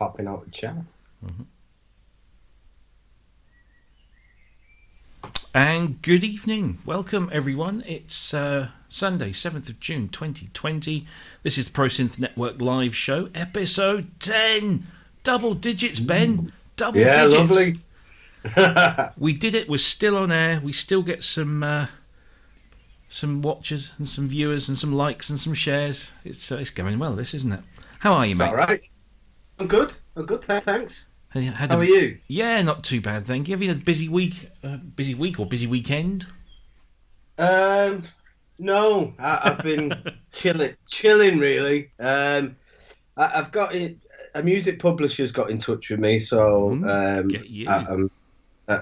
popping out the chat. Mm-hmm. And good evening. Welcome, everyone. It's Sunday, 7th of June, 2020. This is the Pro Synth Network live show, episode 10. Double digits, Ben. Double digits. Lovely. We did it. We're still on air. We still get some watchers and some viewers and some likes and some shares. It's going well, this, isn't it? How are you, mate? All right. I'm good. Thanks. How are you? Yeah, not too bad, thank you. Have you had a busy week or busy weekend? No, I've been chilling really. I've got it. A music publisher's got in touch with me, so get you. I'm I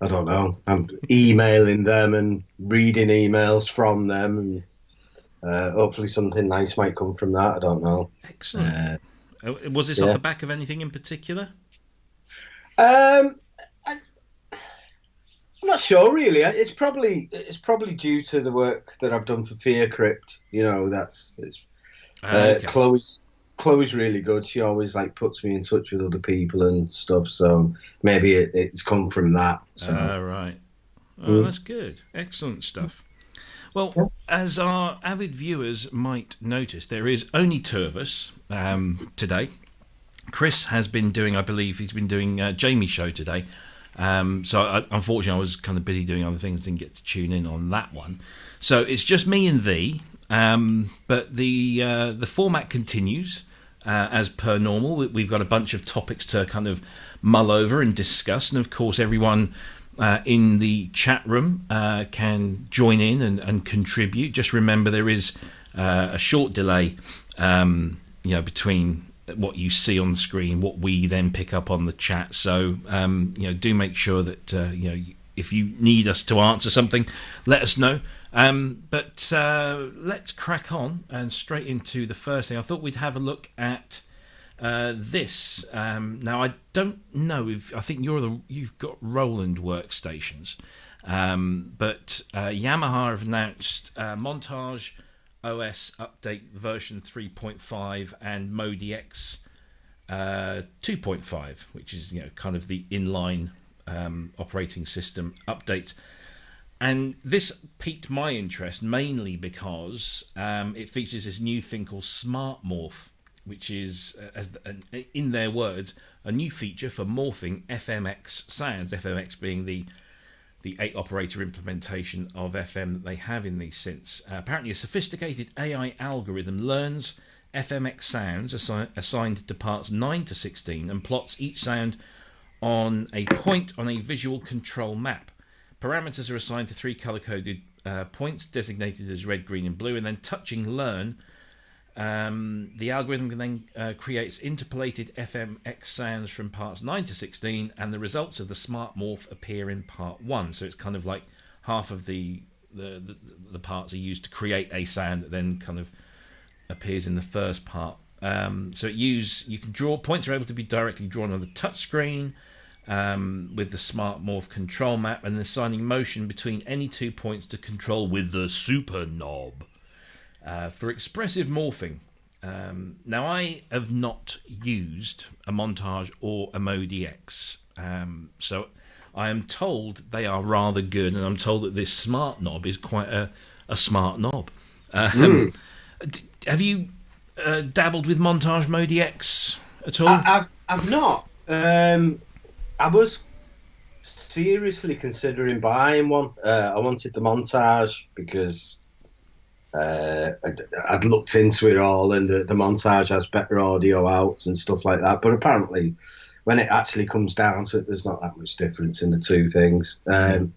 don't know. I'm emailing them and reading emails from them, and hopefully something nice might come from that. I don't know. Excellent. Was this off the back of anything in particular? I'm not sure really. It's probably due to the work that I've done for Fear Crypt. You know, okay. Chloe's really good. She always puts me in touch with other people and stuff. So maybe it's come from that. So. Right. Oh, that's good. Excellent stuff. Well, as our avid viewers might notice, there is only two of us today. Cryss has been doing, I believe, he's been doing Jamie's show today. Unfortunately, I was kind of busy doing other things, didn't get to tune in on that one. So it's just me and thee. But the format continues as per normal. We've got a bunch of topics to kind of mull over and discuss, and of course, everyone in the chat room can join in and contribute. Just remember there is a short delay, between what you see on the screen, what we then pick up on the chat. So do make sure that if you need us to answer something, let us know. But let's crack on and straight into the first thing. I thought we'd have a look at this. Now, I don't know if I think you've got Roland workstations, but Yamaha have announced Montage OS update version 3.5 and MODX 2.5, which is kind of the inline operating system updates. And this piqued my interest mainly because it features this new thing called Smart Morph, which is, in their words, a new feature for morphing FMX sounds, FMX being the 8-operator implementation of FM that they have in these synths. Apparently a sophisticated AI algorithm learns FMX sounds assigned to parts 9 to 16 and plots each sound on a point on a visual control map. Parameters are assigned to 3 color-coded points designated as red, green and blue, and then touching learn, the algorithm then creates interpolated FMX sounds from parts 9 to 16, and the results of the smart morph appear in part 1. So it's kind of like half of the parts are used to create a sound that then kind of appears in the first part. So you can draw, points are able to be directly drawn on the touch screen, with the smart morph control map, and assigning motion between any 2 points to control with the super knob for expressive morphing. Now, I have not used a Montage or a MODX, so I am told they are rather good, and I'm told that this smart knob is quite a smart knob. Have you dabbled with Montage MODX at all? I've not. I was seriously considering buying one. I wanted the Montage because I'd looked into it all, and the Montage has better audio outs and stuff like that. But apparently, when it actually comes down to it, there's not that much difference in the two things. I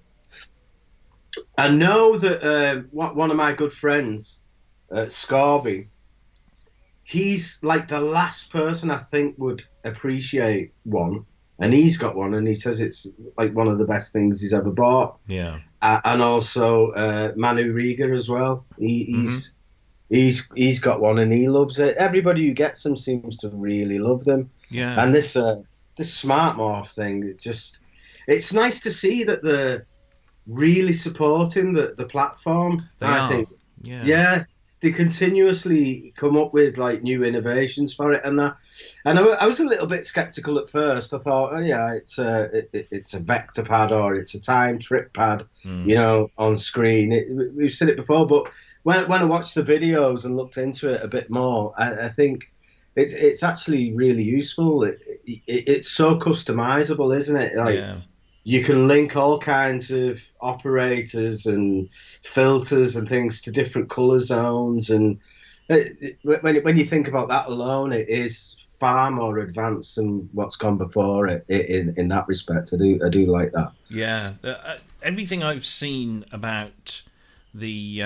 know that one of my good friends, Scorby, he's like the last person I think would appreciate one. And he's got one, and he says it's like one of the best things he's ever bought. Yeah. And also Manu Riga as well. He's got one, and he loves it. Everybody who gets them seems to really love them. Yeah. And this smart morph thing, it's nice to see that they're really supporting the platform. I think. Yeah. they continuously come up with like new innovations for it, and I was a little bit skeptical at first. I thought, oh yeah, it's a vector pad or it's a time trip pad, on screen. We've seen it before, but when I watched the videos and looked into it a bit more, I think it's actually really useful. It's so customizable, isn't it? Like, you can link all kinds of operators and filters and things to different color zones, and when you think about that alone, it is far more advanced than what's gone before it in that respect. I do like that. Yeah, everything I've seen about the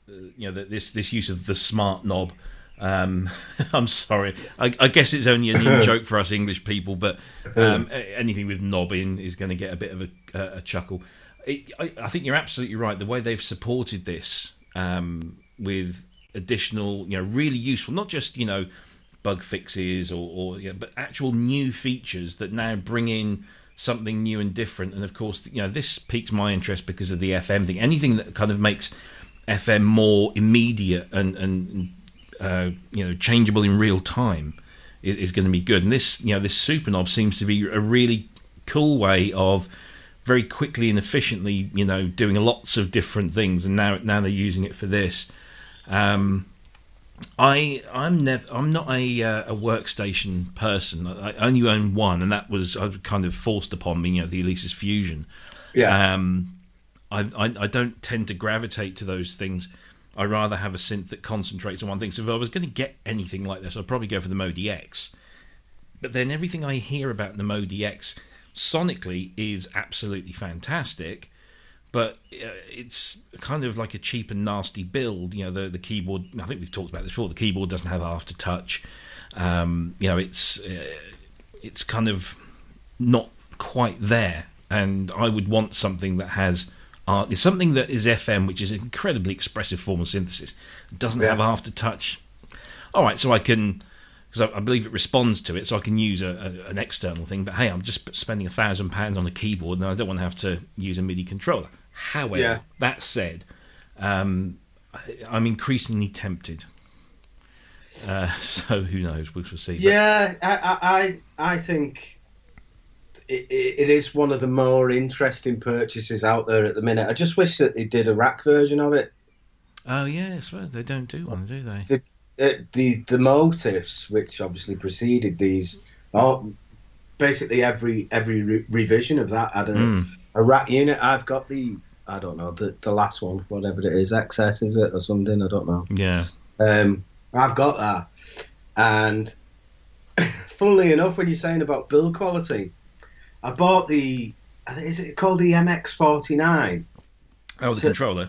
this use of the smart knob. I'm sorry. I guess it's only an in-joke for us English people, but anything with knobbing is going to get a bit of a chuckle. I think you're absolutely right. The way they've supported this with additional, really useful, not just, bug fixes or but actual new features that now bring in something new and different. And of course, this piques my interest because of the FM thing. Anything that kind of makes FM more immediate and changeable in real time is going to be good. And this super knob seems to be a really cool way of very quickly and efficiently, doing lots of different things. And now they're using it for this. I'm not a workstation person. I only own one, and that was kind of forced upon me. The Alesis Fusion. Yeah. I don't tend to gravitate to those things. I'd rather have a synth that concentrates on one thing. So if I was going to get anything like this, I'd probably go for the MODX. But then everything I hear about the MODX sonically is absolutely fantastic, but it's kind of like a cheap and nasty build. The keyboard, I think we've talked about this before, the keyboard doesn't have aftertouch. It's kind of not quite there. And I would want something that has... It's something that is FM, which is an incredibly expressive form of synthesis. It doesn't have aftertouch. All right, so I can, because I believe it responds to it, so I can use an external thing. But hey, I'm just spending £1,000 on a keyboard, and I don't want to have to use a MIDI controller. However, that said, I'm increasingly tempted. So who knows? We shall see. Yeah, I think it is one of the more interesting purchases out there at the minute. I just wish that they did a rack version of it. Oh yes, well, they don't do one, do they? The motifs, which obviously preceded these, basically every revision of that had a rack unit. I've got the last one, whatever it is, XS is it or something? I don't know. Yeah. I've got that, and funnily enough, when you're saying about build quality, I bought is it called the MX49? Oh, the controller.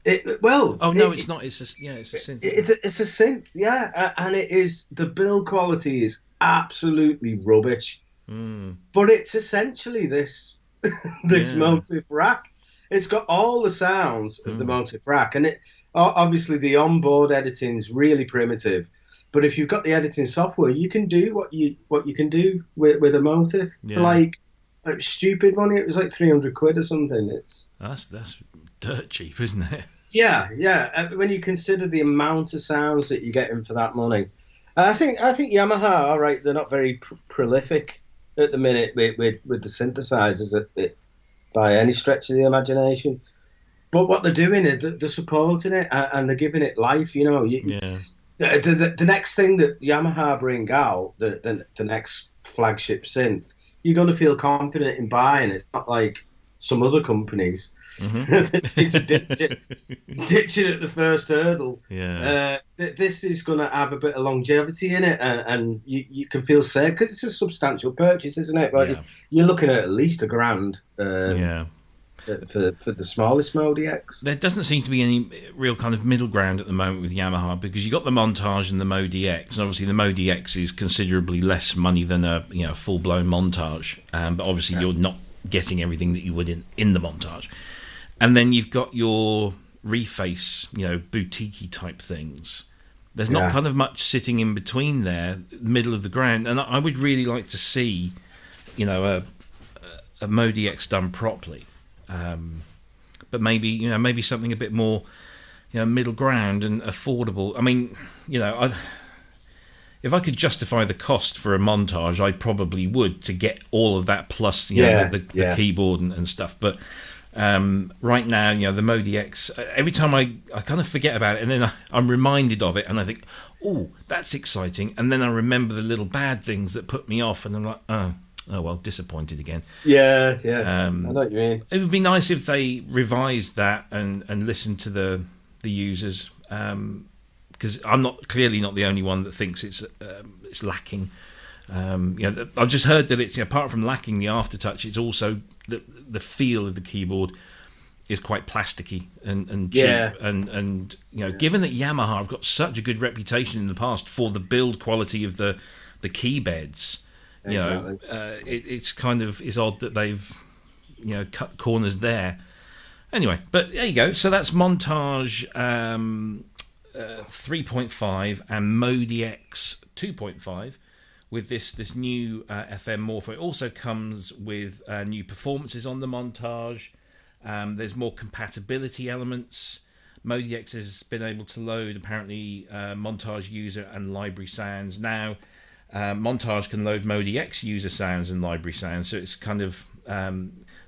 It's not. It's a synth. It's a synth, yeah, and it is. The build quality is absolutely rubbish, but it's essentially this motif rack. It's got all the sounds of the motif rack, and it obviously the onboard editing is really primitive. But if you've got the editing software, you can do what you can do with a motif for like stupid money. It was like £300 or something. That's dirt cheap, isn't it? Yeah. When you consider the amount of sounds that you're getting for that money, I think Yamaha, all right, they're not very prolific at the minute with the synthesizers by any stretch of the imagination. But what they're doing is they're supporting it and they're giving it life. The next thing that Yamaha bring out, the next flagship synth, you're going to feel confident in buying. It's not like some other companies that seem to ditch it at the first hurdle. Yeah. This is going to have a bit of longevity in it, and you can feel safe because it's a substantial purchase, isn't it? Right? Yeah. You're looking at least £1,000. For the smallest MODX. There doesn't seem to be any real kind of middle ground at the moment with Yamaha, because you've got the Montage and the MODX, and obviously the MODX is considerably less money than a full-blown Montage, but obviously you're not getting everything that you would in the Montage. And then you've got your reface, boutique-y type things. There's not kind of much sitting in between there, middle of the ground, and I would really like to see, a MODX done properly. But maybe something a bit more middle ground and affordable. I mean, if I could justify the cost for a Montage, I probably would, to get all of that plus the keyboard and stuff. But right now, the MODX, every time I kind of forget about it, and then I'm reminded of it, and I think, oh, that's exciting, and then I remember the little bad things that put me off, and I'm like, oh well, disappointed again. Yeah. I know what you mean. It would be nice if they revised that and listened to the users, because I'm clearly not the only one that thinks it's lacking. I've just heard that it's, apart from lacking the aftertouch, it's also the feel of the keyboard is quite plasticky and cheap. Yeah. And given that Yamaha have got such a good reputation in the past for the build quality of the key beds, exactly. It's odd that they've cut corners there. Anyway, but there you go. So that's Montage 3.5 and MODX 2.5 with this new FM Morpho. It also comes with new performances on the Montage. There's more compatibility elements. MODX has been able to load, apparently, Montage user and library sounds. Now, Montage can load MODX user sounds and library sounds. So it's kind of...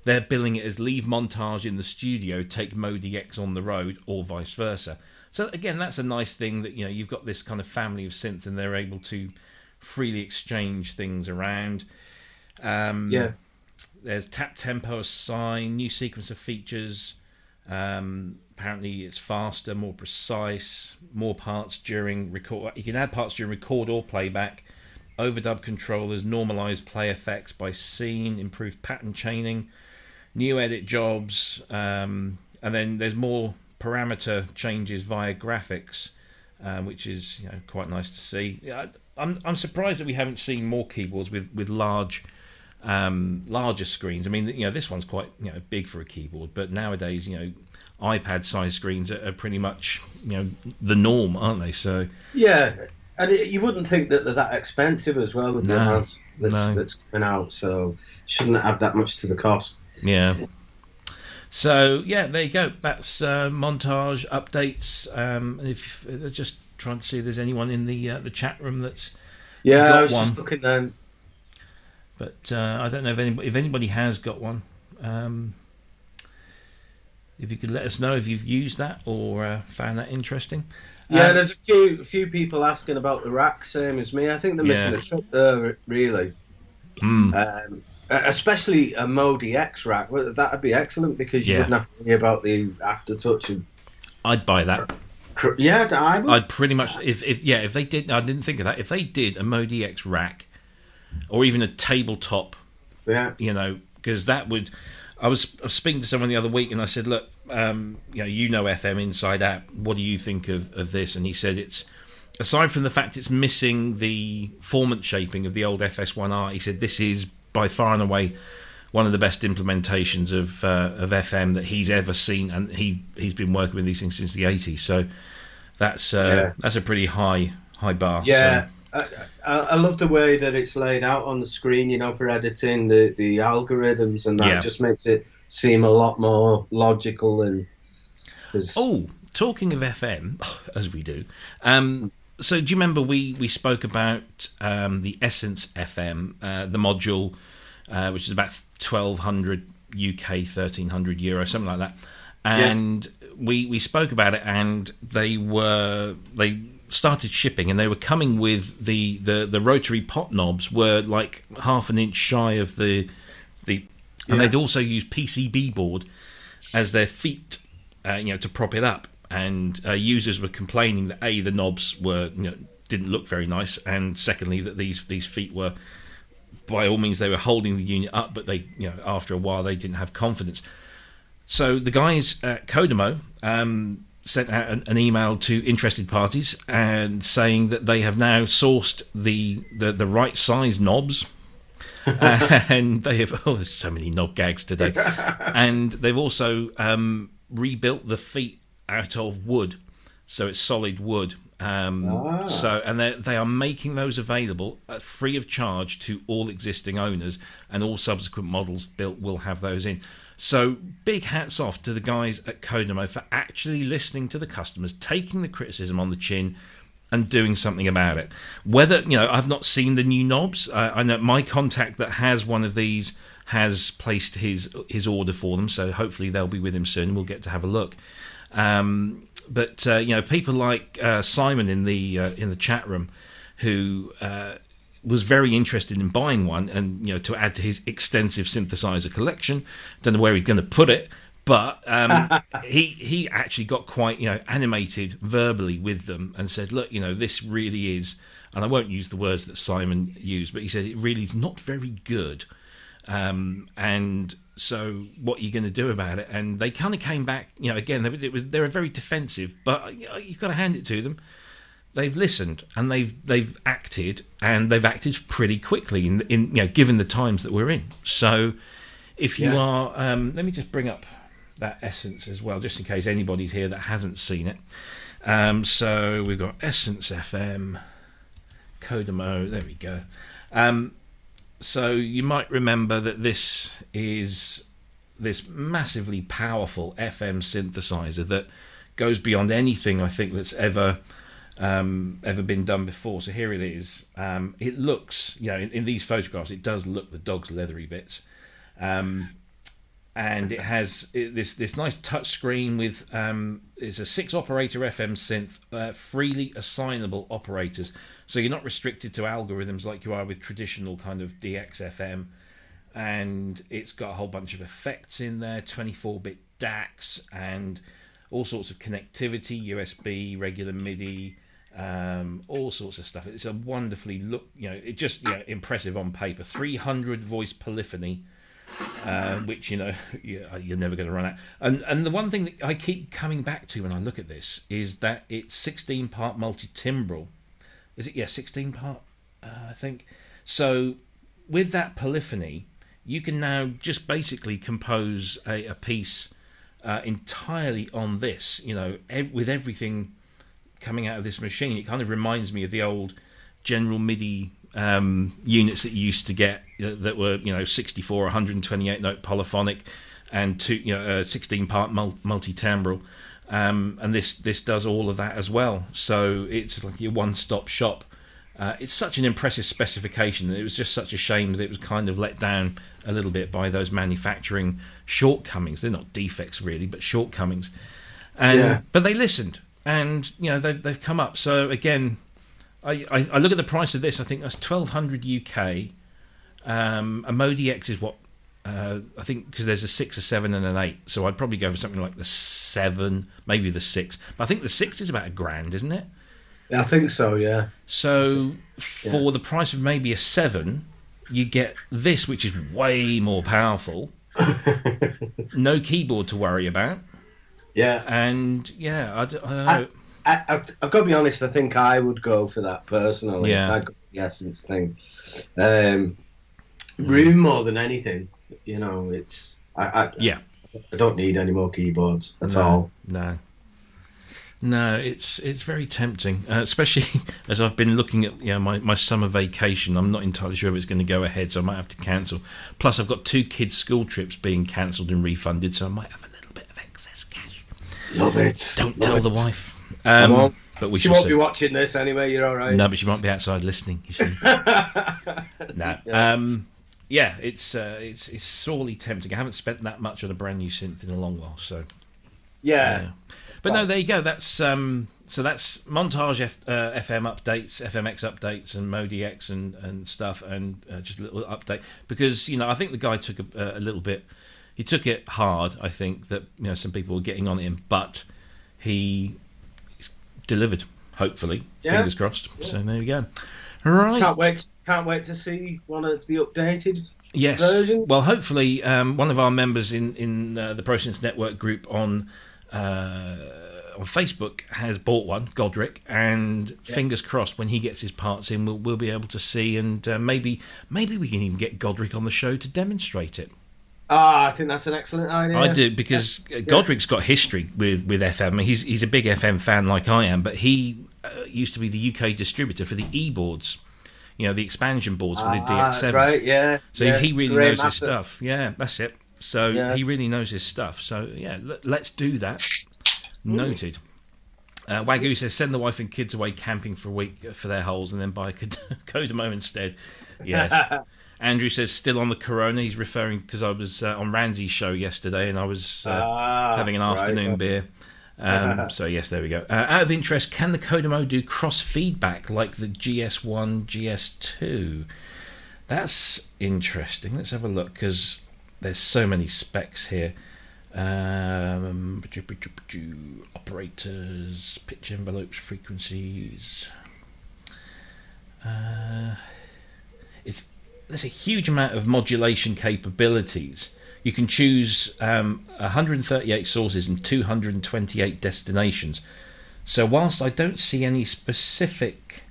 they're billing it as leave Montage in the studio, take MODX on the road, or vice versa. So again, that's a nice thing that you've got this kind of family of synths, and they're able to freely exchange things around. There's tap tempo assign, new sequence of features. Apparently, it's faster, more precise, more parts during record. You can add parts during record or playback. Overdub controllers, normalized play effects by scene, improved pattern chaining, new edit jobs, and then there's more parameter changes via graphics, which is quite nice to see. I'm surprised that we haven't seen more keyboards with larger screens. I mean, this one's quite big for a keyboard, but nowadays iPad size screens are pretty much the norm, aren't they? So yeah. And you wouldn't think that they're that expensive as well with the amount that's coming out, so shouldn't add that much to the cost. Yeah. So yeah, there you go. That's Montage updates. If just trying to see if there's anyone in the chat room that's got I was one. just looking then. But I don't know if anybody has got one. If you could let us know if you've used that or found that interesting. Yeah, there's a few people asking about the rack, same as me. I think they're missing a trick there, really. Especially a MODX rack. Well, that'd be excellent because you wouldn't have to worry about the aftertouch. I'd buy that. Yeah, I would. I'd pretty much if they did. I didn't think of that. If they did a MODX rack, or even a tabletop, because that would. I was speaking to someone the other week, and I said, "Look, FM inside out. What do you think of this?" And he said, "It's aside from the fact it's missing the formant shaping of the old FS1R. He said this is by far and away one of the best implementations of FM that he's ever seen, and he's been working with these things since the 80s. So that's a pretty high bar. Yeah. So. I love the way that it's laid out on the screen, for editing the algorithms, and that just makes it seem a lot more logical. And talking of FM, as we do, so do you remember we spoke about the EssenceFM, the module, which is about 1,200 UK, 1,300 euro, something like that, and we spoke about it, and they started shipping, and they were coming with the rotary pot knobs were like half an inch shy of the and they'd also used PCB board as their feet, to prop it up, and users were complaining that the knobs were didn't look very nice, and secondly that these feet were, by all means, they were holding the unit up, but they after a while they didn't have confidence. So the guys at Kodamo sent out an email to interested parties and saying that they have now sourced the right size knobs, and they have there's so many knob gags today, and they've also rebuilt the feet out of wood, so it's solid wood, So, and they are making those available free of charge to all existing owners, and all subsequent models built will have those in. So big hats off to the guys at Kodamo for actually listening to the customers, taking the criticism on the chin, and doing something about it. Whether, I've not seen the new knobs. I know my contact that has one of these has placed his order for them, so hopefully they'll be with him soon, and we'll get to have a look. But people like Simon in the chat room, who was very interested in buying one, and to add to his extensive synthesizer collection. Don't know where he's going to put it, but he actually got quite animated verbally with them and said, look, this really is, and I won't use the words that Simon used, but he said it really is not very good. And so what are you going to do about it? And they kind of came back, again, they were very defensive, but you've got to hand it to them. They've listened, and they've acted, and they've acted pretty quickly in given the times that we're in. So if you are, let me just bring up that Essence as well, just in case anybody's here that hasn't seen it. So we've got EssenceFM, Kodamo, there we go. So you might remember that this is this massively powerful FM synthesizer that goes beyond anything I think that's ever been done before. So here it is. It looks, in these photographs, it does look the dog's leathery bits. And it has this nice touch screen with it's a 6-operator FM synth, freely assignable operators. So you're not restricted to algorithms like you are with traditional kind of DX FM. And it's got a whole bunch of effects in there, 24-bit DACs, and all sorts of connectivity, USB, regular MIDI, all sorts of stuff. It's a wonderfully impressive on paper. 300 voice polyphony. Which you're never going to run out. And the one thing that I keep coming back to when I look at this is that it's 16-part multi-timbral. Is it? Yeah, 16-part, I think. So with that polyphony, you can now just basically compose a piece entirely on this. With everything coming out of this machine, it kind of reminds me of the old General MIDI units that you used to get that were 64 128 note polyphonic and 16-part multi-timbral, and this does all of that as well. So it's like your one-stop shop. It's such an impressive specification, and it was just such a shame that it was kind of let down a little bit by those manufacturing shortcomings. They're not defects really, but shortcomings. But they listened, and they've come up. So again, I look at the price of this. I think that's 1,200 UK. A MODX is what I think, because there's a 6, a 7, and an 8. So I'd probably go for something like the 7, maybe the 6. But I think the 6 is about £1,000, isn't it? I think so. Yeah. So for the price of maybe a 7, you get this, which is way more powerful. No keyboard to worry about. Yeah. And I don't know. I've got to be honest, I think I would go for that personally. Yeah. I'd go for the Essence thing. Room more than anything. It's... I don't need any more keyboards at all. No, it's very tempting, especially as I've been looking at my summer vacation. I'm not entirely sure if it's going to go ahead, so I might have to cancel. Plus, I've got 2 kids' school trips being cancelled and refunded, so I might have a little bit of excess cash. Love it. Don't tell the wife. But she won't be watching this anyway. You're all right. No, but she might be outside listening. You see. No. It's sorely tempting. I haven't spent that much on a brand new synth in a long while, so. Yeah. But no, there you go. That's that's Montage FM updates, FMX updates, and MODX and stuff, and just a little update because I think the guy took a little bit. He took it hard. I think that some people were getting on him, but he's delivered. Hopefully, fingers crossed. Yeah. So there you go. Right. Can't wait to see one of the updated. Versions. Well, hopefully, one of our members in the ProSynth Network group on Facebook has bought one, Godric, and fingers crossed when he gets his parts in, we'll be able to see, and maybe we can even get Godric on the show to demonstrate it. I think that's an excellent idea. I do, because Godric's got history with FM. He's a big FM fan like I am, but he used to be the UK distributor for the e-boards, the expansion boards for the DX7s. Right, yeah. So he really knows his stuff. Yeah, that's it. So he really knows his stuff. So yeah, let's do that. Noted. Wagyu says, send the wife and kids away camping for a week for their holes and then buy a Kodamo instead. Yes. Andrew says, still on the Corona. He's referring because I was on Ranzi's show yesterday and I was having an afternoon beer. So yes, there we go. Out of interest, can the Kodamo do cross feedback like the GS1, GS2? That's interesting. Let's have a look, because there's so many specs here. Operators, pitch envelopes, frequencies. There's a huge amount of modulation capabilities. You can choose 138 sources and 228 destinations. So whilst I don't see any specific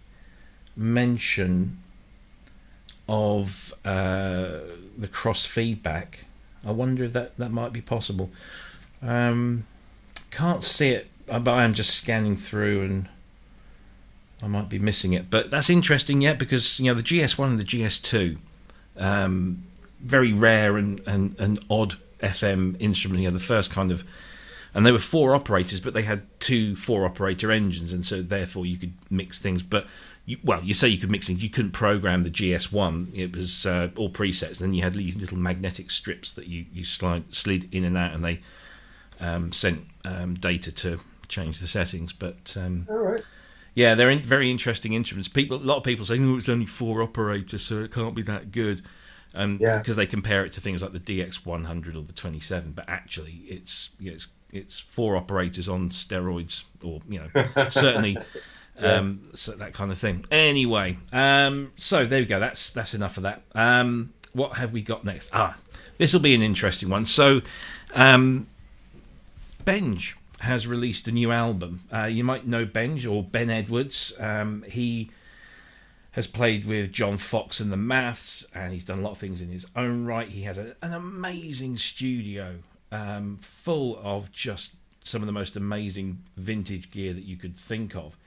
mention of the cross feedback, I wonder if that might be possible. Can't see it, but I am just scanning through and I might be missing it. But that's interesting, because the GS1 and the GS2, very rare and odd FM instrument. The first kind of, and there were 4 operators, but they had 2 4-operator engines, and so therefore you could mix things. But you say you could mix things. You couldn't program the GS1. It was all presets. Then you had these little magnetic strips that you slid in and out, and they sent data to change the settings. But all right. Yeah, they're very interesting instruments. A lot of people say, "Oh, it's only 4 operators, so it can't be that good," because they compare it to things like the DX100 or the 27. But actually, it's 4 operators on steroids, or certainly. So that kind of thing. Anyway, so there we go. That's enough of that. What have we got next? This will be an interesting one. So, Benge has released a new album. You might know Benge, or Ben Edwards. He has played with John Fox and the Maths, and he's done a lot of things in his own right. He has an amazing studio full of just some of the most amazing vintage gear that you could think of.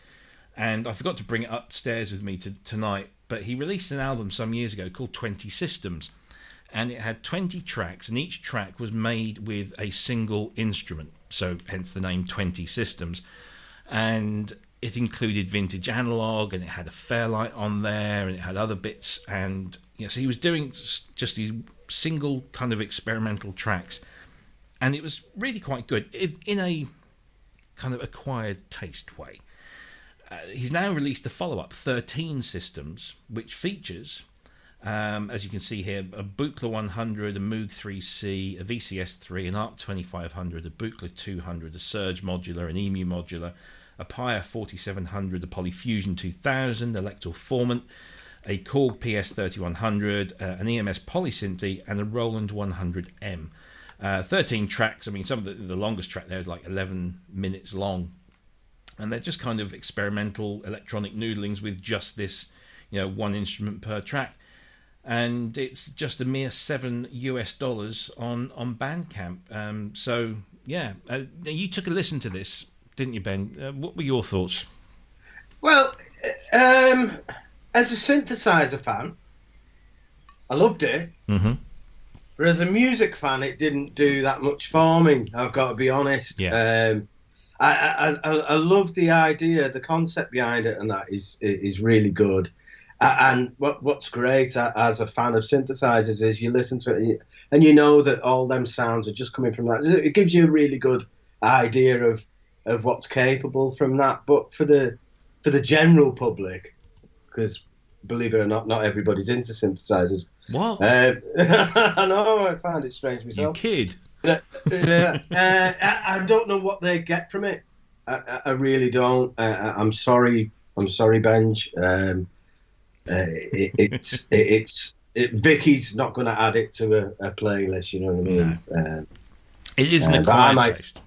And I forgot to bring it upstairs with me tonight, but he released an album some years ago called 20 Systems, and it had 20 tracks, and each track was made with a single instrument, so hence the name 20 Systems. And it included vintage analog, and it had a Fairlight on there, and it had other bits, and so he was doing just these single kind of experimental tracks, and it was really quite good in a kind of acquired taste way. He's now released the follow-up, 13 Systems, which features, as you can see here, a Buchla 100, a Moog 3C, a VCS3, an ARC 2500, a Buchla 200, a Surge modular, an EMU modular, a Paya 4700, a Polyfusion 2000, a Lector Formant, a Korg PS 3100, an EMS Polysynthy, and a Roland 100M. 13 tracks. I mean, some of the longest track there is like 11 minutes long. And they're just kind of experimental electronic noodlings with just this, one instrument per track. And it's just a mere $7 on Bandcamp. So, yeah. You took a listen to this, didn't you, Ben? What were your thoughts? Well, as a synthesizer fan, I loved it. Mm-hmm. But as a music fan, it didn't do that much for me, I've got to be honest. Yeah. I love the idea, the concept behind it, and that is really good. And what's great as a fan of synthesizers is you listen to it and you know that all them sounds are just coming from that. It gives you a really good idea of what's capable from that. But for the general public, because believe it or not everybody's into synthesizers. What? I know, I find it strange myself. You kid. I don't know what they get from it. I really don't. I'm sorry, Benj. Vicky's not going to add it to a playlist. You know what I mean? No. It is an acquired taste.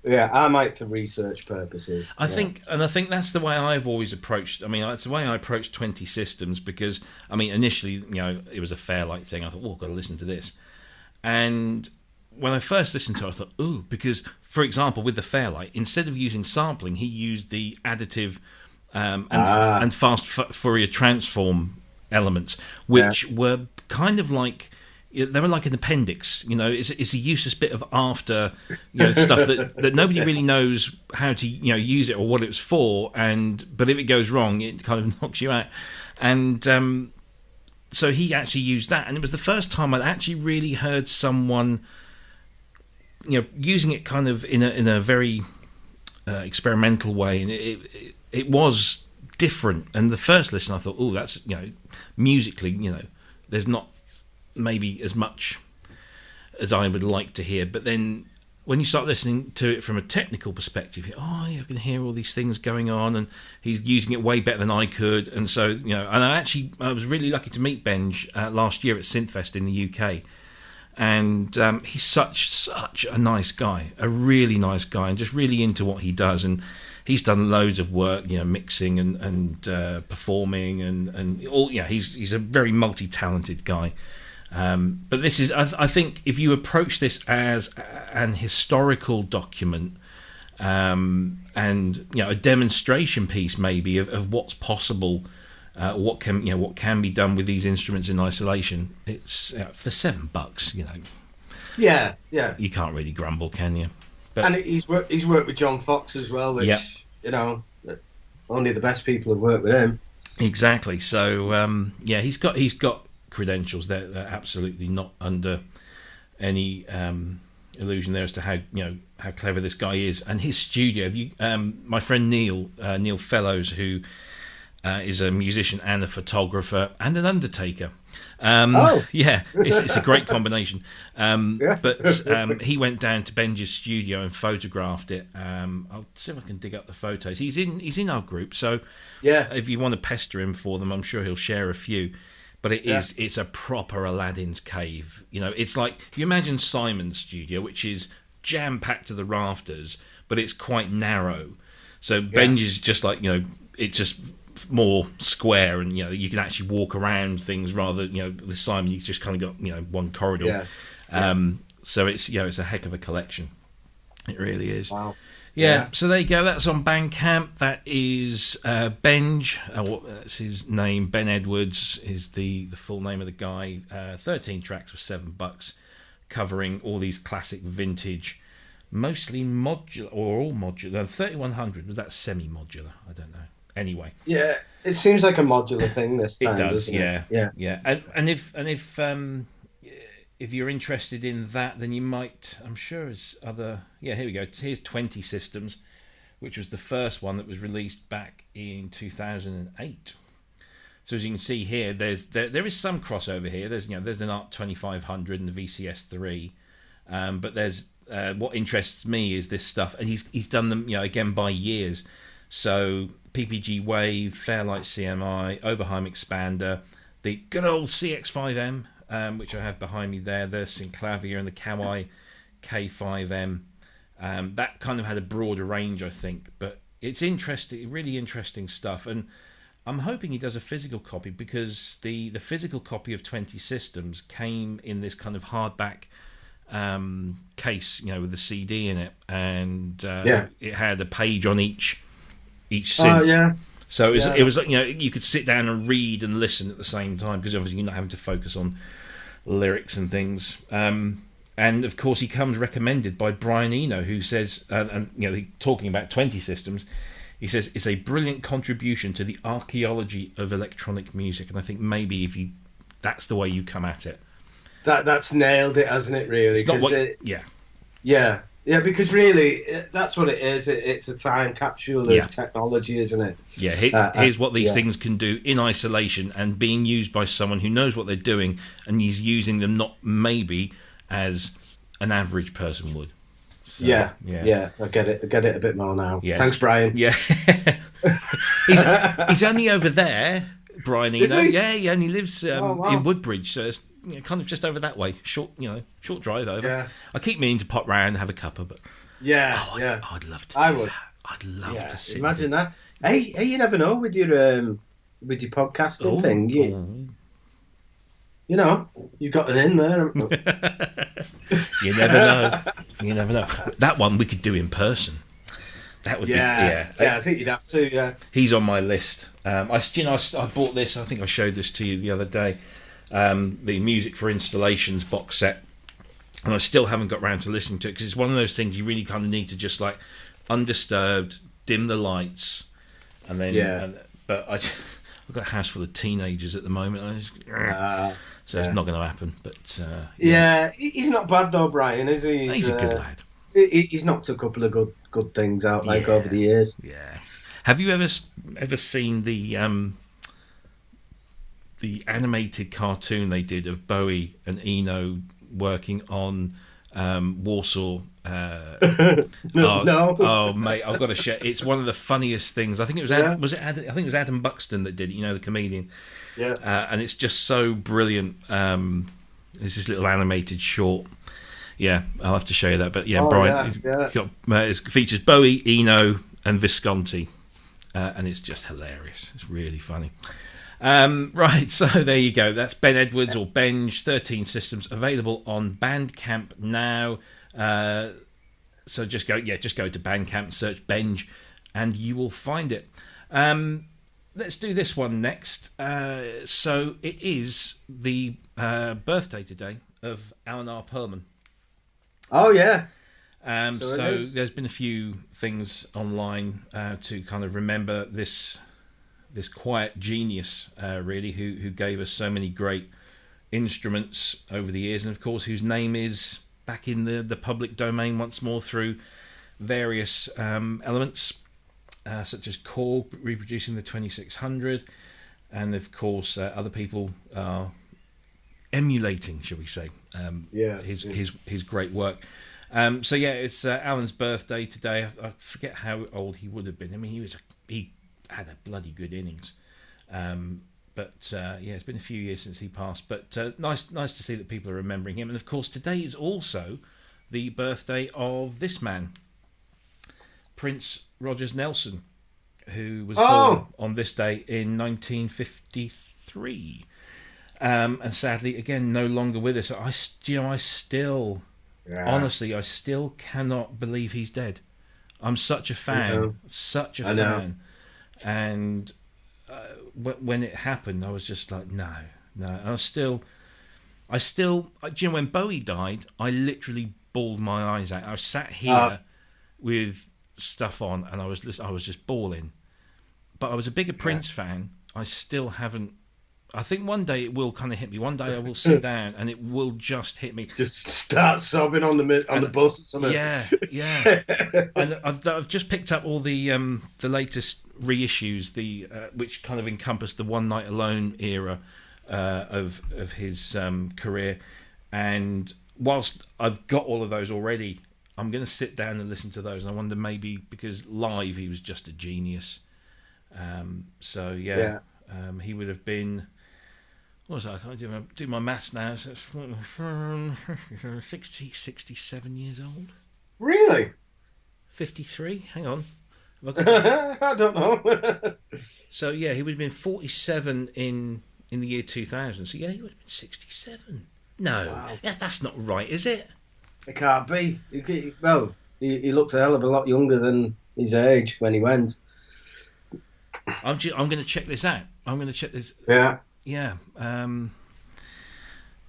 Yeah, I might for research purposes. I think that's the way I've always approached. I mean, it's the way I approached 20 Systems because, I mean, initially, it was a Fairlight thing. I thought, I've got to listen to this. And when I first listened to it, I thought, ooh, because, for example, with the Fairlight, instead of using sampling, he used the additive and fast Fourier transform elements, which were kind of like, they were like an appendix. It's a useless bit of after stuff that nobody really knows how to use it or what it was for, but if it goes wrong, it kind of knocks you out. And so he actually used that, and it was the first time I'd actually really heard someone using it kind of in a very experimental way, and it was different. And the first listen, I thought, oh, that's musically, there's not maybe as much as I would like to hear. But then when you start listening to it from a technical perspective, I can hear all these things going on, and he's using it way better than I could. And so, and I was really lucky to meet Benge last year at Synthfest in the UK. And he's such a nice guy, a really nice guy, and just really into what he does. And he's done loads of work, mixing and performing and all. He's a very multi-talented guy. But this is, I think, if you approach this as an historical document and a demonstration piece, maybe of what's possible, what can be done with these instruments in isolation, it's for $7. Yeah. You can't really grumble, can you? But, and he's worked with John Fox as well, which only the best people have worked with him. Exactly. So he's got credentials. They're absolutely not under any illusion there as to how clever this guy is. And his studio, my friend Neil Fellows, who is a musician and a photographer and an undertaker. It's a great combination. But he went down to Benge's studio and photographed it. I'll see if I can dig up the photos. He's in our group, so if you want to pester him for them, I'm sure he'll share a few. But it's a proper Aladdin's cave. It's like, if you imagine Simon's studio, which is jam-packed to the rafters, but it's quite narrow. So Benge's just like, it's just more square, and you can actually walk around things rather. With Simon, you just kind of got one corridor. So it's a heck of a collection. It really is. Wow. So there you go. That's on Bandcamp. That is Benge. That's his name. Ben Edwards is the full name of the guy. 13 tracks for $7, covering all these classic vintage, mostly modular or all modular. 3100 was that semi-modular? I don't know. Anyway, it seems like a modular thing this time. It does, doesn't it? Yeah. And if you're interested in that, then you might. I'm sure there's other. Yeah, here we go. Here's 20 Systems, which was the first one that was released back in 2008. So as you can see here, there is some crossover here. There's an ART 2500 and the VCS3, but there's what interests me is this stuff, and he's done them again by years. So PPG Wave, Fairlight CMI, Oberheim Expander, the good old CX5M, which I have behind me there, the Synclavier and the Kawai K5M. That kind of had a broader range, I think, but it's interesting, really interesting stuff. And I'm hoping he does a physical copy, because the physical copy of 20 Systems came in this kind of hardback case, with the CD in it, and it had a page on each synth. So it was like, you could sit down and read and listen at the same time, because obviously you're not having to focus on lyrics and things. And of course he comes recommended by Brian Eno, who says, talking about 20 Systems, he says it's a brilliant contribution to the archaeology of electronic music. And I think maybe that's the way you come at it. That's nailed it, hasn't it? Really? It's not what, Yeah, because really, that's what it is. It's a time capsule of technology, isn't it? Yeah, here's what these things can do in isolation, and being used by someone who knows what they're doing, and he's using them not maybe as an average person would. So, I get it a bit more now. Yes. Thanks, Brian. Yeah, he's only over there, Brian Eno. Yeah, and he lives in Woodbridge, so it's kind of just over that way. Short drive over. Yeah. I keep meaning to pop round and have a cuppa, but I'd love to. That. I'd love to sit. Imagine that. Hey, you never know with your podcasting thing. You've got an in there. You never know. You never know. That one we could do in person. That would be I think you'd have to. Yeah, he's on my list. I bought this. I think I showed this to you the other day. The Music for Installations box set, and I still haven't got round to listening to it because it's one of those things you really kind of need to just like undisturbed, dim the lights, and then. But I've got a house full of teenagers at the moment. So it's not going to happen. But he's not bad though, Brian, is he? He's a good lad. He's knocked a couple of good things out over the years. Yeah. Have you ever seen the animated cartoon they did of Bowie and Eno working on Warsaw? No. Oh, mate, I've got to share. It's one of the funniest things. I think it was I think it was Adam Buxton that did it. You know, the comedian. Yeah. And it's just so brilliant. It's this little animated short. Yeah, I'll have to show you that. But Brian, it features Bowie, Eno, and Visconti, and it's just hilarious. It's really funny. Right, so there you go. That's Ben Edwards or Benge, 13 systems available on Bandcamp now. So just go to Bandcamp, search Benge, and you will find it. Let's do this one next. So it is the birthday today of Alan R. Pearlman. Oh yeah. So there's been a few things online to kind of remember this quiet genius, really, who gave us so many great instruments over the years, and of course whose name is back in the public domain once more through various elements, such as Korg reproducing the 2600, and of course other people are emulating, shall we say, his great work. It's Alan's birthday today. I forget how old he would have been. I mean, he had a bloody good innings. It's been a few years since he passed. But nice to see that people are remembering him. And of course, today is also the birthday of this man, Prince Rogers Nelson, who was born on this day in 1953. And sadly, again, no longer with us. Honestly, I still cannot believe he's dead. I'm such a fan, fan. And when it happened, I was just like, no. And when Bowie died, I literally bawled my eyes out. I sat here with stuff on, and I was just bawling. But I was a bigger Prince fan. I still haven't. I think one day it will kind of hit me. One day I will sit down and it will just hit me. Just start sobbing on the bus or something. Yeah. And I've just picked up all the latest reissues, which kind of encompass the One Night Alone era of his career. And whilst I've got all of those already, I'm going to sit down and listen to those. And I wonder, maybe because live he was just a genius. He would have been. What was I can't do my maths now. So it's 67 years old. Really? 53? Hang on. I don't know. So yeah, he would have been 47 in the year 2000. So yeah, he would have been 67. No, wow. That's not right, is it? It can't be. He looked a hell of a lot younger than his age when he went. I'm going to check this out. I'm going to check this. Yeah. Yeah. There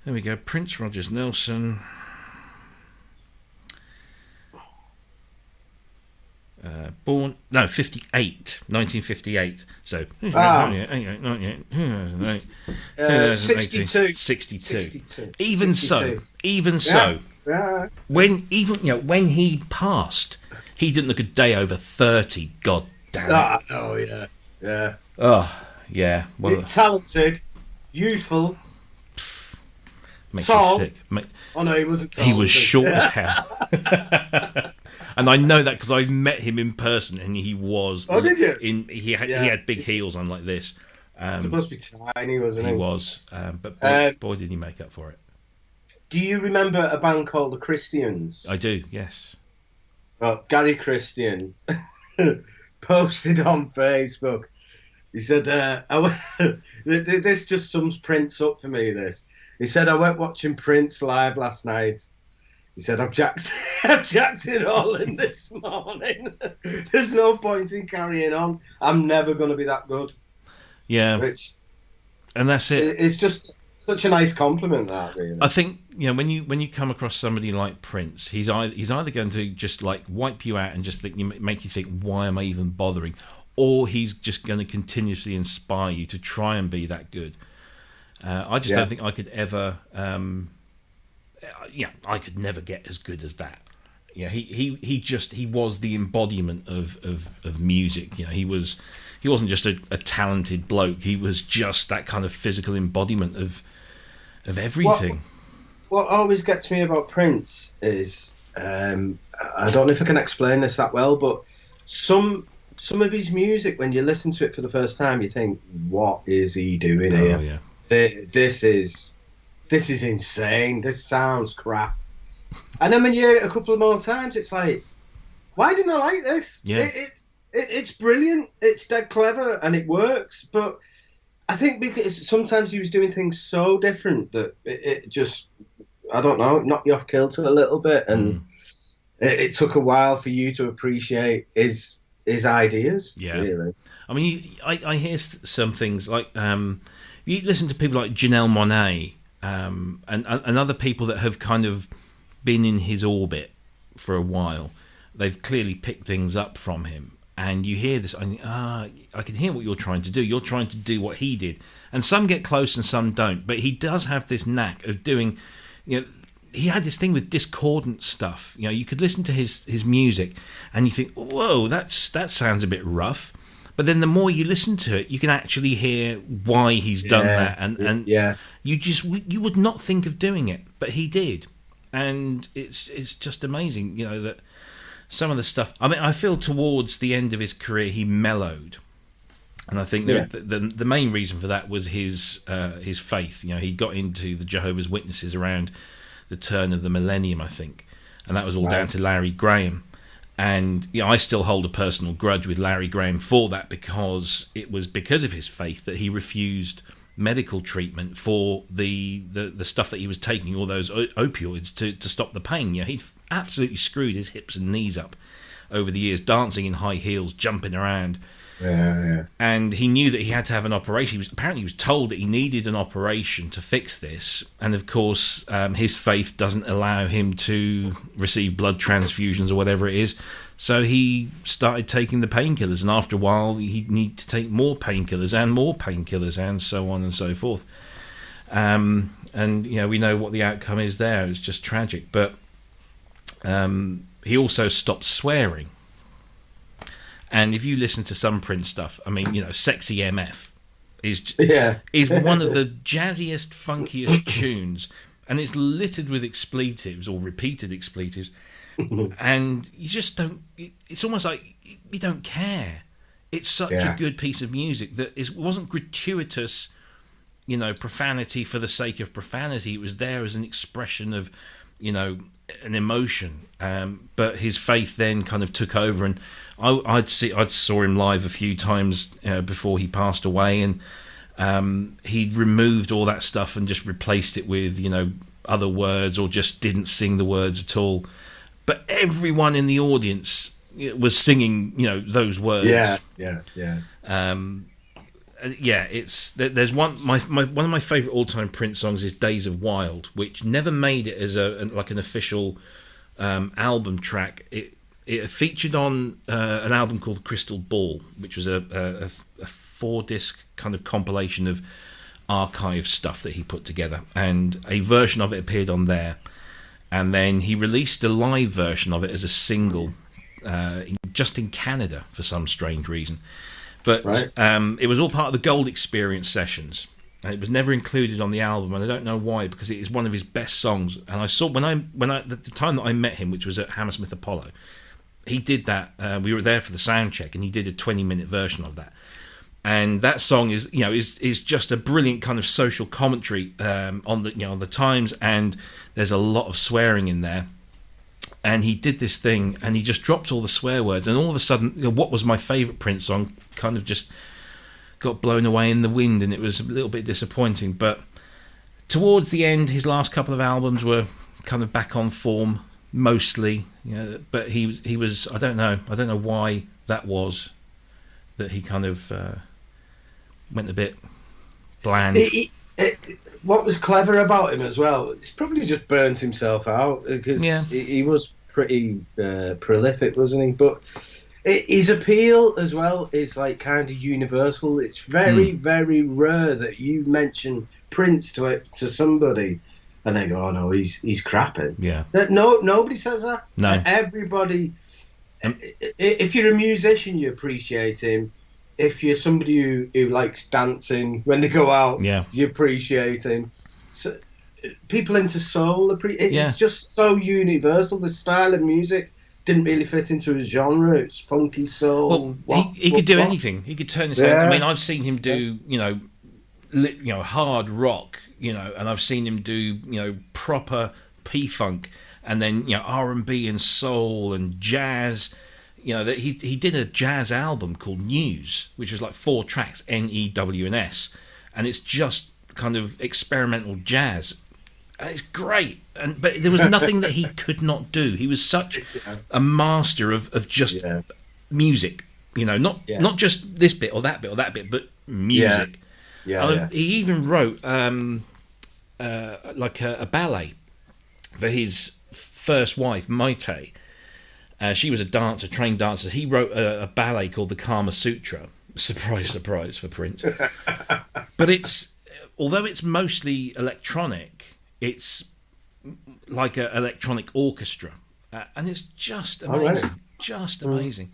we go. Prince Rogers Nelson. Born 1958. So 62. 62. Even so. Yeah. When he passed, he didn't look a day over 30. God damn it. Oh yeah. Yeah. Oh yeah. Well, talented, youthful. Makes tall. you sick. Oh no, he wasn't tall. He was short as hell. And I know that because I met him in person, and he was. Oh, did you? He had big heels on like this. He must be tiny, wasn't he? He was, but boy, did he make up for it. Do you remember a band called the Christians? I do. Yes. Well, Gary Christian posted on Facebook. He said, "This just sums Prince up for me." This. He said, "I went watching Prince live last night. He said, I've jacked it all in this morning. There's no point in carrying on. I'm never going to be that good. Yeah. And that's it. It's just such a nice compliment, that, really. I think, when you come across somebody like Prince, he's either going to just like wipe you out and just make you think, why am I even bothering? Or he's just going to continuously inspire you to try and be that good. I just don't think I could ever... I could never get as good as that. Yeah, he was the embodiment of music. He wasn't just a talented bloke. He was just that kind of physical embodiment of everything. What always gets me about Prince is I don't know if I can explain this that well, but some of his music, when you listen to it for the first time, you think, what is he doing here? Yeah. This is insane. This sounds crap. And then when you hear it a couple of more times, it's like, why didn't I like this? Yeah. It's brilliant. It's dead clever and it works. But I think because sometimes he was doing things so different that it just, I don't know, knocked you off kilter a little bit. And it took a while for you to appreciate his ideas. Yeah. Really. I mean, I hear some things like, you listen to people like Janelle Monáe, and other people that have kind of been in his orbit for a while. They've clearly picked things up from him, and you hear this. I think, I can hear what you're trying to do. You're trying to do what he did, and some get close and some don't. But he does have this knack of doing. He had this thing with discordant stuff. You could listen to his music, and you think, whoa, that sounds a bit rough. But then the more you listen to it, you can actually hear why he's done that, and you would not think of doing it, but he did, and it's just amazing, that some of the stuff. I mean, I feel towards the end of his career he mellowed, and I think the main reason for that was his faith. He got into the Jehovah's Witnesses around the turn of the millennium, I think, and that was all down to Larry Graham. And I still hold a personal grudge with Larry Graham for that, because it was because of his faith that he refused medical treatment for the stuff that he was taking, all those opioids to stop the pain. He'd absolutely screwed his hips and knees up over the years, dancing in high heels, jumping around. Yeah. And he knew that he had to have an operation. He was told that he needed an operation to fix this. And of course, his faith doesn't allow him to receive blood transfusions or whatever it is. So he started taking the painkillers. And after a while, he'd need to take more painkillers and so on and so forth. And, we know what the outcome is there. It's just tragic. But he also stopped swearing. And if you listen to some Prince stuff, I mean, Sexy MF is one of the jazziest, funkiest tunes, and it's littered with expletives or repeated expletives, and you just don't. It's almost like you don't care. It's such a good piece of music that it wasn't gratuitous, profanity for the sake of profanity. It was there as an expression of, an emotion, but his faith then kind of took over, and I saw him live a few times before he passed away, and he'd removed all that stuff and just replaced it with other words, or just didn't sing the words at all. But everyone in the audience was singing those words. There's one of my favourite all-time Prince songs is "Days of Wild," which never made it as an official album track. It featured on an album called Crystal Ball, which was a 4-disc kind of compilation of archive stuff that he put together, and a version of it appeared on there. And then he released a live version of it as a single, just in Canada for some strange reason. But it was all part of the Gold Experience sessions, and it was never included on the album, and I don't know why, because it is one of his best songs. And I saw when I the time that I met him, which was at Hammersmith Apollo, he did that. We were there for the sound check, and he did a 20-minute version of that. And that song is just a brilliant kind of social commentary on the times, and there's a lot of swearing in there. And he did this thing, and he just dropped all the swear words, and all of a sudden, what was my favourite Prince song kind of just got blown away in the wind, and it was a little bit disappointing. But towards the end, his last couple of albums were kind of back on form mostly. But he was I don't know why that was, that he kind of went a bit bland. What was clever about him as well, he's probably just burnt himself out, because he was pretty prolific, wasn't he? But his appeal as well is like kind of universal. It's very, very rare that you mention Prince to somebody and they go, "Oh no, he's crapping." Yeah. Nobody says that. No. Everybody. If you're a musician, you appreciate him. If you're somebody who likes dancing when they go out, you appreciate him. So people into soul, it's just so universal. The style of music didn't really fit into his genre. It's funky soul. Well, he could do anything. He could turn his head. I mean, I've seen him do, hard rock, and I've seen him do, proper P-funk, and then, R&B and soul and jazz. That he did a jazz album called News, which was like 4 tracks, News, and it's just kind of experimental jazz. And it's great, but there was nothing that he could not do. He was such a master of just music, not just this bit or that bit, but music. He even wrote like a ballet for his first wife, Maite. She was a dancer, trained dancer. He wrote a ballet called the Kama Sutra. Surprise, surprise for Prince. But although it's mostly electronic, it's like an electronic orchestra, and it's just amazing, just amazing.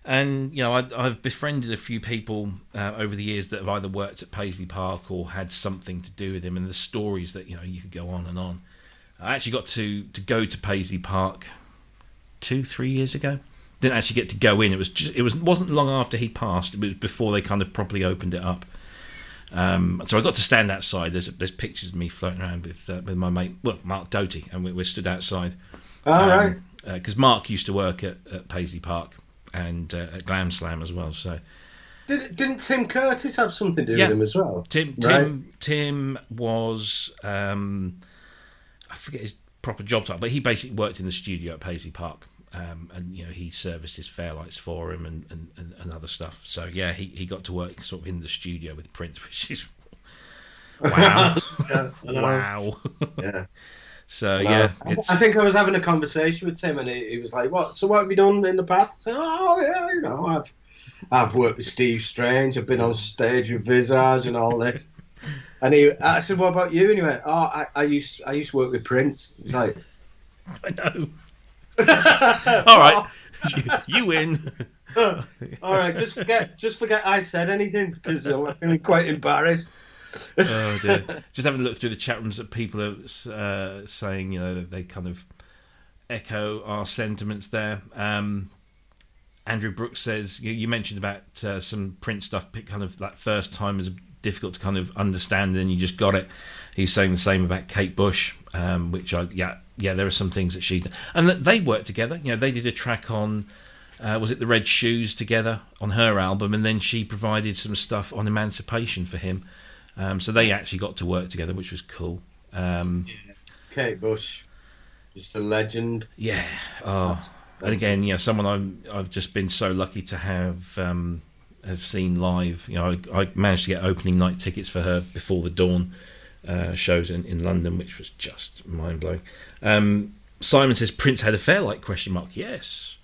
And I've befriended a few people over the years that have either worked at Paisley Park or had something to do with him, and the stories that you could go on and on. I actually got to go to Paisley Park 2-3 years ago. Didn't actually get to go in. Wasn't long after he passed. It was before they kind of properly opened it up. So I got to stand outside. There's pictures of me floating around with my mate, Mark Doty, and we stood outside. Right. Because Mark used to work at Paisley Park and at Glam Slam as well. So didn't Tim Curtis have something to do with him as well? Tim was I forget his proper job title, but he basically worked in the studio at Paisley Park. And he serviced his Fairlights for him and other stuff. So he got to work sort of in the studio with Prince, which is wow. Wow. Yeah. So I think I was having a conversation with Tim, and he was like, "What? So what have you done in the past?" I said, "Oh yeah, I've worked with Steve Strange. I've been on stage with Visage and all this." And I said, "What about you?" And he went, "Oh, I used to work with Prince." He was like, "I know." All right, you win. All right, just forget I said anything, because I'm feeling quite embarrassed. Oh dear. Just having a look through the chat rooms that people are saying, they kind of echo our sentiments there. Andrew Brooks says you mentioned about some Prince stuff, kind of that first time is difficult to kind of understand, and then you just got it. He's saying the same about Kate Bush, which there are some things that she and that they worked together. They did a track on was it the Red Shoes together on her album, and then she provided some stuff on Emancipation for him. So they actually got to work together, which was cool. Kate Bush, just a legend. Yeah. Oh, and again, someone I've just been so lucky to have seen live. I managed to get opening night tickets for her Before the Dawn shows in London, which was just mind blowing. Simon says Prince had a Fairlight ? Yes.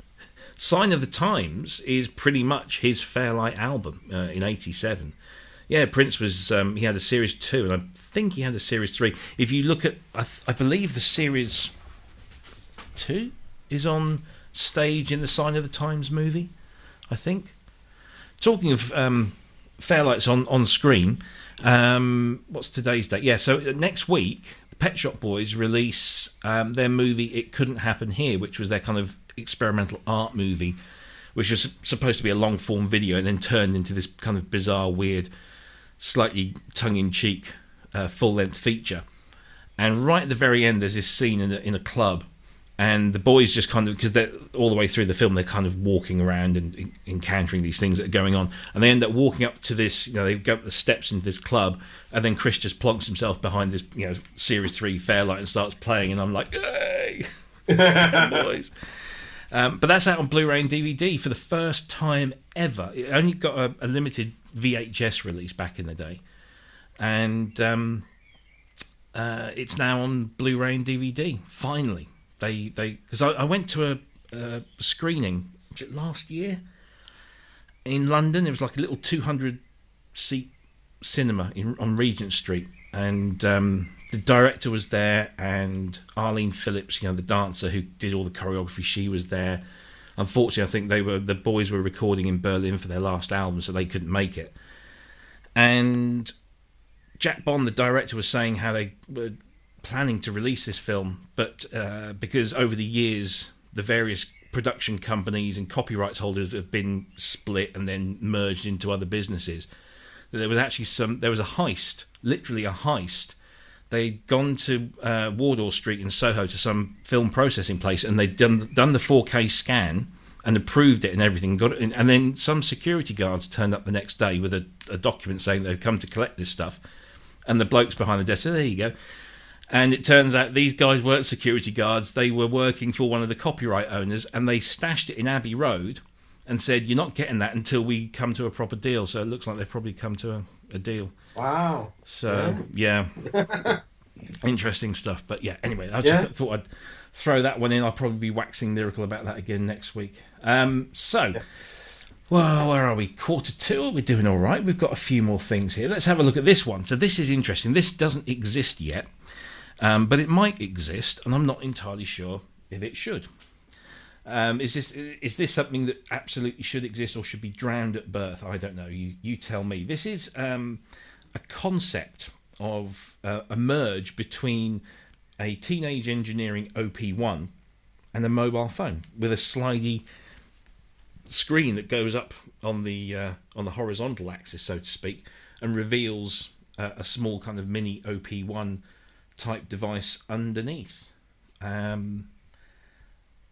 Sign of the Times is pretty much his Fairlight album in '87. Yeah, Prince was he had a series 2, and I think he had a series 3. If you look at, I believe the series 2 is on stage in the Sign of the Times movie, I think. Talking of Fairlights on screen, what's today's date? Yeah, so next week, the Pet Shop Boys release their movie It Couldn't Happen Here, which was their kind of experimental art movie, which was supposed to be a long-form video and then turned into this kind of bizarre, weird, slightly tongue-in-cheek full-length feature. And right at the very end, there's this scene in a club And the boys just kind of, because they're all the way through the film, they're kind of walking around and encountering these things that are going on. And they end up walking up to this, they go up the steps into this club, and then Cryss just plonks himself behind this, Series 3 Fairlight and starts playing. And I'm like, hey! Boys. But that's out on Blu-ray and DVD for the first time ever. It only got a limited VHS release back in the day. And it's now on Blu-ray and DVD, finally. Because I went to a screening last year in London. It was like a little 200-seat cinema on Regent Street, and the director was there, and Arlene Phillips, the dancer who did all the choreography, she was there. Unfortunately, I think the boys were recording in Berlin for their last album, so they couldn't make it. And Jack Bond, the director, was saying how they were planning to release this film, but because over the years the various production companies and copyrights holders have been split and then merged into other businesses, there was actually there was a heist, literally a heist. They'd gone to Wardour Street in Soho to some film processing place, and they'd done the 4K scan and approved it and everything, got it in, and then some security guards turned up the next day with a document saying they'd come to collect this stuff, and the blokes behind the desk said, there you go. And it turns out these guys weren't security guards. They were working for one of the copyright owners, and they stashed it in Abbey Road and said, you're not getting that until we come to a proper deal. So it looks like they've probably come to a deal. Wow. So, yeah. Interesting stuff. But, yeah, anyway, I just thought I'd throw that one in. I'll probably be waxing lyrical about that again next week. Well, where are we? 1:45. We're doing all right. We've got a few more things here. Let's have a look at this one. So this is interesting. This doesn't exist yet. But it might exist, and I'm not entirely sure if it should. Is this something that absolutely should exist or should be drowned at birth? I don't know. You tell me. This is a concept of a merge between a teenage engineering OP1 and a mobile phone with a slidey screen that goes up on the horizontal axis, so to speak, and reveals a small kind of mini OP1 type device underneath.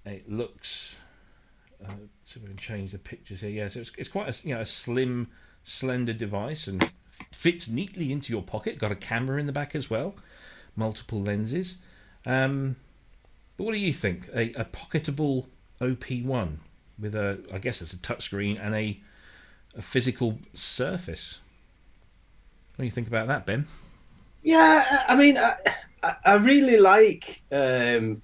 It looks so we can change the pictures here. Yeah, so it's quite a slim, slender device and fits neatly into your pocket. Got a camera in the back as well, multiple lenses. But what do you think? A pocketable OP1 with I guess it's a touchscreen and a physical surface. What do you think about that, Ben? Yeah, I mean, I really like the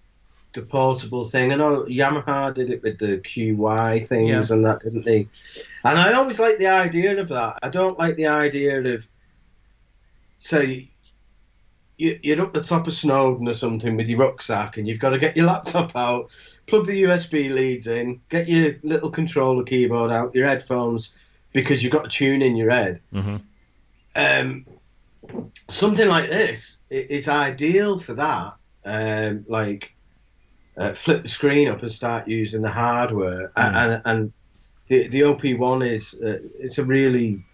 portable thing. I know Yamaha did it with the QY things and that, didn't they? And I always like the idea of that. I don't like the idea of, say, you're up the top of Snowdon or something with your rucksack and you've got to get your laptop out, plug the USB leads in, get your little controller keyboard out, your headphones, because you've got a tune in your head. Mm-hmm. Something like this is ideal for that. Flip the screen up and start using the hardware. And the OP1 is it's a really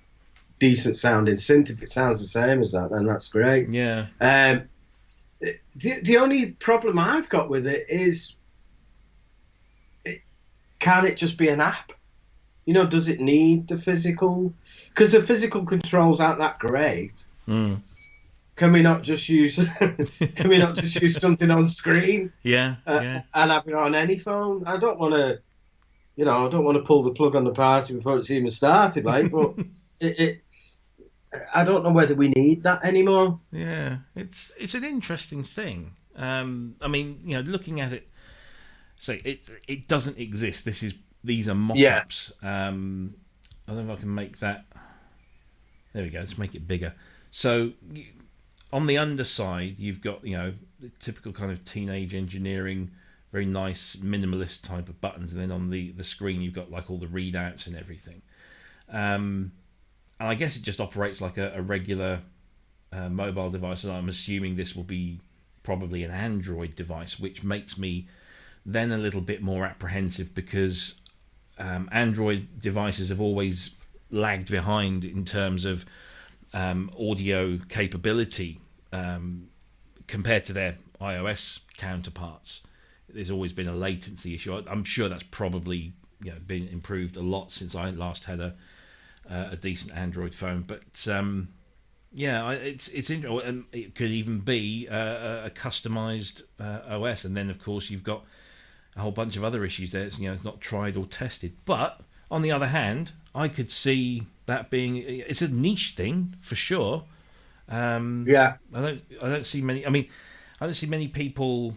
decent sounding synth. If it sounds the same as that, then that's great. Yeah. The only problem I've got with it is, can it just be an app? Does it need the physical? Because the physical controls aren't that great. Mm. Can we not just use something on screen? Yeah, and have it on any phone? I don't want to pull the plug on the party before it's even started. But I don't know whether we need that anymore. Yeah, it's an interesting thing. I mean, looking at it, so it doesn't exist. These are mock-ups. I don't know if I can make that. There we go. Let's make it bigger. So on the underside, you've got the typical kind of teenage engineering, very nice minimalist type of buttons, and then on the screen you've got like all the readouts and everything. And I guess it just operates like a regular mobile device, and I'm assuming this will be probably an Android device, which makes me then a little bit more apprehensive because Android devices have always lagged behind in terms of audio capability compared to their iOS counterparts. there's always been a latency issue. I'm sure that's probably been improved a lot since I last had a decent Android phone. But it's interesting. It could even be a customized OS, and then of course you've got a whole bunch of other issues there. It's not tried or tested. But on the other hand, I could see that it's a niche thing for sure. I don't see many. I don't see many people.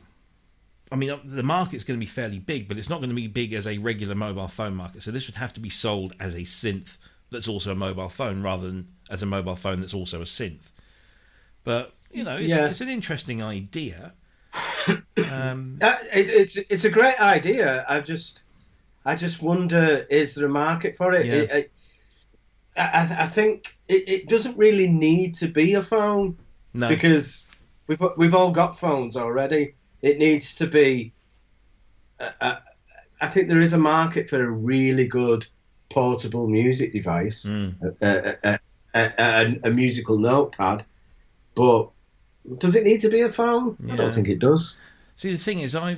The market's going to be fairly big, but it's not going to be big as a regular mobile phone market. So this would have to be sold as a synth that's also a mobile phone, rather than as a mobile phone that's also a synth. But it's an interesting idea. It's a great idea. I just wonder, is there a market for it? Yeah. I think it doesn't really need to be a phone, because we've all got phones already. It needs to be. I think there is a market for a really good portable music device, a musical notepad, but does it need to be a phone? Yeah. I don't think it does. See, the thing is, I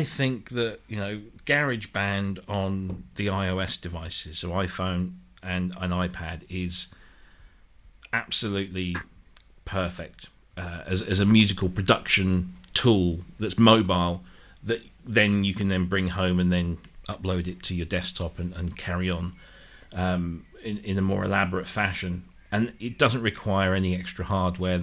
think that GarageBand on the iOS devices, so iPhone and an iPad, is absolutely perfect as a musical production tool that's mobile, that then you can then bring home and then upload it to your desktop and carry on in a more elaborate fashion. And it doesn't require any extra hardware.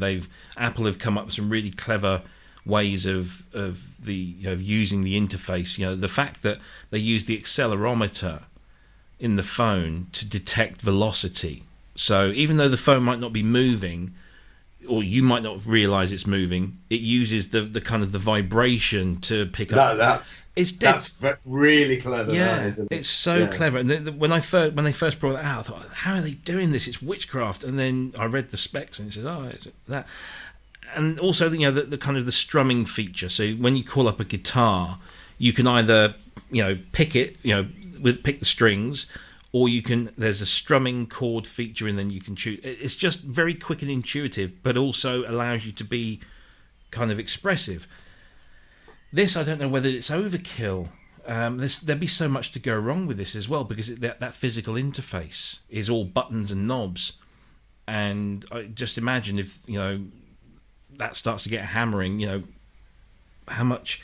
Apple have come up with some really clever ways of using the interface. The fact that they use the accelerometer in the phone to detect velocity. So even though the phone might not be moving, or you might not realise it's moving, it uses the kind of the vibration to pick up. That's really clever. Yeah, isn't it? It's so clever. And when they first brought that out, I thought, how are they doing this? It's witchcraft. And then I read the specs, and it says, it's that. And also, the kind of the strumming feature. So when you call up a guitar, you can either pick it, pick the strings, or there's a strumming chord feature, and then you can choose. It's just very quick and intuitive, but also allows you to be kind of expressive. This, I don't know whether it's overkill. There'd be so much to go wrong with this as well, because that physical interface is all buttons and knobs. And I just imagine if, that starts to get hammering, how much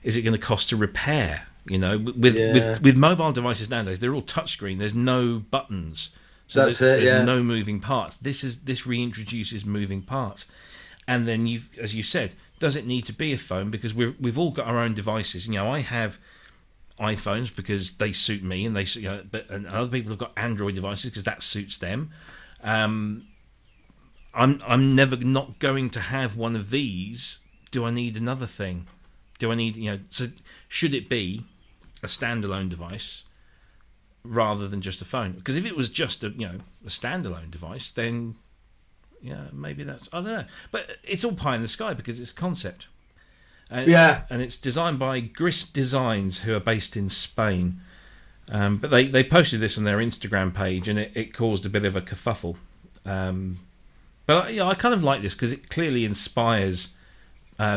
is it going to cost to repair? With mobile devices nowadays, they're all touchscreen. There's no buttons, so there's no moving parts. This reintroduces moving parts, and then as you said, does it need to be a phone? Because we've all got our own devices. I have iPhones because they suit me, and and other people have got Android devices because that suits them. I'm never not going to have one of these. Do I need another thing? Do I need So should it be a standalone device rather than just a phone? Because if it was just a standalone device, then maybe that's, I don't know. But it's all pie in the sky because it's a concept. And it's designed by Gris Designs, who are based in Spain. But they posted this on their Instagram page, and it caused a bit of a kerfuffle. But I kind of like this because it clearly inspires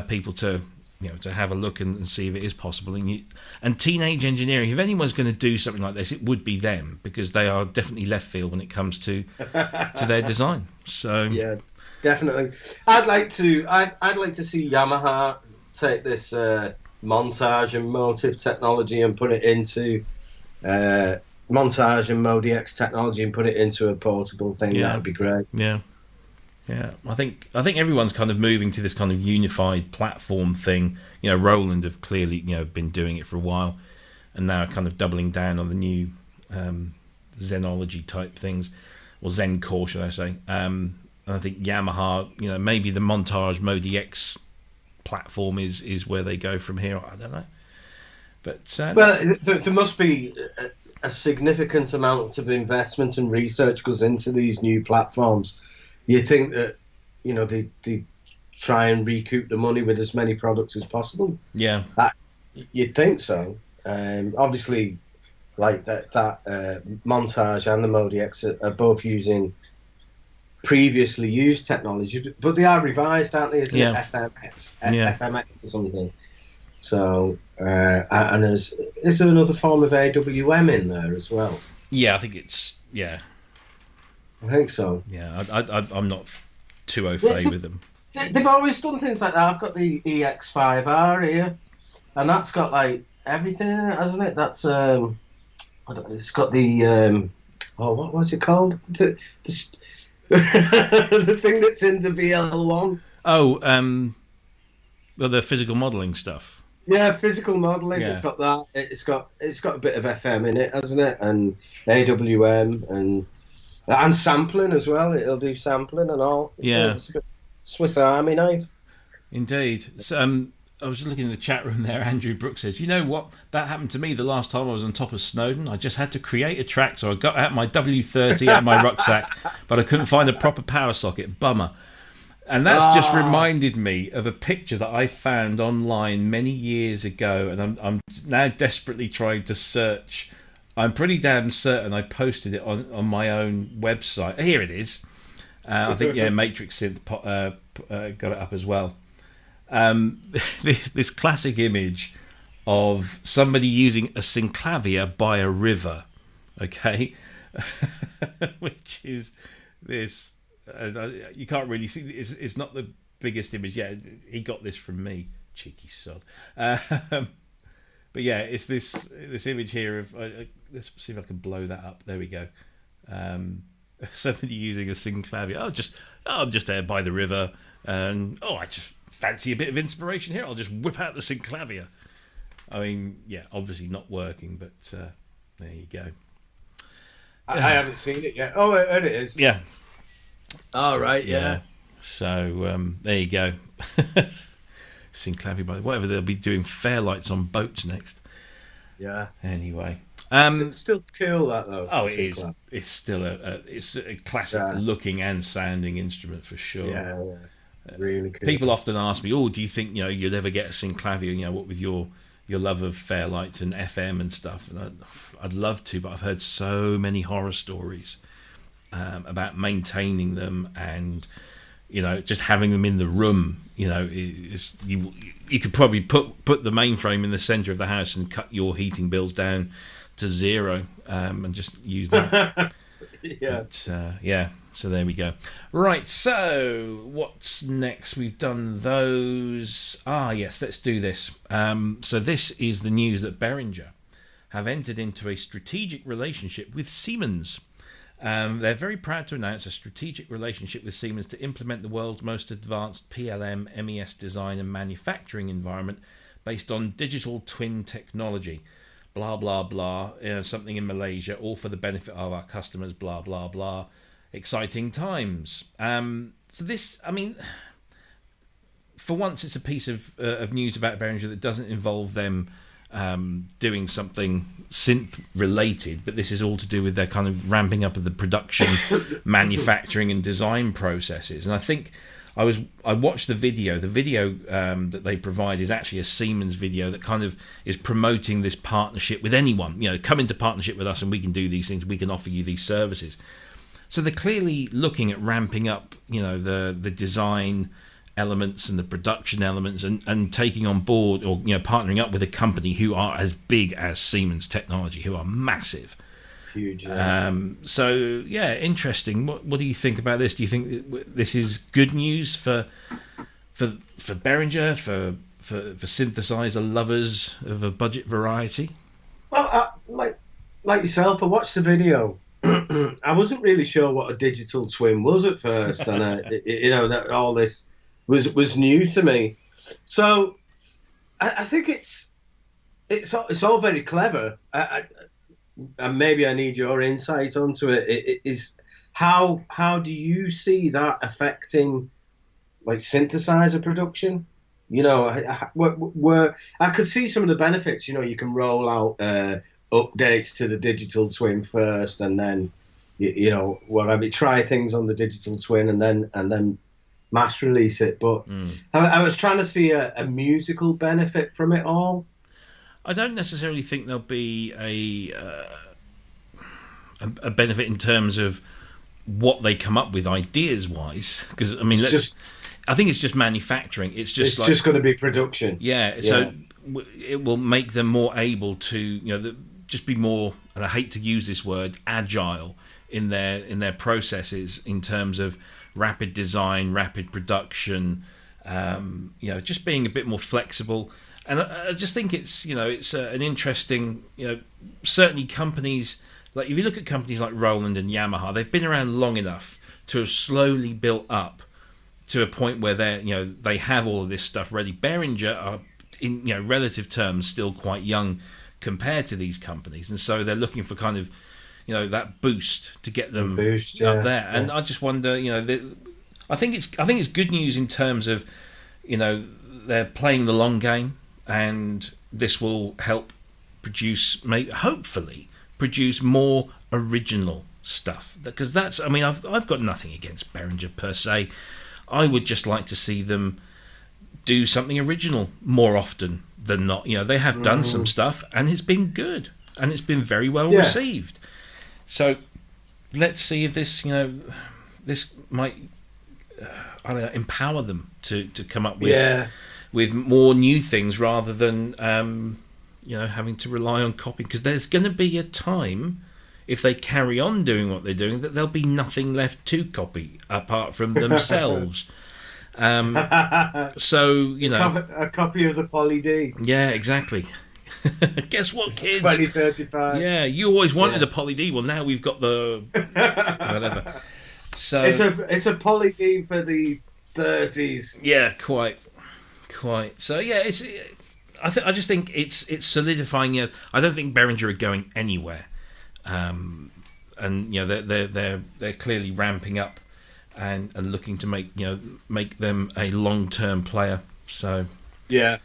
people to have a look and see if it is possible. And Teenage Engineering, if anyone's going to do something like this, it would be them, because they are definitely left field when it comes to their design. So yeah, definitely. I'd like to see Yamaha take this Montage and Motive technology and put it into Montage and MODX technology and put it into a portable thing. That would be great. Yeah, I think everyone's kind of moving to this kind of unified platform thing. Roland have clearly been doing it for a while, and now kind of doubling down on the new Zenology type things, or Zen Core, should I say? And I think Yamaha, maybe the Montage MODX platform is where they go from here. I don't know, but there must be a significant amount of investment and research goes into these new platforms. You think that they try and recoup the money with as many products as possible? Yeah, you'd think so. Obviously, like that Montage and the MODX are both using previously used technology, but they are revised, aren't they? Isn't it FMX, Yeah. FMX or something? So, and is there another form of AWM in there as well? Yeah, I think it's I think so. Yeah, I'm not too au fait with them. They've always done things like that. I've got the EX5R here, and that's got like everything in it, hasn't it? That's it's got the what was it called? The the thing that's in the VL1. Oh, well, the physical modelling stuff. Yeah, physical modelling. Yeah. It's got that. It's got a bit of FM in it, hasn't it? And AWM and sampling as well. It'll do sampling and all. It's a Swiss Army knife. Indeed. So, I was looking in the chat room there. Andrew Brooks says, "You know what? That happened to me the last time I was on top of Snowdon. I just had to create a track, so I got out my W30 out of my rucksack, but I couldn't find a proper power socket. Bummer." And that's just reminded me of a picture that I found online many years ago, and I'm now desperately trying to search. I'm pretty damn certain I posted it on my own website. Here it is. I think Matrix Synth got it up as well. This classic image of somebody using a synclavier by a river, okay, which is this. You can't really see. It's not the biggest image. Yeah, he got this from me, cheeky sod. But yeah, it's this image here of. Let's see if I can blow that up. There we go. Somebody using a synclavier. I'm just there by the river, and I just fancy a bit of inspiration here. I'll just whip out the synclavier. I mean, yeah, obviously not working, but there you go. I haven't seen it yet. Oh, there it is. Yeah. All right. Yeah. So there you go. Synclavier, whatever they'll be doing fairlights on boats next. Yeah. Anyway. Still cool that though. Oh, it is. It's still it's a classic looking and sounding instrument for sure. Yeah. Really cool. People often ask me, do you think you'd ever get a synclavier? What with your love of fairlights and FM and stuff? And I'd love to, but I've heard so many horror stories about maintaining them and just having them in the room. You could probably put the mainframe in the centre of the house and cut your heating bills down to zero and just use that. Yeah. But, so there we go. Right, so what's next? We've done those. Yes, let's do this. So this is the news that Behringer have entered into a strategic relationship with Siemens. They're very proud to announce a strategic relationship with Siemens to implement the world's most advanced PLM, MES design and manufacturing environment based on digital twin technology. Blah, blah, blah. Something in Malaysia, all for the benefit of our customers, blah, blah, blah. Exciting times. So this, for once, it's a piece of news about Behringer that doesn't involve them doing something synth related, but this is all to do with their kind of ramping up of the production, manufacturing and design processes. And I think I watched the video. The video that they provide is actually a Siemens video that kind of is promoting this partnership with anyone. Come into partnership with us and we can do these things. We can offer you these services. So they're clearly looking at ramping up, the design elements and the production elements and taking on board or partnering up with a company who are as big as Siemens Technology, who are massive. Huge. So interesting. What do you think about this? Do you think this is good news for Behringer, for synthesizer lovers of a budget variety? Well, like yourself, I watched the video. I wasn't really sure what a digital twin was at first, and that all this was new to me. So I think it's all very clever. And maybe I need your insight onto it. It is how do you see that affecting like synthesizer production? Where I could see some of the benefits. You can roll out updates to the digital twin first, and then try things on the digital twin, and then mass release it. But I was trying to see a musical benefit from it all. I don't necessarily think there'll be a benefit in terms of what they come up with ideas wise, because I mean, I think it's just manufacturing. It's just going to be production. Yeah, so it will make them more able to, just be more, and I hate to use this word, agile in their processes in terms of rapid design, rapid production, just being a bit more flexible. And I just think it's an interesting, certainly companies, like if you look at companies like Roland and Yamaha, they've been around long enough to have slowly built up to a point where they have all of this stuff ready. Behringer are, in relative terms, still quite young compared to these companies, and so they're looking for kind of that boost to get them up there. And I just wonder, I think it's good news in terms of they're playing the long game, and this will help hopefully produce more original stuff, because I've got nothing against Behringer per se. I would just like to see them do something original more often than not. They have done some stuff, and it's been good, and it's been very well received. So let's see if this, this might empower them to come up with more new things rather than having to rely on copy. Because there's going to be a time, if they carry on doing what they're doing, that there'll be nothing left to copy apart from themselves. So a copy of the Poly D. Yeah, exactly. Guess what, kids? 2035. Yeah, you always wanted a Poly D. Well, now we've got the whatever. So it's a Poly D for the 30s. Yeah, quite. So yeah, I just think it's solidifying. I don't think Behringer are going anywhere. And they're clearly ramping up and looking to make them a long-term player. So yeah,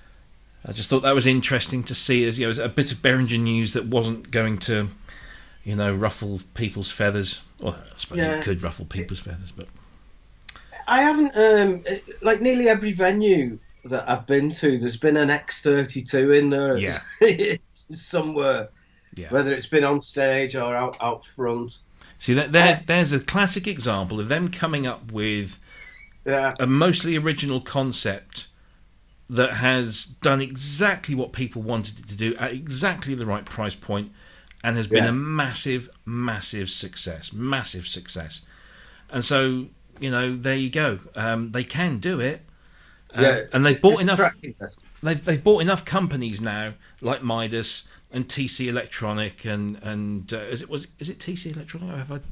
I just thought that was interesting to see as a bit of Behringer news that wasn't going to ruffle people's feathers. Well, I suppose it could ruffle people's feathers, but I haven't like nearly every venue that I've been to, there's been an X32 in there somewhere. Yeah. Whether it's been on stage or out front. See, there's a classic example of them coming up with a mostly original concept that has done exactly what people wanted it to do at exactly the right price point, and has been a massive, massive success. Massive success. And so, there you go. They can do it. And they've bought enough. They've bought enough companies now, like Midas and TC Electronic, and is it TC Electronic?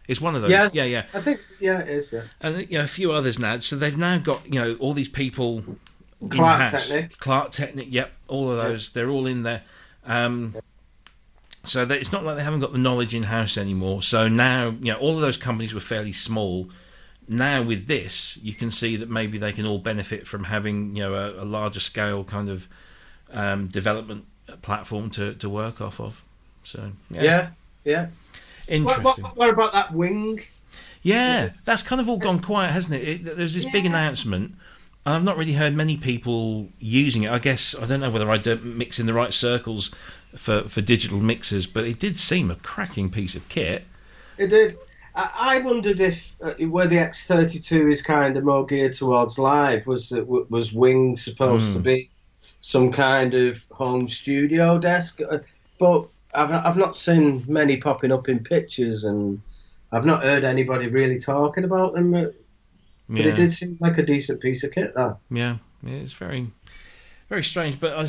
It's one of those. Yeah. I think it is. Yeah. And a few others now. So they've now got all these people. Clark Technic. Yep, all of those. They're all in there. So it's not like they haven't got the knowledge in house anymore. So now all of those companies were fairly small. Now with this, you can see that maybe they can all benefit from having a larger scale kind of development platform to work off of. So yeah. Interesting. What about that wing? Yeah, that's kind of all gone quiet, hasn't it? There's this big announcement. I've not really heard many people using it. I guess I don't know whether I don't mix in the right circles for digital mixers, but it did seem a cracking piece of kit. It did. I wondered if where the X32 is kind of more geared towards live, was Wing supposed to be some kind of home studio desk? But I've not seen many popping up in pictures, and I've not heard anybody really talking about them. But it did seem like a decent piece of kit, that. Yeah, it's very, very strange. But I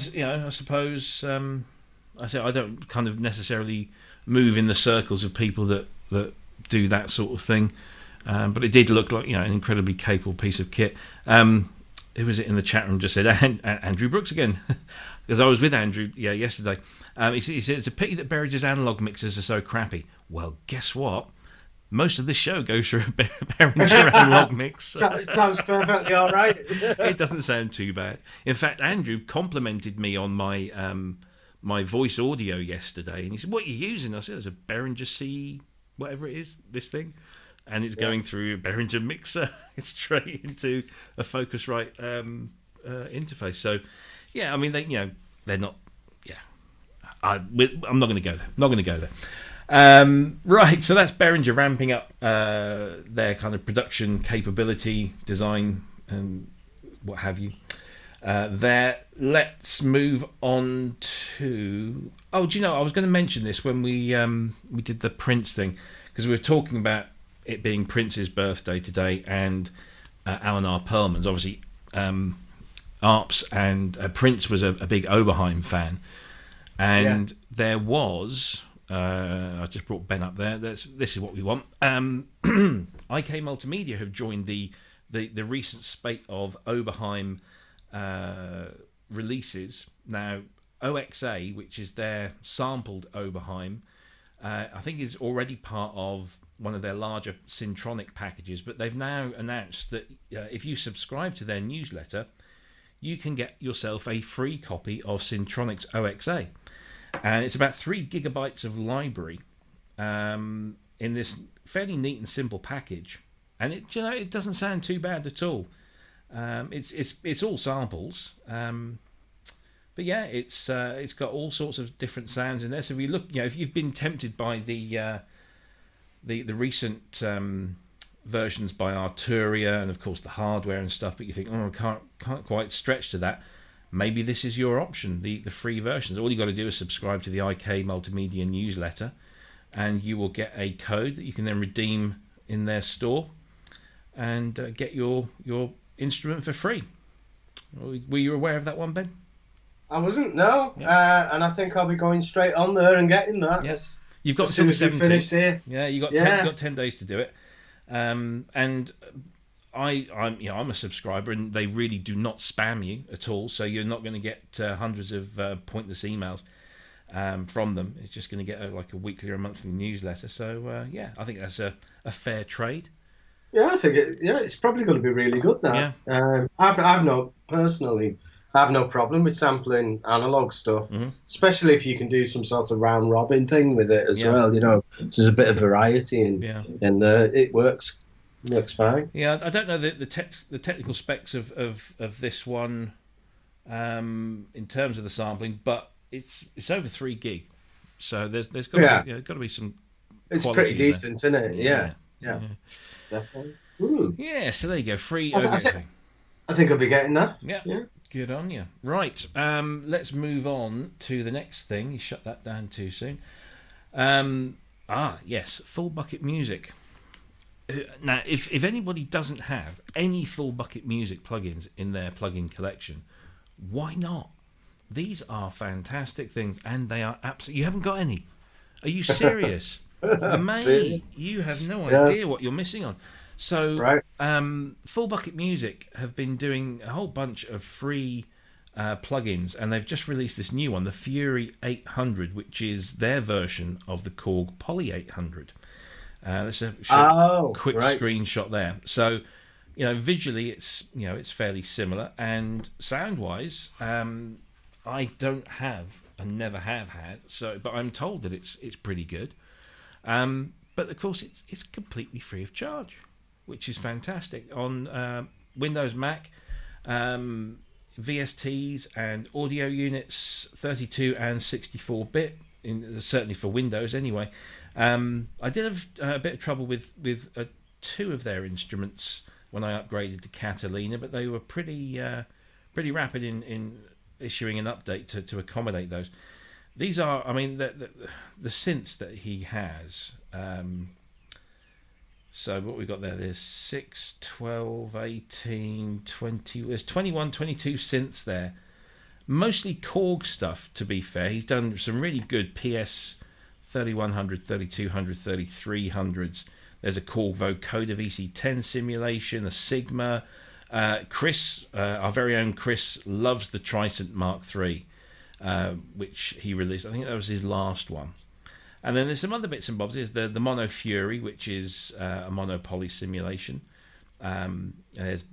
suppose I don't kind of necessarily move in the circles of people that do that sort of thing, but it did look like an incredibly capable piece of kit. Who was it in the chat room just said Andrew Brooks again, because I was with Andrew yesterday. He said it's a pity that Behringer's analog mixers are so crappy. Well, guess what? Most of this show goes through a Behringer analog mix. Sounds perfectly all right. It doesn't sound too bad. In fact, Andrew complimented me on my my voice audio yesterday, and he said, "What are you using?" I said, "It's a Behringer C, whatever it is, this thing." And it's going through a Behringer mixer straight into a Focusrite interface. So, I mean, they're not. Yeah, I'm not going to go there. Right, so that's Behringer ramping up their kind of production capability, design, and what have you. There, let's move on to. Oh, do you know? I was going to mention this when we did the Prince thing, because we were talking about it being Prince's birthday today, and Alan R. Pearlman's. Obviously, Arps and Prince was a big Oberheim fan, and there was. I just brought Ben up there. This is what we want. IK Multimedia have joined the recent spate of Oberheim releases. Now, OXa, which is their sampled Oberheim, I think is already part of one of their larger Syntronik packages, but they've now announced that if you subscribe to their newsletter, you can get yourself a free copy of Syntronik's OXa. And it's about 3 gigabytes of library in this fairly neat and simple package, and it doesn't sound too bad at all. It's all samples, but yeah, it's got all sorts of different sounds in there. So if you look, if you've been tempted by the recent versions by Arturia and of course the hardware and stuff, but you think, I can't quite stretch to that. Maybe this is your option, the free versions. All you got to do is subscribe to the IK Multimedia newsletter, and you will get a code that you can then redeem in their store and get your instrument for free. Were you aware of that one, Ben? I wasn't, no. Yeah. And I think I'll be going straight on there and getting that. Yes. You've got until the 17th. Finished here. Yeah, you got 10 days to do it. And I'm a subscriber, and they really do not spam you at all, so you're not going to get hundreds of pointless emails from them. It's just going to get a weekly or a monthly newsletter. So I think that's a fair trade. Yeah, I think it's probably going to be really good now. Yeah. I've no problem with sampling analog stuff, especially if you can do some sort of round robin thing with it as well. There's a bit of variety, and it works. Looks fine. Yeah, I don't know the technical specs of this one in terms of the sampling, but it's over 3 gig, so there's got to be some. It's pretty decent, isn't it? Yeah. Definitely. Ooh. Yeah, so there you go, free. I think I'll be getting that. Yeah. Good on you. Right, let's move on to the next thing. You shut that down too soon. Yes, full bucket music. Now, if anybody doesn't have any full bucket music plugins in their plugin collection, why not? These are fantastic things, and they are absolutely. You haven't got any? Are you serious? Mate, you have no idea what you're missing on. So, Full Bucket Music have been doing a whole bunch of free plugins, and they've just released this new one, the Fury 800, which is their version of the Korg Poly 800. There's a quick screenshot there. So, visually it's fairly similar, and sound-wise, I don't have and never have had. So, but I'm told that it's pretty good. But of course, it's completely free of charge, which is fantastic on Windows, Mac, VSTs, and audio units, 32 and 64-bit. Certainly for Windows, anyway. I did have a bit of trouble with 2 of their instruments when I upgraded to Catalina, but they were pretty rapid in issuing an update to accommodate those. These are, the synths that he has. So what we've got there, there's 6, 12, 18, 20, there's 21, 22 synths there. Mostly Korg stuff, to be fair. He's done some really good PS 3100, 3200, 3300s. There's a Korg vocoder VC10 simulation, a Sigma. Cryss, our very own Cryss, loves the Trisent Mark III, which he released. I think that was his last one. And then there's some other bits and bobs. There's the Mono Fury, which is a mono poly simulation. There's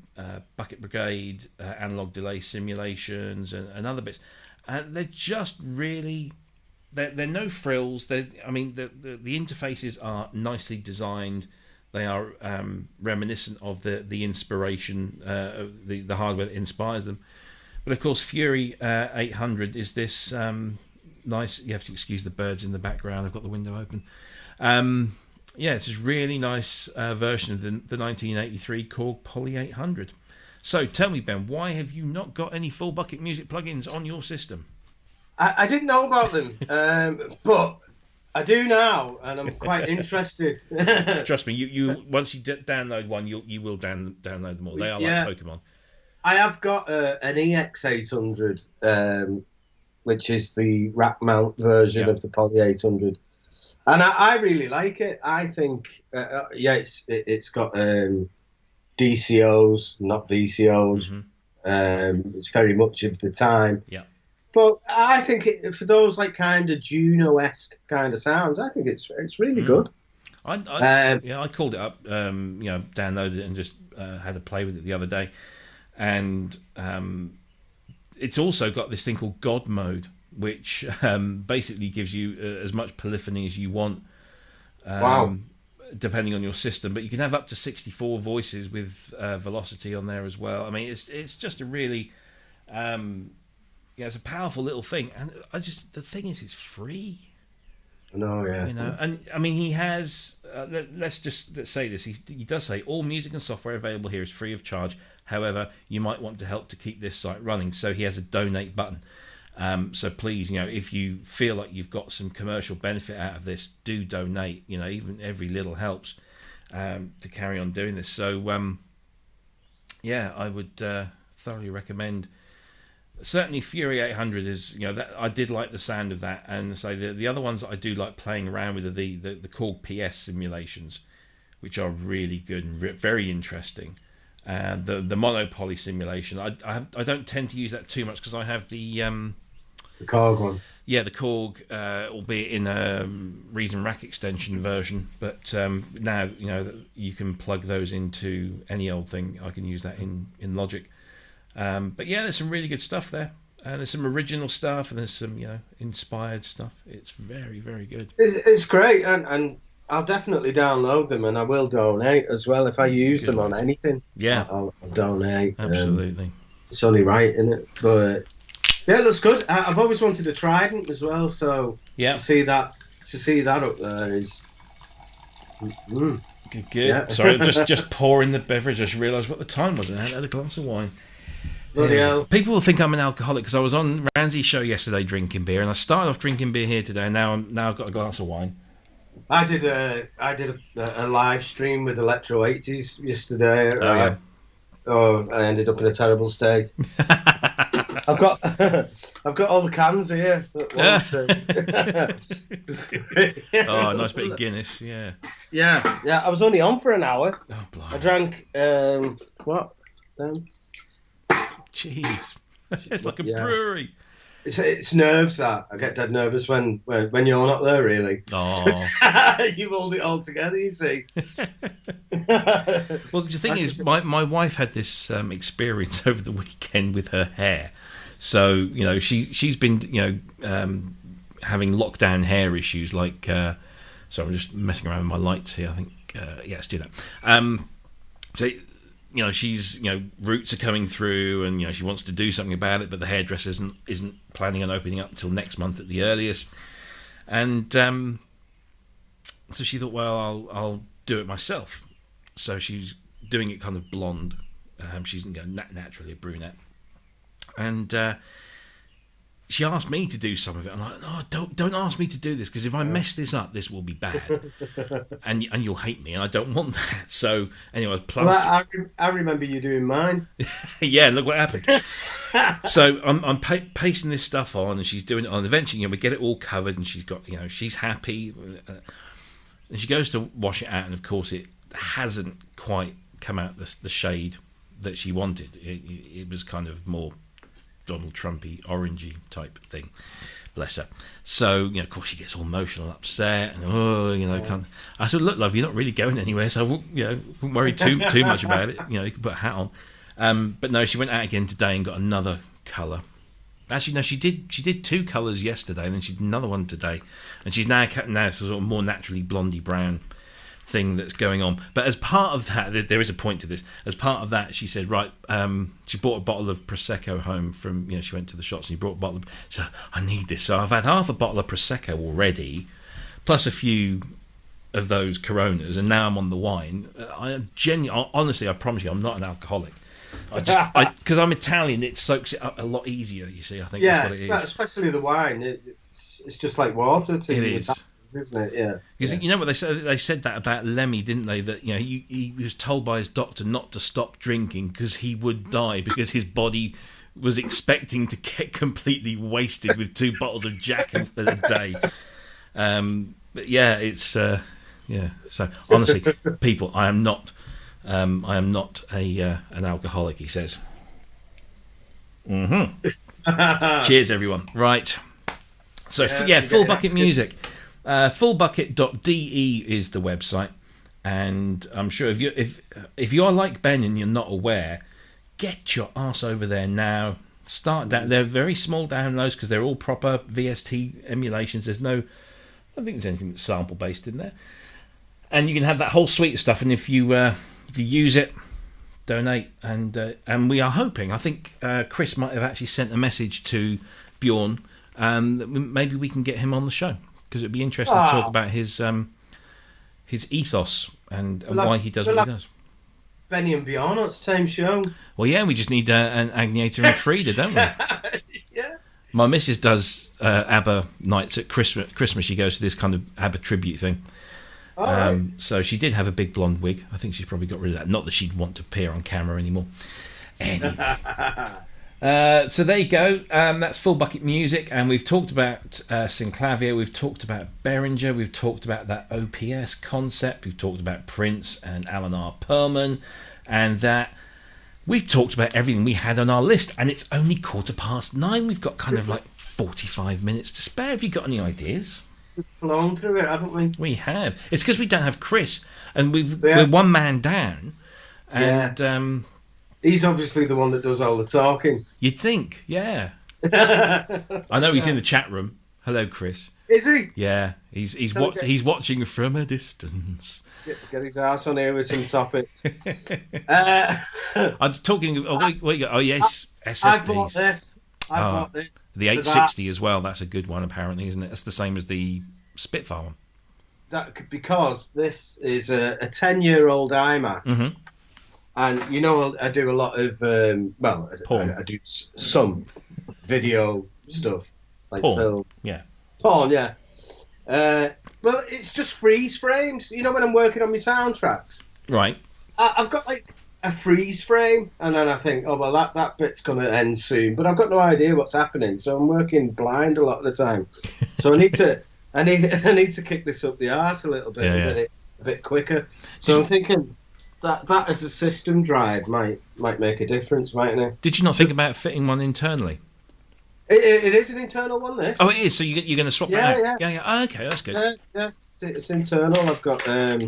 Bucket Brigade, analog delay simulations, and other bits. And they're just really, they're no frills. The interfaces are nicely designed. They are reminiscent of the inspiration of the hardware that inspires them. But of course, Fury 800 is this nice. You have to excuse the birds in the background. I've got the window open. It's a really nice version of the 1983 Korg Poly 800. So tell me, Ben, why have you not got any full bucket music plugins on your system? I didn't know about them, but I do now, and I'm quite interested. Trust me, you once you download one, you will download them all. They are like Pokemon. I have got an EX800, which is the rack mount version of the Poly 800, and I really like it. I think it's got DCOs, not VCOs. Mm-hmm. It's very much of the time. Yeah. But I think for those like kind of Juno-esque kind of sounds, I think it's really good. I called it up, downloaded it and just had a play with it the other day, and it's also got this thing called God mode, which basically gives you as much polyphony as you want. Wow. Depending on your system, but you can have up to 64 voices with velocity on there as well. I mean, it's just a really, it's a powerful little thing, and the thing is, it's free. No, yeah. And I mean, he has. Let's say this. He does say all music and software available here is free of charge. However, you might want to help to keep this site running. So he has a donate button. So please, if you feel like you've got some commercial benefit out of this, do donate. Even every little helps to carry on doing this. So, I would thoroughly recommend. Certainly, Fury 800 is, that I did like the sound of that, and so the other ones that I do like playing around with are the Korg PS simulations, which are really good and very interesting. The monopoly simulation, I don't tend to use that too much because I have the Korg one. Yeah, the Korg, albeit in a Reason Rack extension version, but now you can plug those into any old thing. I can use that in Logic. But yeah, there's some really good stuff there. There's some original stuff, and there's some inspired stuff. It's very, very good. It's great, and I'll definitely download them, and I will donate as well if I use them on anything. Yeah, I'll donate. Absolutely. It's only right, isn't it? But yeah, it looks good. I've always wanted a Trident as well, so to see that up there is. Good. Yeah. Sorry, just pouring the beverage. I just realised what the time was, and I had a glass of wine. Bloody hell. People will think I'm an alcoholic because I was on Ramsey's show yesterday drinking beer, and I started off drinking beer here today, and now I've got a glass of wine. I did a live stream with Electro 80s yesterday. I ended up in a terrible state. I've got all the cans here. Nice bit of Guinness, yeah. Yeah. I was only on for an hour. Oh, blimey. I drank what? Jeez, it's like a brewery. It's nerves that I get dead nervous when you're not there, really. Oh, you hold it all together, you see. Well, the thing is, my wife had this experience over the weekend with her hair. So she's been having lockdown hair issues. Like, so I'm just messing around with my lights here. I think let's do that. So. She's roots are coming through, and she wants to do something about it, but the hairdresser isn't planning on opening up until next month at the earliest. And so she thought, well, I'll do it myself. So she's doing it kind of blonde. She's naturally a brunette, and she asked me to do some of it. I'm like, oh, don't ask me to do this, because if I mess this up, this will be bad, and you'll hate me, and I don't want that. So anyway, I remember you doing mine. Yeah, look what happened. So I'm pasting this stuff on, and she's doing it on. Eventually, we get it all covered, and she's got, she's happy, and she goes to wash it out, and of course, it hasn't quite come out the shade that she wanted. It was kind of more Donald Trumpy, orangey type thing. Bless her. So, of course, she gets all emotional, upset, and I said, look, love, you're not really going anywhere, so I won't worry too much about it. You can put a hat on. But no, she went out again today and got another colour. Actually, no, she did two colours yesterday, and then she did another one today, and she's now sort of more naturally blondie brown. thing that's going on. But as part of that, there is a point to this. As part of that, she said, right, she bought a bottle of Prosecco home from, she went to the shops and she brought a bottle of, she said, I need this. So I've had half a bottle of Prosecco already, plus a few of those Coronas, and now I'm on the wine. Honestly, I promise you, I'm not an alcoholic. Because I'm Italian, it soaks it up a lot easier, you see. I think that's what it is. Especially the wine. It's just like water to it is. Isn't it? Yeah. Because you know what they said? They said that about Lemmy, didn't they? That he was told by his doctor not to stop drinking because he would die, because his body was expecting to get completely wasted with 2 bottles of Jack a day. But yeah, it's So honestly, people, I am not an alcoholic. He says. Cheers, everyone. Right. So Full Bucket Music. Fullbucket.de is the website, and I'm sure if you're like Ben and you're not aware, get your arse over there now. Start down. They're very small downloads because they're all proper VST emulations. I don't think there's anything that's sample based in there, and you can have that whole suite of stuff. And if you use it, donate. And we are hoping. I think Cryss might have actually sent a message to Bjorn. That maybe we can get him on the show, because it'd be interesting to talk about his ethos and why he does what he does. Benny and Bjorn on the same show. Well, yeah, we just need an Agniator and Frida, don't we? Yeah. My missus does ABBA nights at Christmas. She goes to this kind of ABBA tribute thing. Right. So she did have a big blonde wig. I think she's probably got rid of that. Not that she'd want to appear on camera anymore. Anyway. So there you go. That's Full Bucket Music, and we've talked about Synclavier, we've talked about Behringer, we've talked about that OPS concept, we've talked about Prince and Alan R. Pearlman, and that we've talked about everything we had on our list, and it's only 9:15. We've got kind of like 45 minutes to spare. Have you got any ideas? We've flown through it, haven't we? We have. It's because we don't have Cryss, and we're one man down, and he's obviously the one that does all the talking. You'd think, yeah. I know he's in the chat room. Hello, Cryss. Is he? Yeah, he's watching from a distance. Get his ass on here with some topics. I'm talking. Oh yes, SSDs. I bought this. I bought this. The 860 as well. That's a good one, apparently, isn't it? That's the same as the Spitfire one. Because this is a 10-year-old iMac. Mm-hmm. And I do a lot of I do some video stuff like porn. film. Yeah. Porn, yeah. Well, it's just freeze frames. When I'm working on my soundtracks, right? I've got like a freeze frame, and then I think, oh well, that bit's gonna end soon, but I've got no idea what's happening, so I'm working blind a lot of the time. So I need to kick this up the arse a little bit, a bit quicker. So I'm thinking. That as a system drive might make a difference, mightn't it? Did you not think about fitting one internally? It is an internal one, this. Oh, it is. So you're going to swap that out? Yeah. Oh, okay, that's good. Yeah. It's internal. I've got to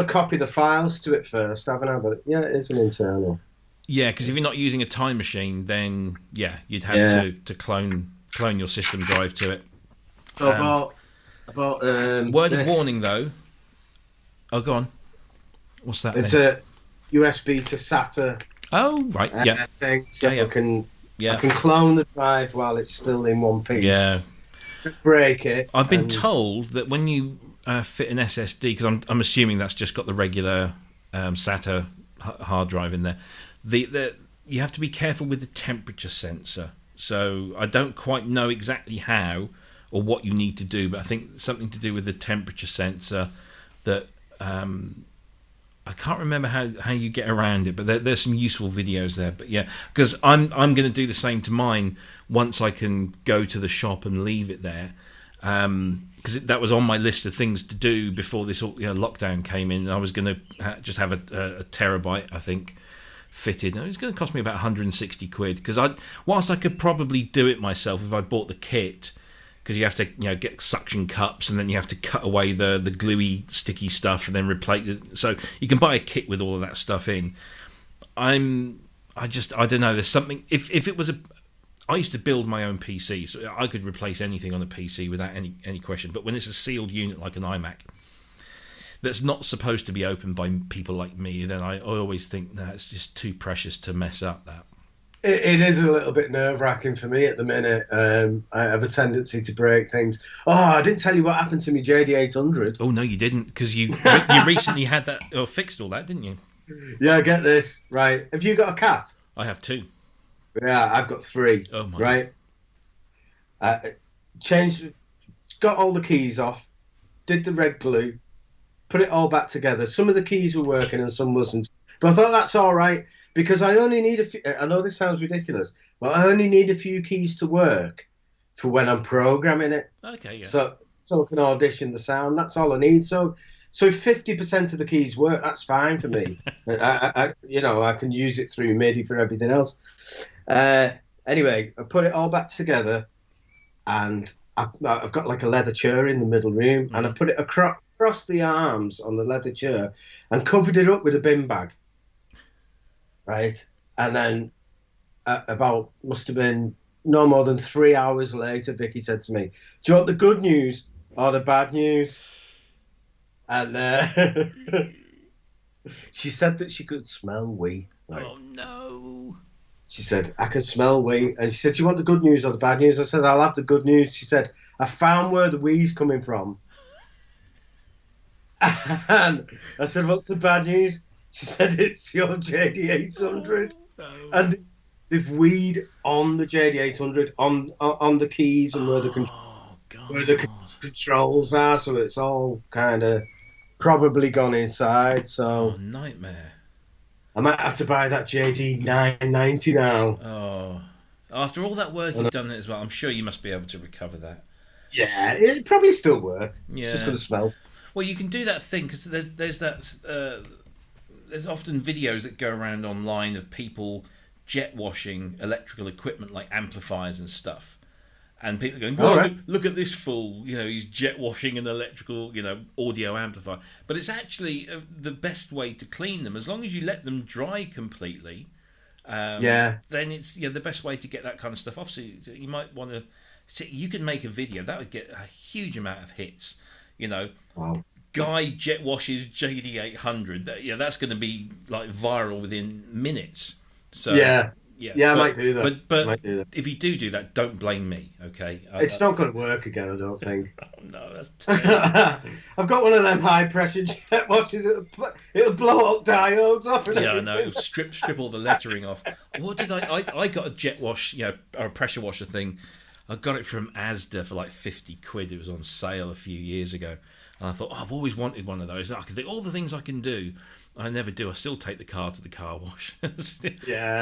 copy the files to it first, haven't I? But yeah, it is an internal. Yeah, because if you're not using a time machine, then you'd have to clone your system drive to it. So word of warning, though. Oh, go on. What's that? It's a USB to SATA. Oh, right. Yeah. Thing, so I can clone the drive while it's still in one piece. Yeah. Break it. I've been told that when you fit an SSD, because I'm assuming that's just got the regular SATA hard drive in there, you have to be careful with the temperature sensor. So I don't quite know exactly how or what you need to do, but I think something to do with the temperature sensor that. I can't remember how you get around it, but there's some useful videos there. But yeah, because I'm going to do the same to mine once I can go to the shop and leave it there, because that was on my list of things to do before this lockdown came in. I was going to just have a terabyte, I think, fitted. And it was going to cost me about 160 quid, because whilst I could probably do it myself if I bought the kit. Because you have to, get suction cups, and then you have to cut away the gluey, sticky stuff, and then replace it. So you can buy a kit with all of that stuff in. I don't know. There's something. If it was I used to build my own PC, so I could replace anything on a PC without any question. But when it's a sealed unit like an iMac that's not supposed to be opened by people like me, then I always think, no, it's just too precious to mess up that. It is a little bit nerve-wracking for me at the minute. I have a tendency to break things. Oh, I didn't tell you what happened to me JD800. Oh, no, you didn't, because you recently had that, or fixed all that, didn't you? Yeah, get this. Right. Have you got a cat? I have 2. Yeah, I've got 3. Oh, my. Right. Got all the keys off, did the red glue, put it all back together. Some of the keys were working and some wasn't. But I thought that's all right, because I only need a few. I know this sounds ridiculous, but I only need a few keys to work for when I'm programming it. Okay, yeah. So I can audition the sound. That's all I need. So if 50% of the keys work, that's fine for me. I can use it through MIDI for everything else. Anyway, I put it all back together, and I've got like a leather chair in the middle room, and I put it across the arms on the leather chair and covered it up with a bin bag. Right. And then must have been no more than 3 hours later, Vicky said to me, do you want the good news or the bad news? And she said that she could smell wee. Right? Oh, no. She said, I can smell wee. And she said, do you want the good news or the bad news? I said, I'll have the good news. She said, I found where the wee's coming from. And I said, what's the bad news? She said, it's your JD800. Oh, no. And they've weed on the JD800, on the keys and where the controls are. So it's all kind of probably gone inside. So nightmare. I might have to buy that JD990 now. Oh. After all that work you've done it as well, I'm sure you must be able to recover that. Yeah, it'd probably still work. Yeah. It's just going to smell. Well, you can do that thing, because there's often videos that go around online of people jet washing electrical equipment like amplifiers and stuff, and people going, "Oh, right. Look at this fool! He's jet washing an electrical, audio amplifier." But it's actually the best way to clean them, as long as you let them dry completely. Then it's the best way to get that kind of stuff off. So you might want to. You could make a video that would get a huge amount of hits. Wow. Guy jet washes JD800. That's going to be like viral within minutes. So I might do that. But if you do that, don't blame me. Okay, it's not going to work again, I don't think. Oh, no, that's terrible. I've got one of them high pressure jet washers. It'll blow up diodes off. And I know. It'll strip all the lettering off. What did I got a jet wash, or a pressure washer thing. I got it from Asda for like 50 quid. It was on sale a few years ago. And I thought, I've always wanted one of those. I could think all the things I can do. I never do. I still take the car to the car wash. But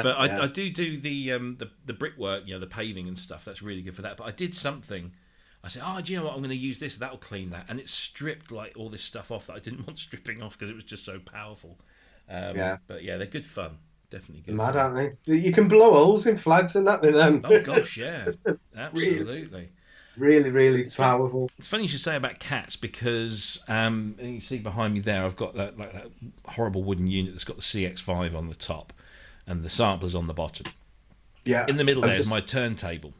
I do the brickwork, the paving and stuff. That's really good for that. But I did something. I said, do you know what? I'm going to use this. That'll clean that. And it stripped like all this stuff off that I didn't want stripping off because it was just so powerful. But yeah, they're good fun. Definitely good. Mad, aren't they? You can blow holes in flags and that with them. Oh gosh, yeah, absolutely. Really, really powerful. It's funny you should say about cats, because you see behind me there, I've got that horrible wooden unit that's got the CX5 on the top and the samplers on the bottom. Yeah. In the middle there is my turntable.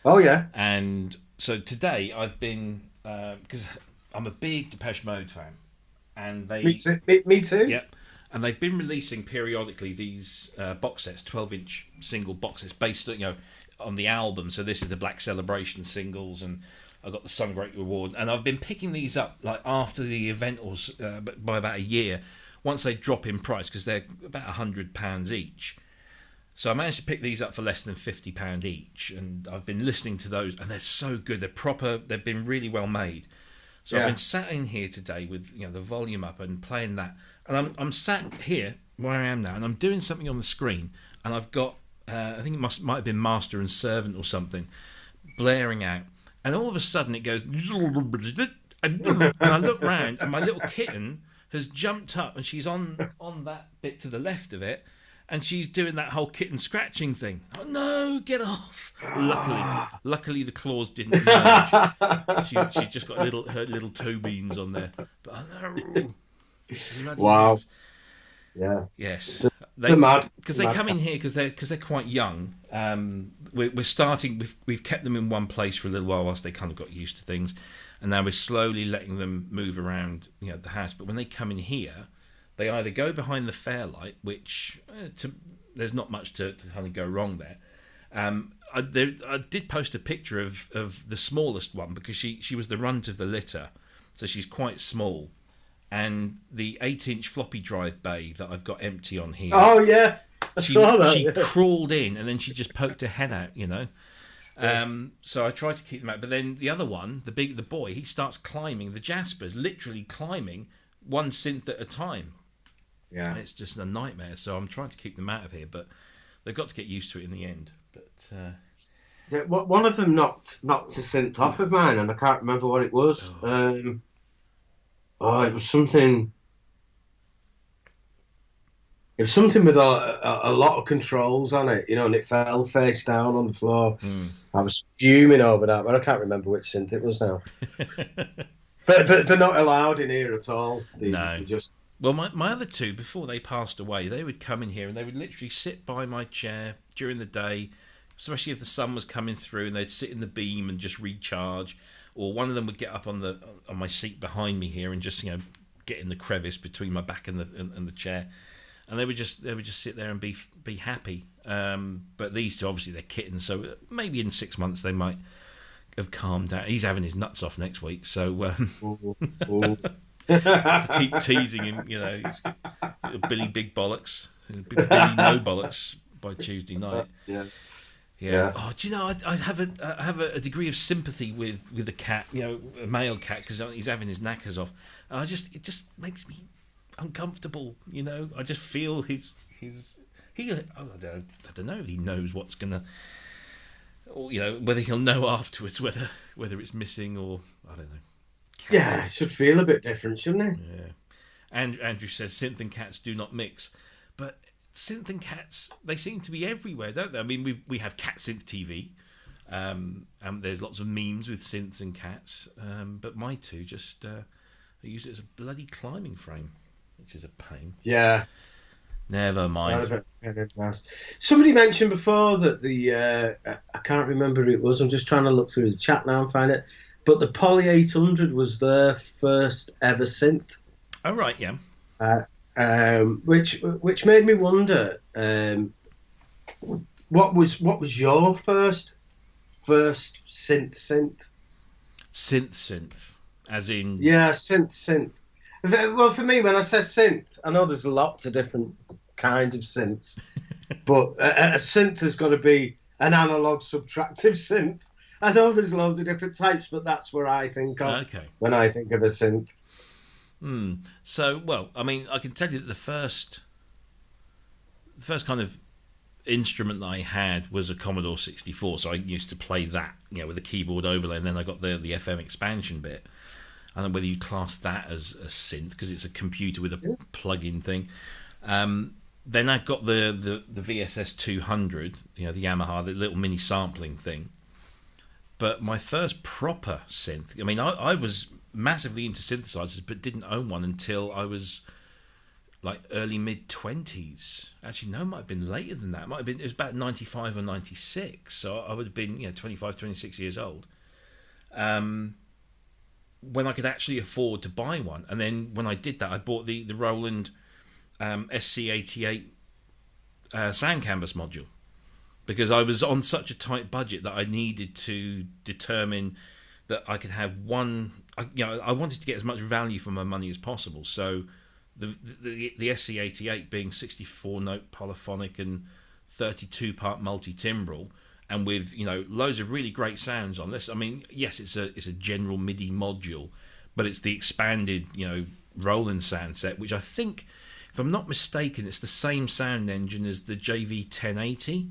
Oh yeah. And so today I've been because I'm a big Depeche Mode fan, and me too. Yeah. And they've been releasing periodically these box sets, 12-inch single box sets based on the album. So this is the Black Celebration singles, and I've got the Sun Great Reward. And I've been picking these up like after the event, or by about a year, once they drop in price, because they're about £100 each. So I managed to pick these up for less than £50 each, and I've been listening to those, and they're so good. They're proper. They've been really well made. So I've been sat in here today with the volume up and playing that. And I'm sat here where I am now, and I'm doing something on the screen, and I've got I think it might have been Master and Servant or something blaring out, and all of a sudden it goes, and I look round, and my little kitten has jumped up, and she's on that bit to the left of it, and she's doing that whole kitten scratching thing. Oh no, get off! Luckily the claws didn't emerge. She just got her little toe beans on there. But wow. Yeah. Yes. they're mad because they come in here because they're quite young. We're starting. We've kept them in one place for a little while whilst they kind of got used to things, and now we're slowly letting them move around, the house. But when they come in here, they either go behind the fairlight, which there's not much to kind of go wrong there. I did post a picture of the smallest one because she was the runt of the litter, so she's quite small. And the 8-inch floppy drive bay that I've got empty on here. Oh yeah, she crawled in and then she just poked her head out, So I tried to keep them out, but then the other one, the boy, he starts climbing the Jaspers, literally climbing one synth at a time. Yeah, and it's just a nightmare. So I'm trying to keep them out of here, but they've got to get used to it in the end. But one of them knocked a synth off of mine, and I can't remember what it was. It was something. It was something with a lot of controls on it, and it fell face down on the floor. I was fuming over that, but I can't remember which synth it was now. but they're not allowed in here at all. No. Well, my other two, before they passed away, they would come in here and they would literally sit by my chair during the day, especially if the sun was coming through, and they'd sit in the beam and just recharge. Or one of them would get up on my seat behind me here and just get in the crevice between my back and the chair, and they would just sit there and be happy. But these two, obviously, they're kittens, so maybe in 6 months they might have calmed down. He's having his nuts off next week, so I keep teasing him. He's Billy Big Bollocks, Billy No Bollocks by Tuesday night. Yeah. Oh, do you know? I have a degree of sympathy with the cat. A male cat, because he's having his knackers off. And it just makes me uncomfortable. I just feel I don't know if he knows what's gonna, or whether he'll know afterwards whether it's missing or I don't know. Cats, yeah, it should feel a bit different, shouldn't it? Yeah. And Andrew says synth and cats do not mix, but synth and cats, they seem to be everywhere, don't they? I mean, we have Cat Synth TV, and there's lots of memes with synths and cats, but my two just they use it as a bloody climbing frame, which is a pain. Yeah. Never mind. Somebody mentioned before that I can't remember who it was. I'm just trying to look through the chat now and find it. But the Poly 800 was their first ever synth. Oh right, yeah. Which made me wonder, what was your first synth? Synth, as in synth. Well, for me, when I say synth, I know there's lots of different kinds of synths, but a synth has got to be an analog subtractive synth. I know there's loads of different types, but that's what I think of when I think of a synth. So, well, I mean, I can tell you that the first kind of instrument that I had was a Commodore 64. So I used to play that, with a keyboard overlay, and then I got the FM expansion bit. I don't know whether you class that as a synth because it's a computer with a plug-in thing. Then I got the VSS 200, the Yamaha, the little mini sampling thing. But my first proper synth, I mean, I was massively into synthesizers, but didn't own one until I was like early mid-20s. Actually, no, it might have been later than that. It was about 95 or 96, so I would have been 25, 26 years old when I could actually afford to buy one. And then when I did that, I bought the Roland SC88 sound canvas module, because I was on such a tight budget that I needed to determine that I could have one. I wanted to get as much value for my money as possible. So the SC88 being 64 note polyphonic and 32 part multi-timbral, and with loads of really great sounds on this. I mean, yes, it's a general MIDI module, but it's the expanded Roland sound set, which I think, if I'm not mistaken, it's the same sound engine as the JV 1080.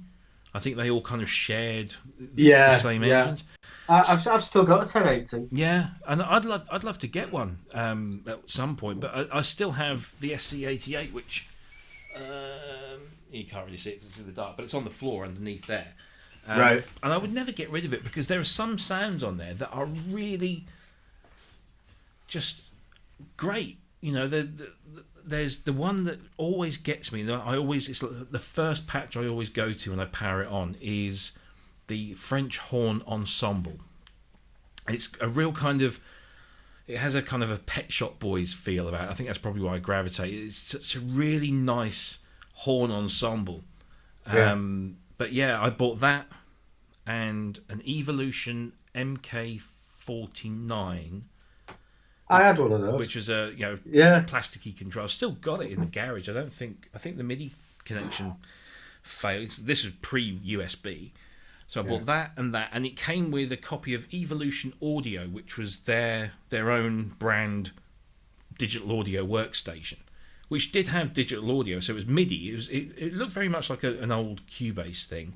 I think they all kind of shared the same engines. I've still got a 1080. Yeah, and I'd love to get one at some point, but I still have the SC88, which you can't really see it because it's in the dark, but it's on the floor underneath there. Right. And I would never get rid of it because there are some sounds on there that are really just great. there's the one that always gets me. It's like the first patch I always go to when I power it on is the French horn ensemble. It's a real kind of, it has a kind of a Pet Shop Boys feel about it. I think that's probably why I gravitate. It's such a really nice horn ensemble. Yeah. But yeah, I bought that and an Evolution MK49. I had one of those, which was a plasticky control. I've still got it in the garage. I think the MIDI connection failed. This was pre-USB, so I bought that, and it came with a copy of Evolution Audio, which was their own brand digital audio workstation, which did have digital audio. So it was MIDI. It looked very much like an old Cubase thing,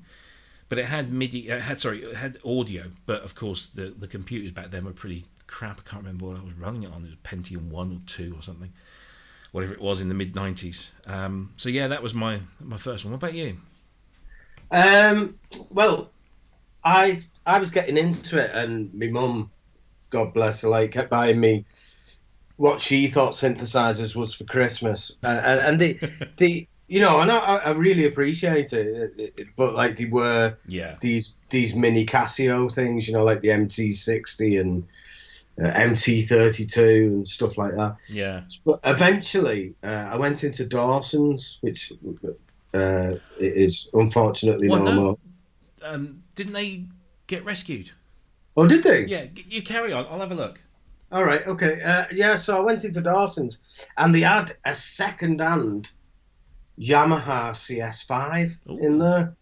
but it had MIDI. It had audio. But of course, the computers back then were pretty crap. I can't remember what I was running it on. It was Pentium 1 or 2 or something, whatever it was in the mid 90s. So yeah, that was my first one. What about you? Well, I was getting into it, and my mum, God bless her, like, kept buying me what she thought synthesizers was for Christmas, and the and I really appreciate it, but like they were these mini Casio things, like the MT60 and MT32 and stuff like that. Yeah. But eventually, I went into Dawson's, which is unfortunately no more. Didn't they get rescued? Oh, did they? Yeah. You carry on. I'll have a look. All right. Okay. So I went into Dawson's, and they had a second-hand Yamaha CS5 in there,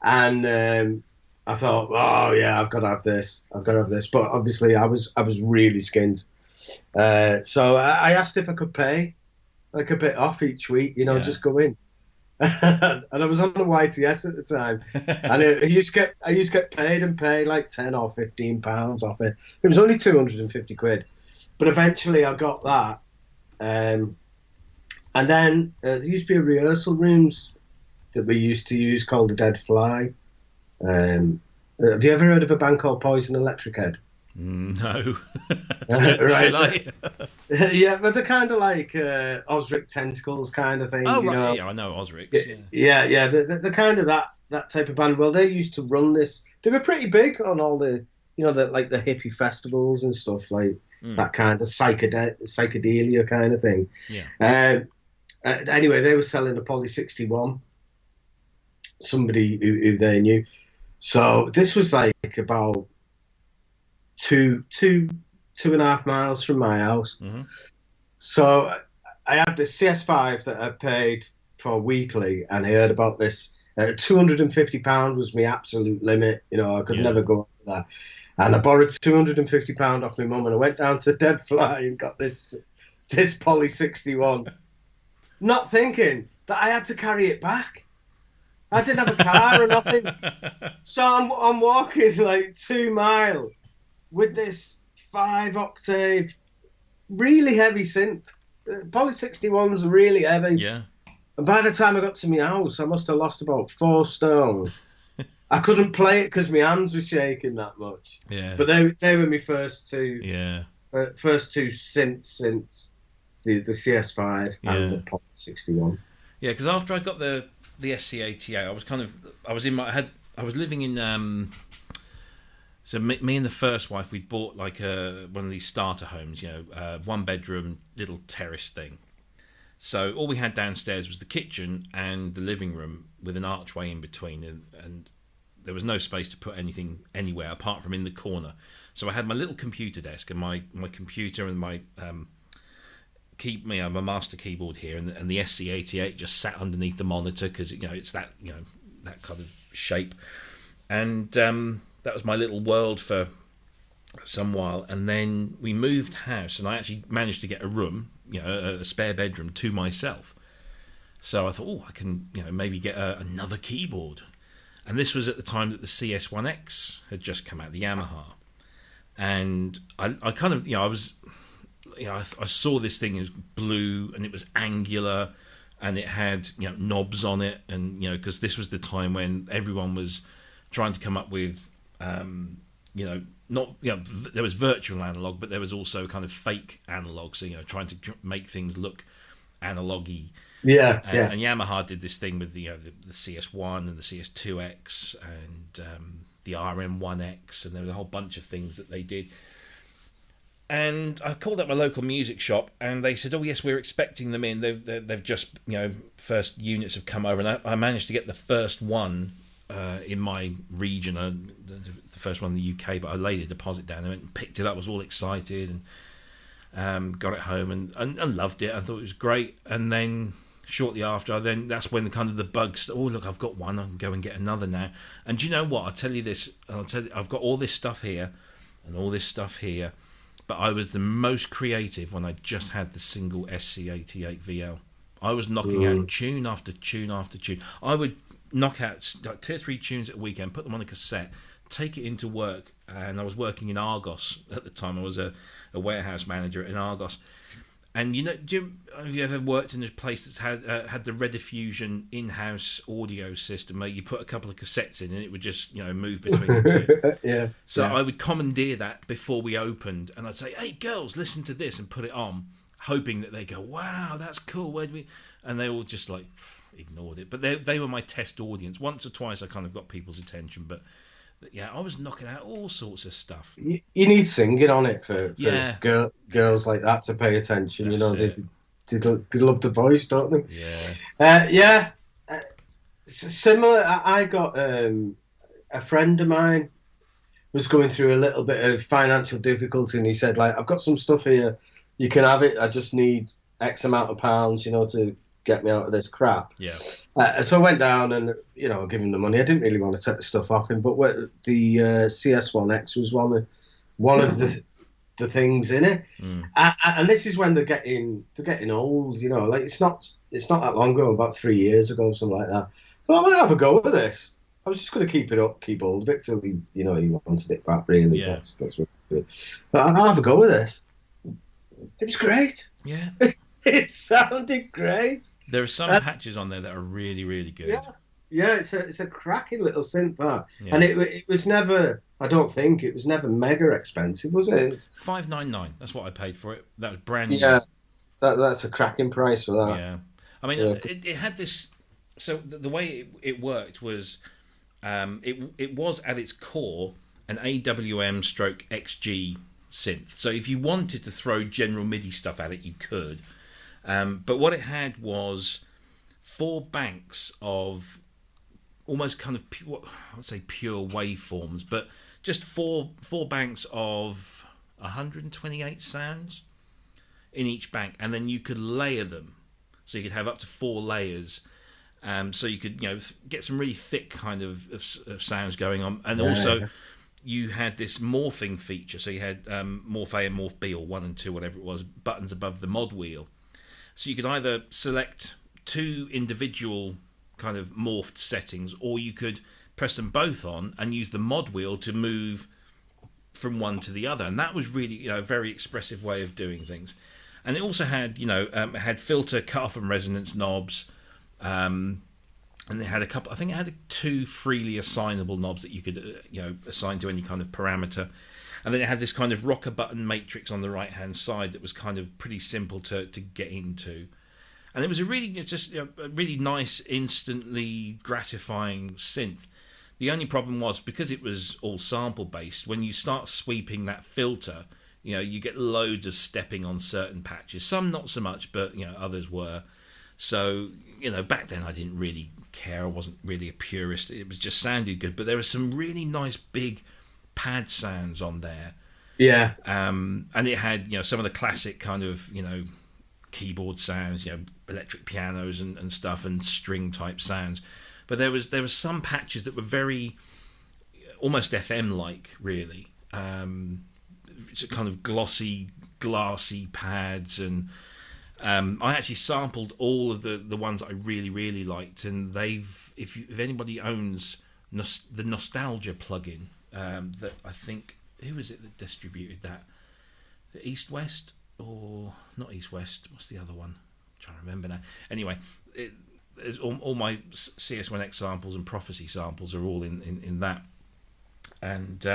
and I thought, oh yeah, I've got to have this. But obviously, I was really skint. So I asked if I could pay like a bit off each week, just go in. And I was on the YTS at the time, and I used to get paid like £10 or £15 off it. It was only 250 quid, but eventually I got that. And then there used to be rehearsal rooms that we used to use called the Dead Fly. Have you ever heard of a band called Poison Electric Head? No. Right. Yeah, but they're kind of like Osric Tentacles kind of thing. Oh, right. Yeah, I know Osric. Yeah. They're kind of that type of band. Well, they used to run this. They were pretty big on all the, like the hippie festivals and stuff, like that kind of psychedelia kind of thing. Yeah. Anyway, they were selling a Poly 61. Somebody who they knew. So this was like about 2.5 miles from my house. Mm-hmm. So I had this CS5 that I paid for weekly, and I heard about this. £250 was my absolute limit. I could never go over that. And I borrowed £250 off my mum, and I went down to Dead Fly and got this Poly 61, not thinking that I had to carry it back. I didn't have a car or nothing. So I'm walking like 2 miles with this 5-octave, really heavy synth. Poly 61's really heavy. Yeah. And by the time I got to my house, I must have lost about 4 stone. I couldn't play it because my hands were shaking that much. Yeah. But they were my first two. Yeah. First two synths, the CS5 and the Poly 61. Yeah, because after I got the SC88, I was living in so me and the first wife, we'd bought like one of these starter homes, 1 bedroom little terrace thing. So all we had downstairs was the kitchen and the living room with an archway in between, and there was no space to put anything anywhere apart from in the corner. So I had my little computer desk and my computer and my my master keyboard here, and the SC88 just sat underneath the monitor because it's that that kind of shape, and that was my little world for some while. And then we moved house, and I actually managed to get a room, a spare bedroom to myself. So I thought, I can maybe get another keyboard. And this was at the time that the CS1X had just come out, the Yamaha, and I kind of I was. I saw this thing, it was blue and it was angular and it had knobs on it, and because this was the time when everyone was trying to come up with not there was virtual analog, but there was also kind of fake analog. So trying to make things look analog-y. Yeah, and Yamaha did this thing with the CS1 and the CS2X and the RM1X, and there was a whole bunch of things that they did. And I called up my local music shop, and they said, "Oh yes, we're expecting them in. They've just first units have come over." And I managed to get the first one in my region, the first one in the UK. But I laid a deposit down and picked it up. I was all excited and got it home and loved it. I thought it was great. And then shortly after, that's when the bugs. Oh look, I've got one. I can go and get another now. And do you know what? I'll tell you this. I've got all this stuff here and all this stuff here. But I was the most creative when I just had the single SC88VL. I was knocking out tune after tune after tune. I would knock out like 2 or 3 tunes at a weekend, put them on a cassette, take it into work. And I was working in Argos at the time. I was a warehouse manager in Argos. And have you ever worked in a place that's had the Rediffusion in-house audio system where you put a couple of cassettes in and it would just move between the two? Yeah. So I would commandeer that before we opened, and I'd say, "Hey girls, listen to this," and put it on, hoping that they go, "Wow, that's cool. Where do we?" And they all just like ignored it. But they were my test audience. Once or twice, I kind of got people's attention, but. Yeah, I was knocking out all sorts of stuff. You need singing on it for girls like that to pay attention. They love the voice, don't they? Yeah. Similar. I got a friend of mine was going through a little bit of financial difficulty, and he said, like, "I've got some stuff here. You can have it. I just need X amount of pounds, to get me out of this crap." Yeah. So I went down and, I gave him the money. I didn't really want to take the stuff off him, but the CS1X was one of the things in it. And this is when they're getting old, like it's not that long ago, about 3 years ago, something like that. So I might have a go with this. I was just going to keep hold of it till he wanted it back, really. Yeah. That's what it did. But I'll have a go with this. It was great. Yeah. It sounded great. There are some patches on there that are really, really good. Yeah, it's a cracking little synth that, and it was never. I don't think it was never mega expensive, was it? It's $599. That's what I paid for it. That was brand new. Yeah, that's a cracking price for that. Yeah, I mean, it had this. So the way it worked was, it was at its core an AWM/XG synth. So if you wanted to throw general MIDI stuff at it, you could. But what it had was 4 banks of almost kind of pure, I would say pure waveforms, but just four banks of 128 sounds in each bank, and then you could layer them. So you could have up to 4 layers. So you could get some really thick kind of sounds going on, and also you had this morphing feature. So you had morph A and morph B, or 1 and 2, whatever it was, buttons above the mod wheel. So you could either select 2 individual kind of morphed settings, or you could press them both on and use the mod wheel to move from one to the other. And that was really a very expressive way of doing things. And it also had it had filter, cutoff, and resonance knobs, and it had a couple. I think it had 2 freely assignable knobs that you could assign to any kind of parameter. And then it had this kind of rocker button matrix on the right-hand side that was kind of pretty simple to get into. And it was a really nice, instantly gratifying synth. The only problem was, because it was all sample-based, when you start sweeping that filter, you get loads of stepping on certain patches. Some not so much, but others were. So, back then I didn't really care. I wasn't really a purist. It was just sounded good. But there were some really nice big pad sounds on there, and it had some of the classic kind of keyboard sounds, electric pianos and stuff, and string type sounds. But there was some patches that were very almost FM like, really, kind of glossy, glassy pads, and I actually sampled all of the ones that I really, really liked. And if anybody owns the Nostalgia plugin, that I think, who is it that distributed that? East West, or not East West? What's the other one? I'm trying to remember now. Anyway, there's all my CS1X samples and Prophecy samples are all in that, and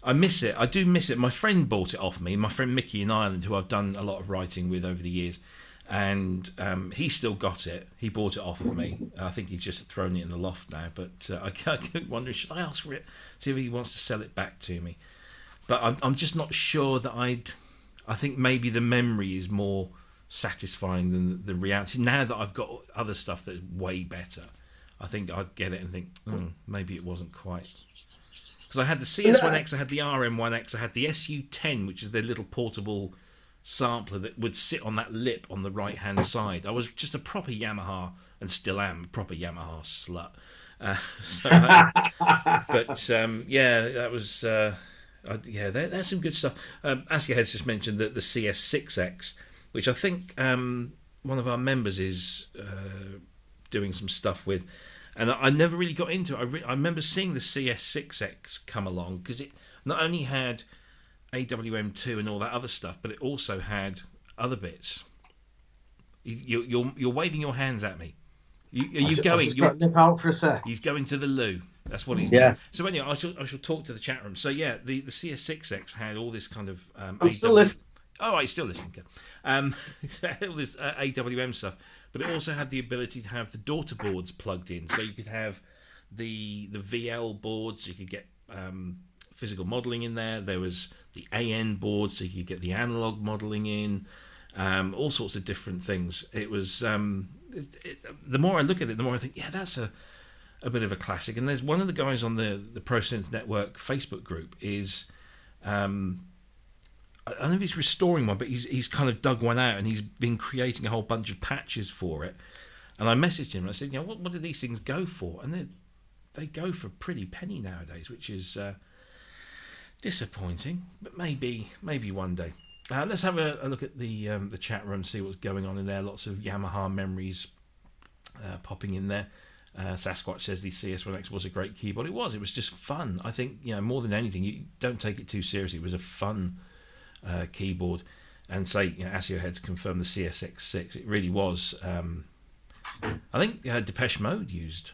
I miss it. I do miss it. My friend bought it off me. My friend Mickey in Ireland, who I've done a lot of writing with over the years, and he's still got it. He bought it off of me. I think he's just thrown it in the loft now. But I keep wondering, should I ask for it? See if he wants to sell it back to me. But I'm just not sure that I think maybe the memory is more satisfying than the reality. Now that I've got other stuff that's way better, I think I'd get it and think, maybe it wasn't quite. Because I had the CS1X, I had the RM1X, I had the SU10, which is the little portable sampler that would sit on that lip on the right hand side. I was just a proper Yamaha, and still am a proper Yamaha slut. That was there's some good stuff. Asia has just mentioned that the CS6X, which I think one of our members is doing some stuff with, and I never really got into it. I remember seeing the CS6X come along because it not only had AWM2 and all that other stuff, but it also had other bits. You're waving your hands at me. Are you going? Just nip out for a sec. He's going to the loo. That's what he's doing. So anyway, I shall talk to the chat room. So yeah, the CS6X had all this kind of. I'm still listening. Oh, right, still listening. All this AWM stuff, but it also had the ability to have the daughter boards plugged in, so you could have the VL boards. You could get physical modelling in there. There was the AN board, so you could get the analog modelling in. All sorts of different things. It was. The more I look at it, the more I think, yeah, that's a bit of a classic. And there's one of the guys on the Pro Synth Network Facebook group is. I don't know if he's restoring one, but he's kind of dug one out and he's been creating a whole bunch of patches for it. And I messaged him and I said, what do these things go for? And they go for a pretty penny nowadays, which is disappointing. But maybe one day. Let's have a look at the chat room, see what's going on in there. Lots of Yamaha memories popping in there. Sasquatch says the CS1X was a great keyboard. It was just fun. I think more than anything, you don't take it too seriously. It was a fun keyboard, and say Asio Heads confirmed the CSX6. It really was. I think Depeche Mode used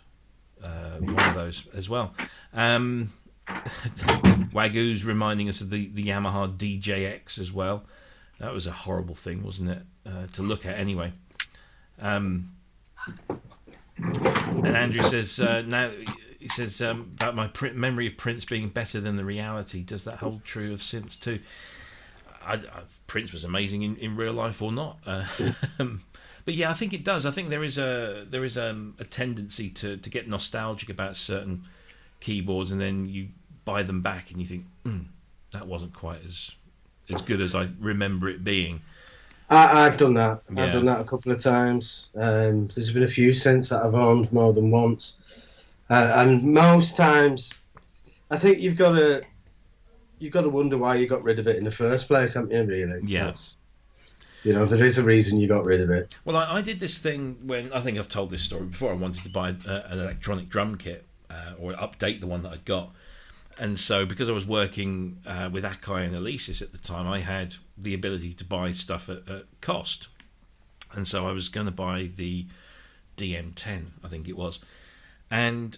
one of those as well. Wagoo's reminding us of the Yamaha DJX as well. That was a horrible thing, wasn't it? To look at anyway. And Andrew says now he says about my memory of Prince being better than the reality. Does that hold true of synths too? Prince was amazing in real life or not, but yeah, I think it does. I think there is a tendency to get nostalgic about certain keyboards, and then you buy them back and you think that wasn't quite as good as I remember it being. I've done that. Yeah. I've done that a couple of times. There's been a few synths that I've owned more than once, and most times I think you've got to wonder why you got rid of it in the first place, haven't you, really? Yes. There is a reason you got rid of it. Well, I did this thing when, I think I've told this story before, I wanted to buy an electronic drum kit or update the one that I'd got. And so because I was working with Akai and Alesis at the time, I had the ability to buy stuff at cost. And so I was going to buy the DM10, I think it was. And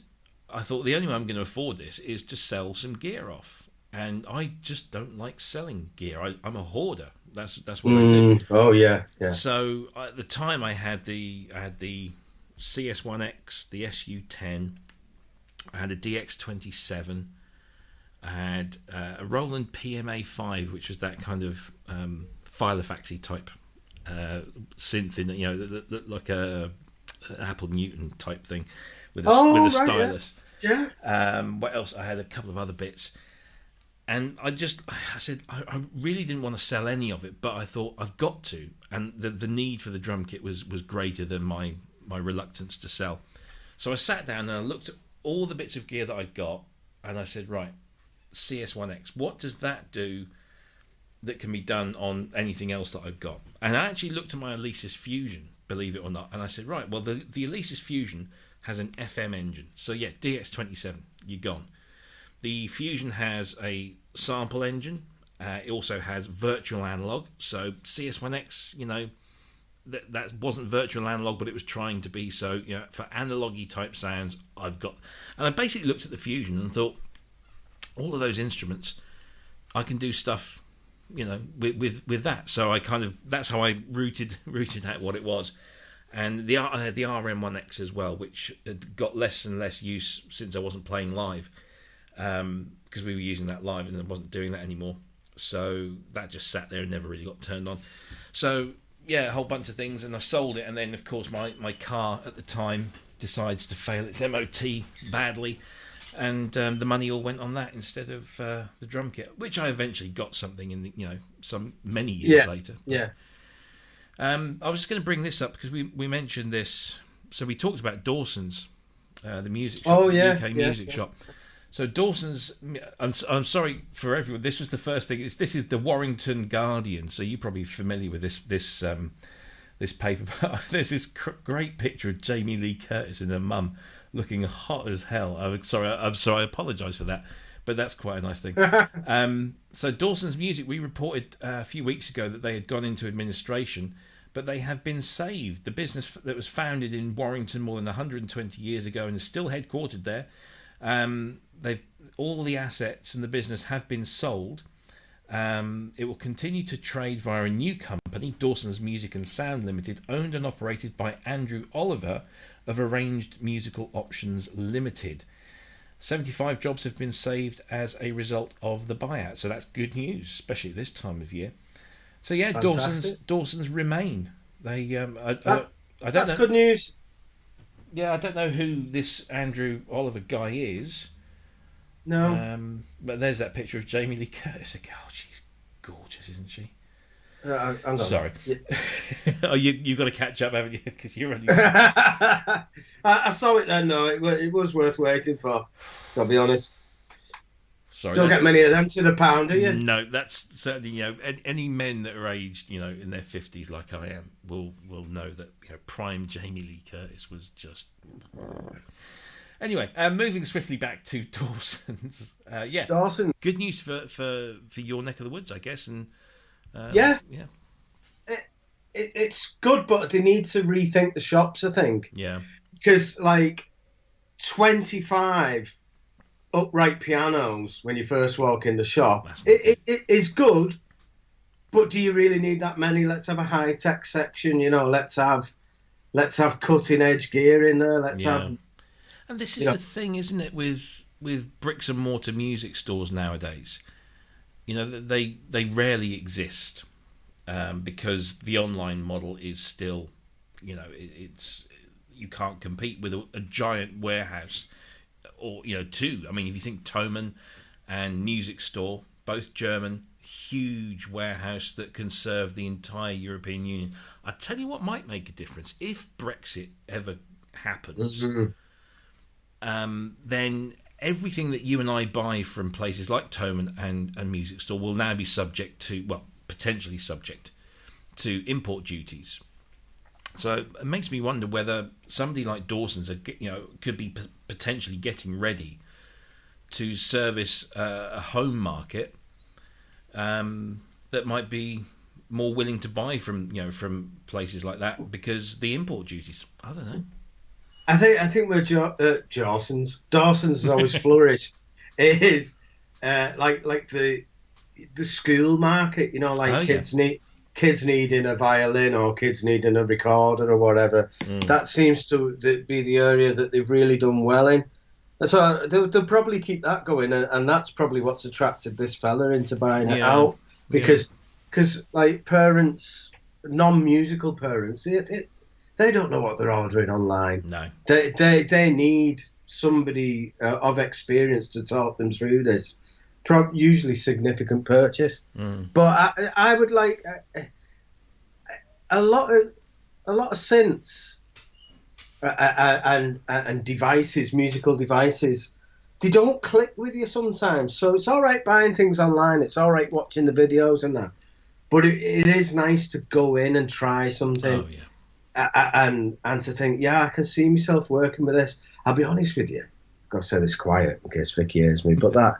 I thought the only way I'm going to afford this is to sell some gear off. And I just don't like selling gear. I'm a hoarder. That's what I do. Oh yeah. So at the time, I had the CS1X, the SU10. I had a DX27. I had a Roland PMA5, which was that kind of Filofaxy type synth in that like an Apple Newton type thing with a stylus. Yeah. What else? I had a couple of other bits. And I said, I really didn't want to sell any of it, but I thought I've got to. And the need for the drum kit was greater than my reluctance to sell. So I sat down and I looked at all the bits of gear that I'd got, and I said, right, CS1X, what does that do that can be done on anything else that I've got? And I actually looked at my Alesis Fusion, believe it or not, and I said, right, well, the Alesis Fusion has an FM engine. So yeah, DX27, you're gone. The Fusion has a sample engine. It also has virtual analog. So CS1X, that wasn't virtual analog, but it was trying to be. So for analogy type sounds, I've got. And I basically looked at the Fusion and thought, all of those instruments I can do stuff, with that. So that's how I rooted out what it was. And I had the RM1X as well, which had got less and less use since I wasn't playing live, because we were using that live and I wasn't doing that anymore. So that just sat there and never really got turned on. So yeah, a whole bunch of things, and I sold it. And then of course my car at the time decides to fail its MOT badly, and the money all went on that instead of the drum kit, which I eventually got something in some many years later. Yeah. I was just going to bring this up because we mentioned this. So we talked about Dawson's, the music shop, UK music shop. So Dawson's, I'm sorry for everyone. This was the first thing. This is the Warrington Guardian. So you're probably familiar with this paper. There's this great picture of Jamie Lee Curtis and her mum looking hot as hell. I'm sorry. I apologise for that, but that's quite a nice thing. So Dawson's Music, we reported a few weeks ago that they had gone into administration, but they have been saved. The business that was founded in Warrington more than 120 years ago and is still headquartered there. All the assets and the business have been sold. It will continue to trade via a new company, Dawson's Music and Sound Limited, owned and operated by Andrew Oliver of Arranged Musical Options Limited. 75 jobs have been saved as a result of the buyout, so that's good news, especially at this time of year. So yeah, Dawson's remain. They I don't know. That's good news. Yeah, I don't know who this Andrew Oliver guy is. No. But there's that picture of Jamie Lee Curtis. Oh, she's gorgeous, isn't she? I'm sorry. Yeah. Oh, you've got to catch up, haven't you? Because you're only. I saw it then. No, it was worth waiting for. I'll be honest. Sorry, don't get many of them to the pound, do you? No, that's certainly any men that are aged in their 50s like I am will know that prime Jamie Lee Curtis was just. Anyway, moving swiftly back to Dawson's. Dawson's. Good news for your neck of the woods, I guess, and. Yeah. It's good, but they need to rethink the shops, I think. Yeah. Because 25 upright pianos when you first walk in the shop, it is good, but do you really need that many? Let's have a high tech section. Let's have cutting edge gear in there. Let's have. And this is the thing, isn't it, with bricks and mortar music stores nowadays? They rarely exist because the online model is still, it's you can't compete with a giant warehouse or two. I mean, if you think Thomann and Music Store, both German, huge warehouse that can serve the entire European Union. I tell you what might make a difference if Brexit ever happens. Then everything that you and I buy from places like Thomann and Music Store will now be potentially subject to import duties. So it makes me wonder whether somebody like Dawson's, could be potentially getting ready to service a home market that might be more willing to buy from places like that because the import duties. I don't know. I think we're Dawson's has always flourished. It is like the school market, kids needing a violin or kids needing a recorder or whatever. That seems to be the area that they've really done well in. So they'll probably keep that going, and that's probably what's attracted this fella into buying it out because parents, non-musical parents, they don't know what they're ordering online. No. They need somebody of experience to talk them through this, usually significant purchase. But I would like a lot of synths and devices, musical devices. They don't click with you sometimes. So it's all right buying things online. It's all right watching the videos and that. But it is nice to go in and try something. Oh, yeah. And to think, I can see myself working with this. I'll be honest with you. I've got to say this quiet in case Vicky hears me. But that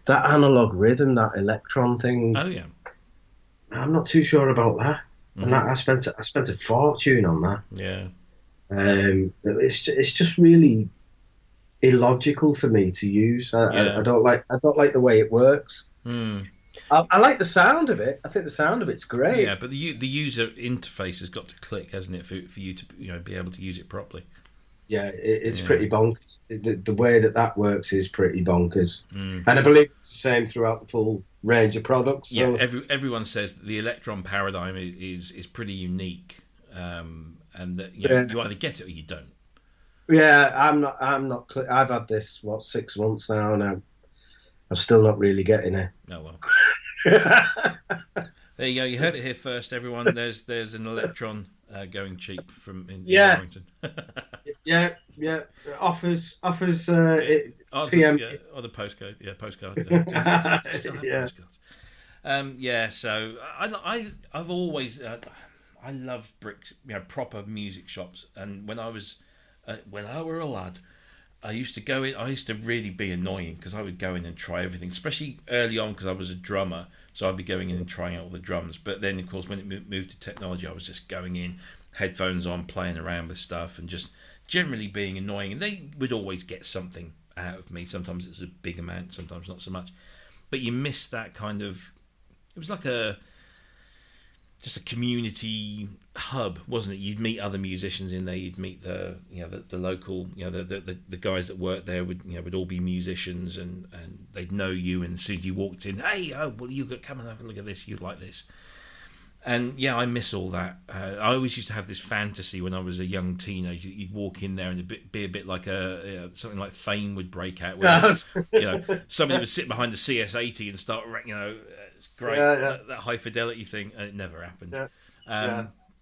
analog rhythm, that electron thing. Oh yeah. I'm not too sure about that. And I spent a fortune on that. Yeah. It's just really illogical for me to use. I don't like the way it works. I like the sound of it. I think the sound of it's great. Yeah, but the user interface has got to click, hasn't it, for you to be able to use it properly. Yeah, it's pretty bonkers. The way that works is pretty bonkers. Mm. And I believe it's the same throughout the full range of products. So. Yeah, everyone says that the Electron paradigm is pretty unique, and that you either get it or you don't. Yeah, I'm not. I've had this 6 months now, and I'm still not really getting it. Oh well. There you go. You heard it here first, everyone. There's an Electron going cheap in Warrington. yeah. Offers. PM. Yeah, or the postcode. Yeah, postcard. Still have postcards. So I've always I loved bricks, proper music shops, and when I were a lad, I used to go in. I used to really be annoying because I would go in and try everything, especially early on because I was a drummer. So I'd be going in and trying out all the drums. But then, of course, when it moved to technology, I was just going in, headphones on, playing around with stuff, and just generally being annoying. And they would always get something out of me. Sometimes it was a big amount, sometimes not so much. But you miss that kind of... It was like just a community hub, wasn't it? You'd meet other musicians in there. You'd meet the local, the guys that worked there would all be musicians, and they'd know you. And as soon as you walked in, hey, you could come and have a look at this. You'd like this. And yeah, I miss all that. I always used to have this fantasy when I was a young teenager. You'd walk in there and it'd be a bit like something like Fame would break out, where somebody would sit behind the CS80 and start, it's great, that high fidelity thing, and it never happened.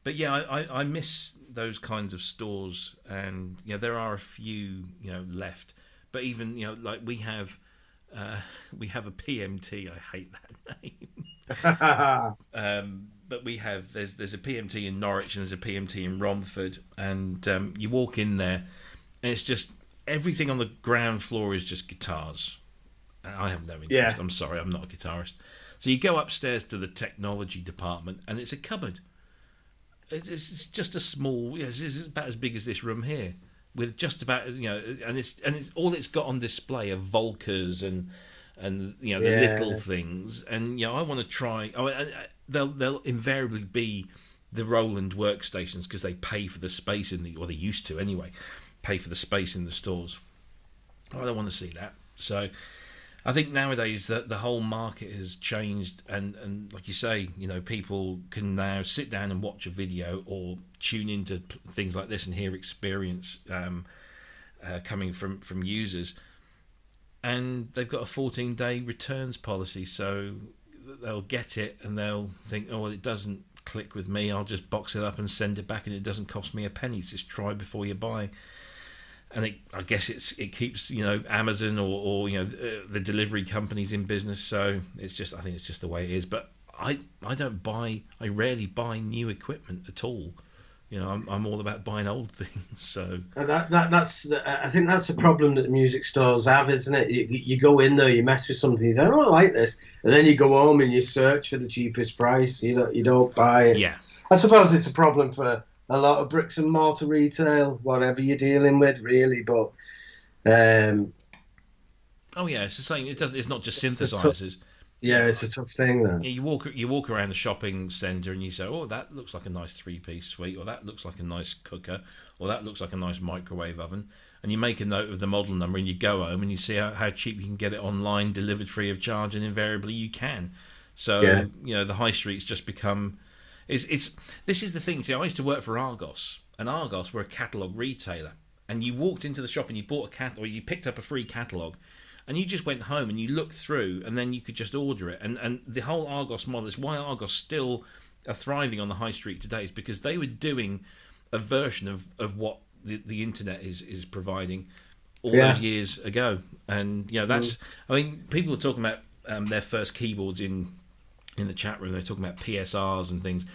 But yeah, I miss those kinds of stores, and there are a few left. But even like we have a PMT. I hate that name. But we have there's a PMT in Norwich and there's a PMT in Romford, and you walk in there, and it's just everything on the ground floor is just guitars. I have no interest. Yeah. I'm sorry, I'm not a guitarist. So you go upstairs to the technology department, and it's a cupboard. It's just a small. It's about as big as this room here, with just about and it's all it's got on display are Volkers and the little things, and I want to try. They'll invariably be the Roland workstations because they pay for the space or they used to anyway, pay for the space in the stores. I don't want to see that. So I think nowadays that the whole market has changed, and like you say, people can now sit down and watch a video or tune into things like this and hear experience coming from users, and they've got a 14-day returns policy, so they'll get it and they'll think, oh, well, it doesn't click with me, I'll just box it up and send it back, and it doesn't cost me a penny. It's just try before you buy. And I guess it keeps Amazon or the delivery companies in business. So I think it's just the way it is. But I rarely buy new equipment at all. I'm all about buying old things. So that's I think that's a problem that the music stores have, isn't it? You go in there, you mess with something, you say, oh, I like this, and then you go home and you search for the cheapest price. You don't buy it. Yeah, I suppose it's a problem for a lot of bricks and mortar retail, whatever you're dealing with, really. But oh yeah, it's the same. It's not just synthesizers. It's a tough thing then. Yeah, you walk around the shopping centre and you say, oh, that looks like a nice 3-piece suite, or that looks like a nice cooker, or that looks like a nice microwave oven, and you make a note of the model number and you go home and you see how cheap you can get it online, delivered free of charge, and invariably you can. So the high street's just become. This is the thing. See, I used to work for Argos, and Argos were a catalogue retailer, and you walked into the shop and you bought or you picked up a free catalogue, and you just went home and you looked through, and then you could just order it. And the whole Argos model is why Argos still are thriving on the high street today, is because they were doing a version of what the internet is providing all those years ago. And that's I mean, people were talking about their first keyboards in the chat room. They're talking about PSRs and things.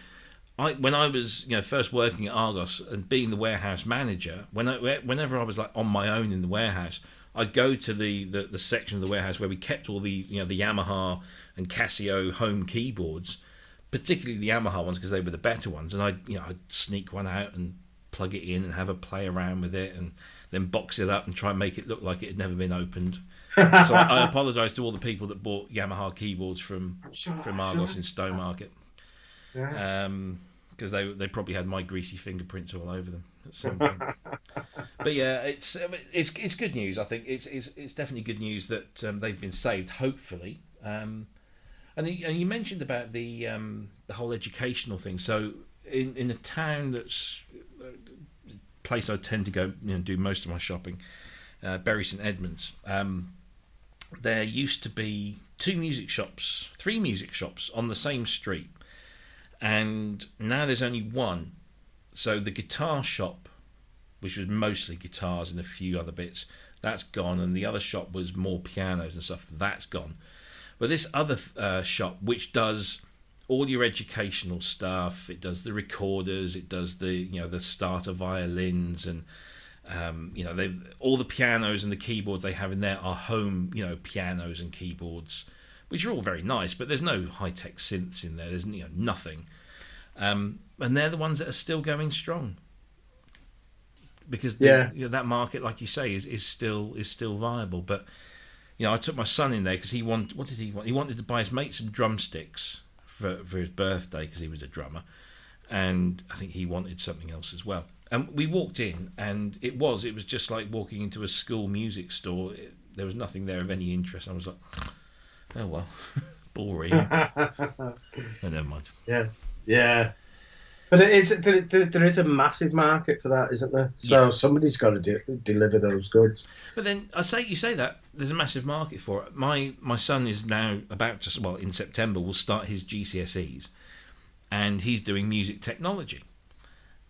When I was first working at Argos and being the warehouse manager, whenever I was like on my own in the warehouse, I'd go to the section of the warehouse where we kept all the the Yamaha and Casio home keyboards, particularly the Yamaha ones because they were the better ones, and I'd sneak one out and plug it in and have a play around with it, and then box it up and try and make it look like it had never been opened. So I apologise to all the people that bought Yamaha keyboards from Argos in Stowmarket, because they probably had my greasy fingerprints all over them at some point. But yeah, it's good news. I think it's definitely good news that they've been saved, hopefully. And you mentioned about the whole educational thing. So in a town that's a place I tend to go, do most of my shopping, Bury St Edmunds. There used to be 3 music shops on the same street, and now there's only one. So the guitar shop, which was mostly guitars and a few other bits, that's gone, and the other shop was more pianos and stuff, that's gone. But this other shop, which does all your educational stuff, it does the recorders, it does the starter violins, and all the pianos and the keyboards they have in there are home, pianos and keyboards, which are all very nice, but there's no high-tech synths in there. There's nothing, and they're the ones that are still going strong, because that market, like you say, is still viable. But I took my son in there because he wanted. What did he want? He wanted to buy his mate some drumsticks for his birthday because he was a drummer, and I think he wanted something else as well. And we walked in, and it was just like walking into a school music store. There was nothing there of any interest. I was like, oh well, boring. Oh, never mind. Yeah. But there is a massive market for that, isn't there? So somebody's got to deliver those goods. But then you say that there's a massive market for it. My son is now about to, in September, will start his GCSEs, and he's doing music technology.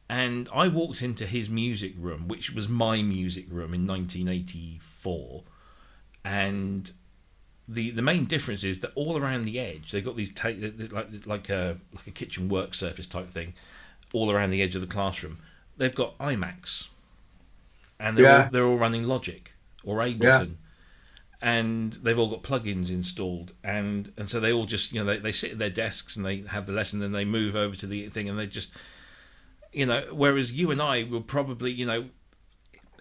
And I walked into his music room, which was my music room in 1984, and the main difference is that all around the edge they've got these like a kitchen work surface type thing all around the edge of the classroom. They've got iMacs, and they're all running Logic or Ableton, and they've all got plugins installed, and so they all just they sit at their desks and they have the lesson, then they move over to the thing, and they just whereas you and I will probably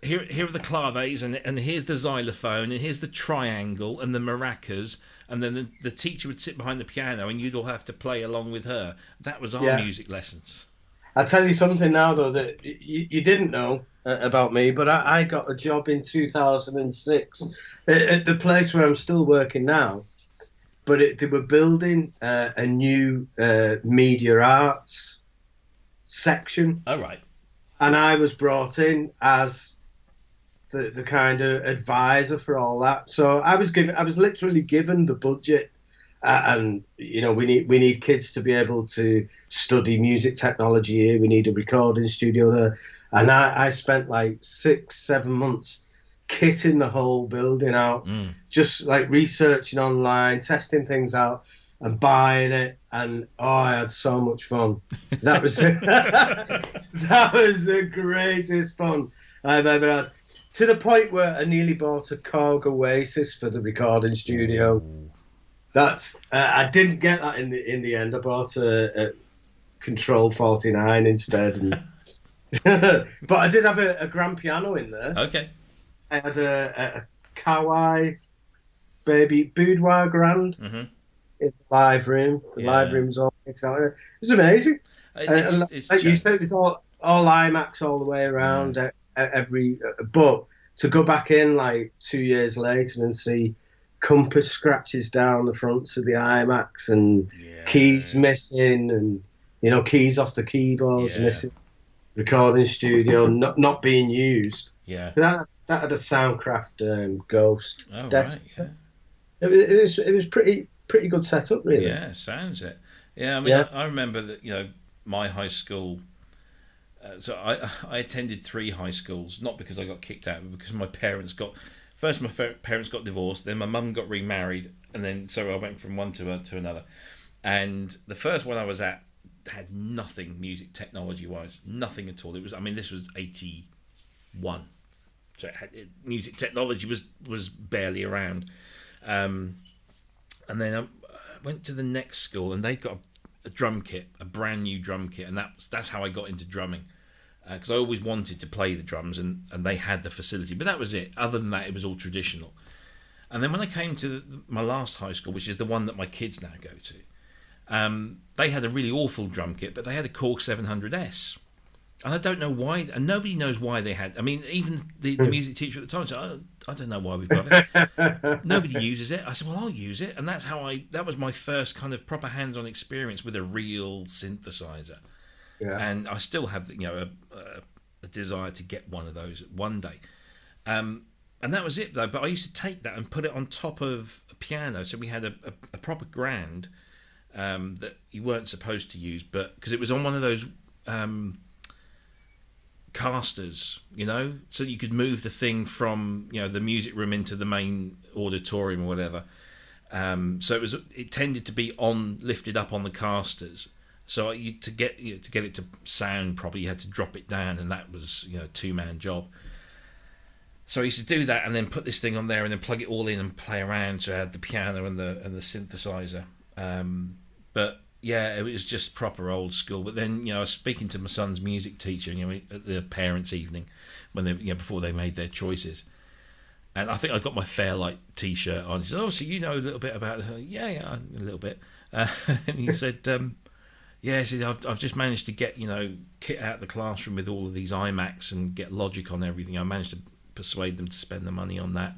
here are the claves, and here's the xylophone, and here's the triangle and the maracas, and then the teacher would sit behind the piano and you'd all have to play along with her. That was our music lessons. I'll tell you something now, though, that you didn't know about me, but I got a job in 2006 at the place where I'm still working now. But they were building a new media arts section. Oh, right. And I was brought in as the kind of advisor for all that. So I was literally given the budget, and we need kids to be able to study music technology here. We need a recording studio there, and I spent like 6-7 months kitting the whole building out, just like researching online, testing things out, and buying it. And I had so much fun. That was that was the greatest fun I've ever had. To the point where I nearly bought a Korg Oasis for the recording studio. That's I didn't get that in the end. I bought a Control 49 instead. And but I did have a grand piano in there. Okay. I had a Kawai baby boudoir grand in the live room. The live room's all it's out. It was amazing. It's like you said, it's all IMAX all the way around. But to go back in like 2 years later and see compass scratches down the fronts of the iMacs and keys missing, and keys off the keyboards missing, recording studio not being used. That had a Soundcraft Ghost. Oh, right, yeah. It was pretty good setup, really. Yeah, sounds it. Yeah, I mean, I remember that my high school. So I attended 3 high schools, not because I got kicked out, but because my parents got divorced, then my mum got remarried, and then so I went from one to another. And the first one I was at had nothing music technology wise, nothing at all. This was 81, so music technology was barely around. And then I went to the next school, and they got a drum kit, a brand new drum kit, and that's how I got into drumming. because I always wanted to play the drums, and they had the facility. But that was it. Other than that, it was all traditional. And then when I came to my last high school, which is the one that my kids now go to, they had a really awful drum kit, but they had a Korg 700S. And I don't know why, and nobody knows why they had. I mean, even the music teacher at the time said, I don't know why we've got it. Nobody uses it. I said, well, I'll use it. And that was my first kind of proper hands-on experience with a real synthesizer. Yeah. And I still have, a desire to get one of those one day. And that was it, though. But I used to take that and put it on top of a piano. So we had a proper grand that you weren't supposed to use, but because it was on one of those casters, so you could move the thing from the music room into the main auditorium or whatever. So it tended to be lifted up on the casters. So to get it to sound properly, you had to drop it down, and that was a 2-man job. So I used to do that, and then put this thing on there, and then plug it all in and play around. So I had the piano and the synthesizer. But yeah, it was just proper old school. But then I was speaking to my son's music teacher, at the parents' evening when they before they made their choices. And I think I got my Fairlight T-shirt on. He said, "Oh, so you know a little bit about it?" Yeah, a little bit. And he said, "Yeah," he said, I've just managed to get kit out of the classroom with all of these iMacs and get Logic on everything. I managed to persuade them to spend the money on that.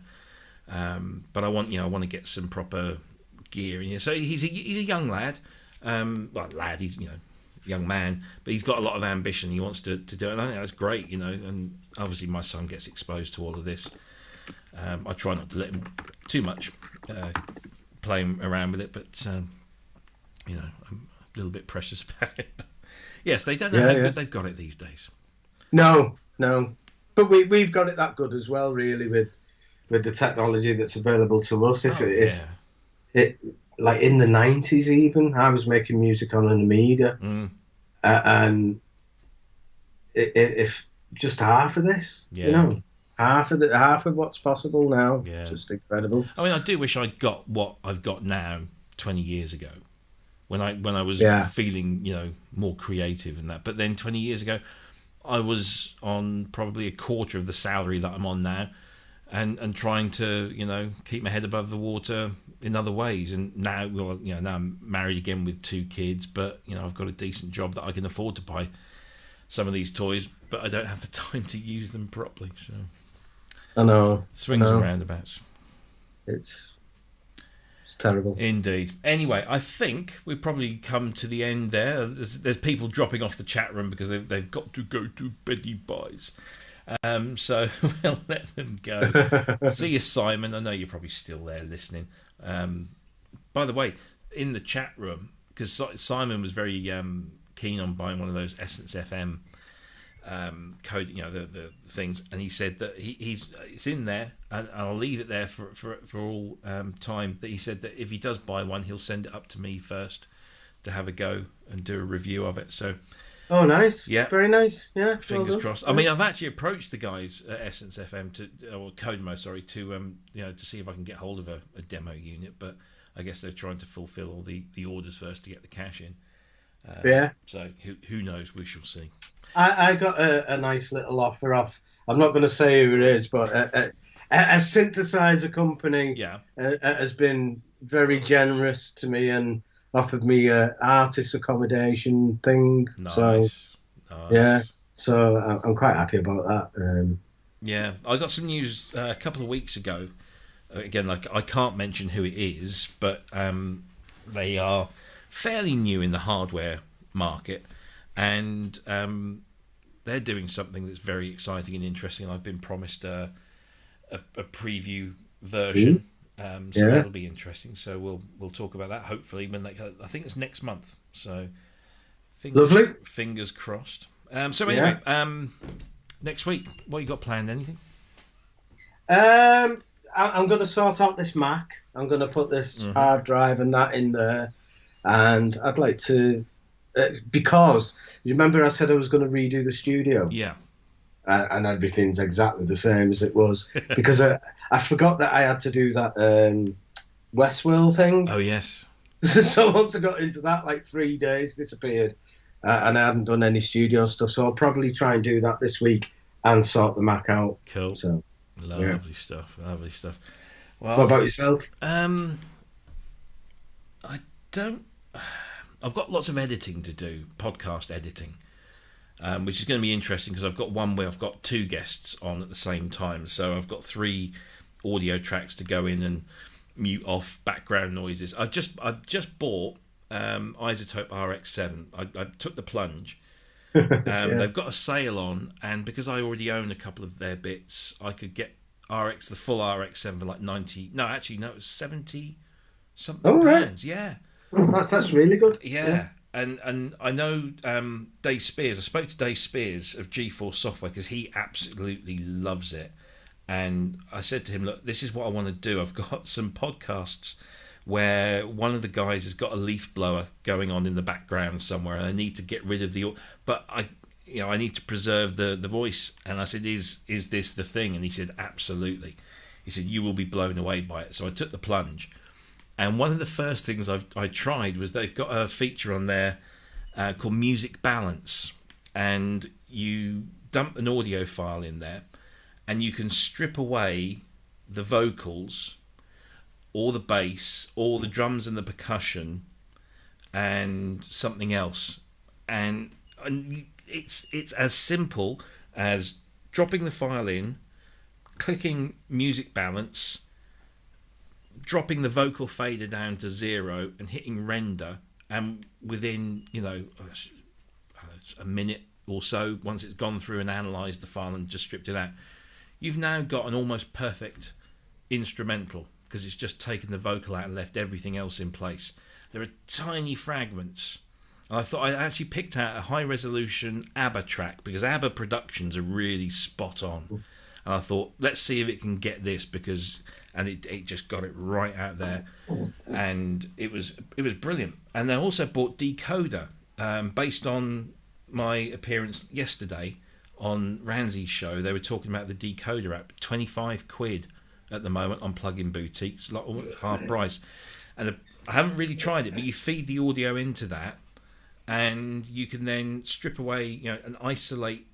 But I want to get some proper gear in here." So he's a young lad. He's young man, but he's got a lot of ambition. He wants to do it, and I think that's great, and obviously my son gets exposed to all of this. I try not to let him too much playing around with it, but I'm a little bit precious about it. Yes, they don't know how good they've got it these days. No, but we've got it that good as well, really, with the technology that's available to us. If like in the 90s, even I was making music on an Amiga, and if just half of this, half of what's possible now, just incredible. I mean, I do wish I got what I've got now 20 years ago, when I was feeling more creative and that. But then 20 years ago, I was on probably a quarter of the salary that I'm on now, and trying to keep my head above the water in other ways. And now, now I'm married again with 2 kids, but I've got a decent job that I can afford to buy some of these toys, but I don't have the time to use them properly. So I know, swings and roundabouts. It's terrible indeed. Anyway, I think we've probably come to the end there. There's people dropping off the chat room because they've got to go to beddy boys. So we'll let them go. See you, Simon. I know you're probably still there listening. By the way, in the chat room, because Simon was very keen on buying one of those EssenceFM code, the things, and he said that it's in there, and I'll leave it there for all time. That he said that if he does buy one, he'll send it up to me first to have a go and do a review of it. So. Oh, nice. Yeah. Very nice. Yeah. Fingers crossed. I mean, I've actually approached the guys at EssenceFM or Kodamo, to see if I can get hold of a demo unit, but I guess they're trying to fulfill all the orders first to get the cash in. So who knows? We shall see. I got a nice little offer off. I'm not going to say who it is, but a synthesizer company has been very generous to me and offered me a artist accommodation thing. Nice. So I'm quite happy about that. I got some news a couple of weeks ago. Again, like I can't mention who it is, but they are fairly new in the hardware market, and they're doing something that's very exciting and interesting. I've been promised a preview version. So that'll be interesting. So we'll talk about that hopefully when I think it's next month. So fingers crossed. Anyway, next week, what you got planned? Anything? I'm going to sort out this Mac. I'm going to put this hard drive and that in there, and I'd like to because you remember I said I was going to redo the studio. Yeah. And everything's exactly the same as it was because I forgot that I had to do that Westworld thing. Oh yes. So once I got into that, like 3 days disappeared, and I hadn't done any studio stuff, so I'll probably try and do that this week and sort the Mac out. Cool. So, lovely stuff. Lovely stuff. Well, what about yourself? I don't. I've got lots of editing to do, podcast editing, which is going to be interesting because I've got one where I've got 2 guests on at the same time. So I've got 3 audio tracks to go in and mute off background noises. I've just bought Isotope RX7. I took the plunge. They've got a sale on, and because I already own a couple of their bits, I could get the full RX7 for like 90. No, actually, no, it was 70 something pounds. Yeah. That's really good. Yeah. And I know Dave Spears. I spoke to Dave Spears of G4 Software because he absolutely loves it. And I said to him, look, this is what I want to do. I've got some podcasts where one of the guys has got a leaf blower going on in the background somewhere, and I need to get rid of but I need to preserve the voice. And I said, is this the thing? And he said, absolutely. He said, you will be blown away by it. So I took the plunge. And one of the first things I tried was they've got a feature on there called Music Balance. And you dump an audio file in there, and you can strip away the vocals, or the bass, or the drums and the percussion, and something else. And it's as simple as dropping the file in, clicking Music Balance, dropping the vocal fader down to 0 and hitting render, and within a minute or so, once it's gone through and analysed the file and just stripped it out, you've now got an almost perfect instrumental because it's just taken the vocal out and left everything else in place. There are tiny fragments. I thought I actually picked out a high resolution ABBA track because ABBA productions are really spot on. And I thought, let's see if it can get this and it just got it right out there, and it was brilliant. And they also bought Decoder based on my appearance yesterday on Ranzi's show. They were talking about the Decoder app, 25 quid at the moment on plug-in boutiques, half price. And I haven't really tried it, but you feed the audio into that, and you can then strip away, and isolate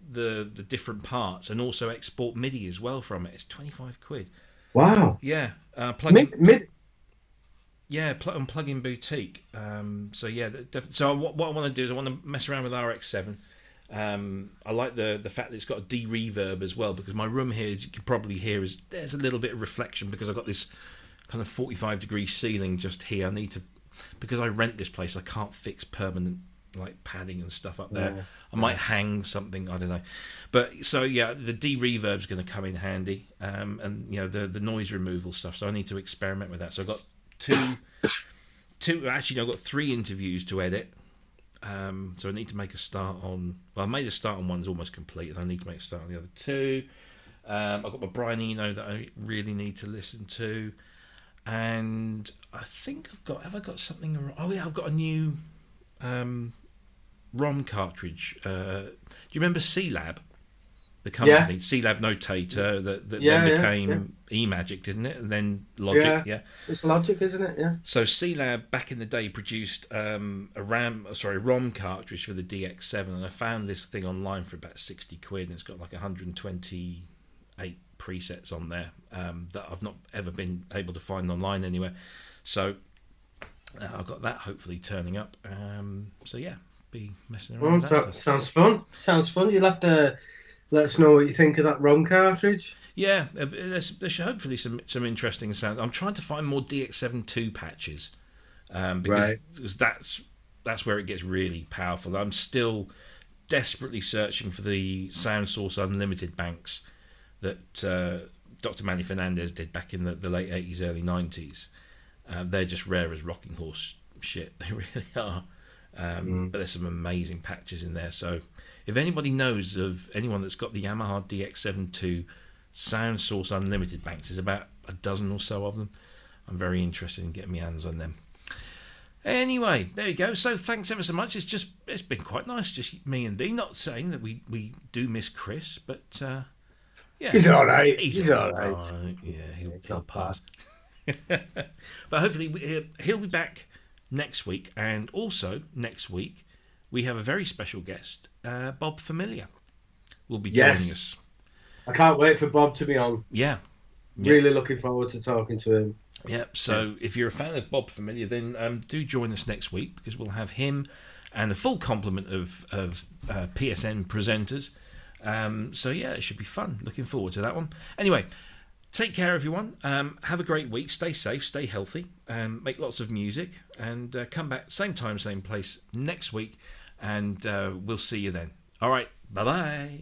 the different parts, and also export MIDI as well from it. It's 25 quid. Wow. Yeah. On plug-in boutique. So yeah, definitely. So what I want to do is I want to mess around with RX7. I like the fact that it's got a de-reverb as well, because my room here, as you can probably hear, there's a little bit of reflection because I've got this kind of 45-degree ceiling just here. I need to, because I rent this place, I can't fix permanent like padding and stuff up there. I might hang something, I don't know. But so yeah, the de-reverb's going to come in handy, and the noise removal stuff. So I need to experiment with that. So I've got I've got 3 interviews to edit. So I need to make a start on. Well, I made a start on one's almost complete, and I need to make a start on the other 2. I've got my Brian Eno that I really need to listen to, and I think Have I got something? Oh yeah, I've got a new ROM cartridge. Do you remember C-Lab? The company, yeah. C-Lab Notator, that then became eMagic, didn't it? And then Logic, yeah. It's Logic, isn't it? Yeah. So C-Lab back in the day produced a ROM cartridge for the DX7, and I found this thing online for about 60 quid, and it's got like 128 presets on there that I've not ever been able to find online anywhere. So I've got that hopefully turning up. So yeah, be messing around with that stuff. Sounds fun. You'll have to let us know what you think of that ROM cartridge. Yeah, there's hopefully some interesting sound. I'm trying to find more DX7 patches because that's where it gets really powerful. I'm still desperately searching for the Sound Source Unlimited banks that Dr. Manny Fernandez did back in the late 80s, early 90s. They're just rare as rocking horse shit. They really are. But there's some amazing patches in there. So if anybody knows of anyone that's got the Yamaha DX7 Sound Source Unlimited banks, there's about a dozen or so of them. I'm very interested in getting my hands on them. Anyway, there you go. So thanks ever so much. It's been quite nice, just me and Dee. Not saying that we do miss Cryss, but yeah, he's all right. He's all right. Yeah, he'll pass. But hopefully he'll be back next week, and also next week we have a very special guest, Bob Familiar, will be joining us. I can't wait for Bob to be on. Yeah. Really looking forward to talking to him. Yeah, so if you're a fan of Bob Familiar, then do join us next week, because we'll have him and the full complement of PSN presenters. So yeah, it should be fun. Looking forward to that one. Anyway, take care, everyone. Have a great week. Stay safe, stay healthy, make lots of music, and come back same time, same place next week, and we'll see you then. All right, bye-bye.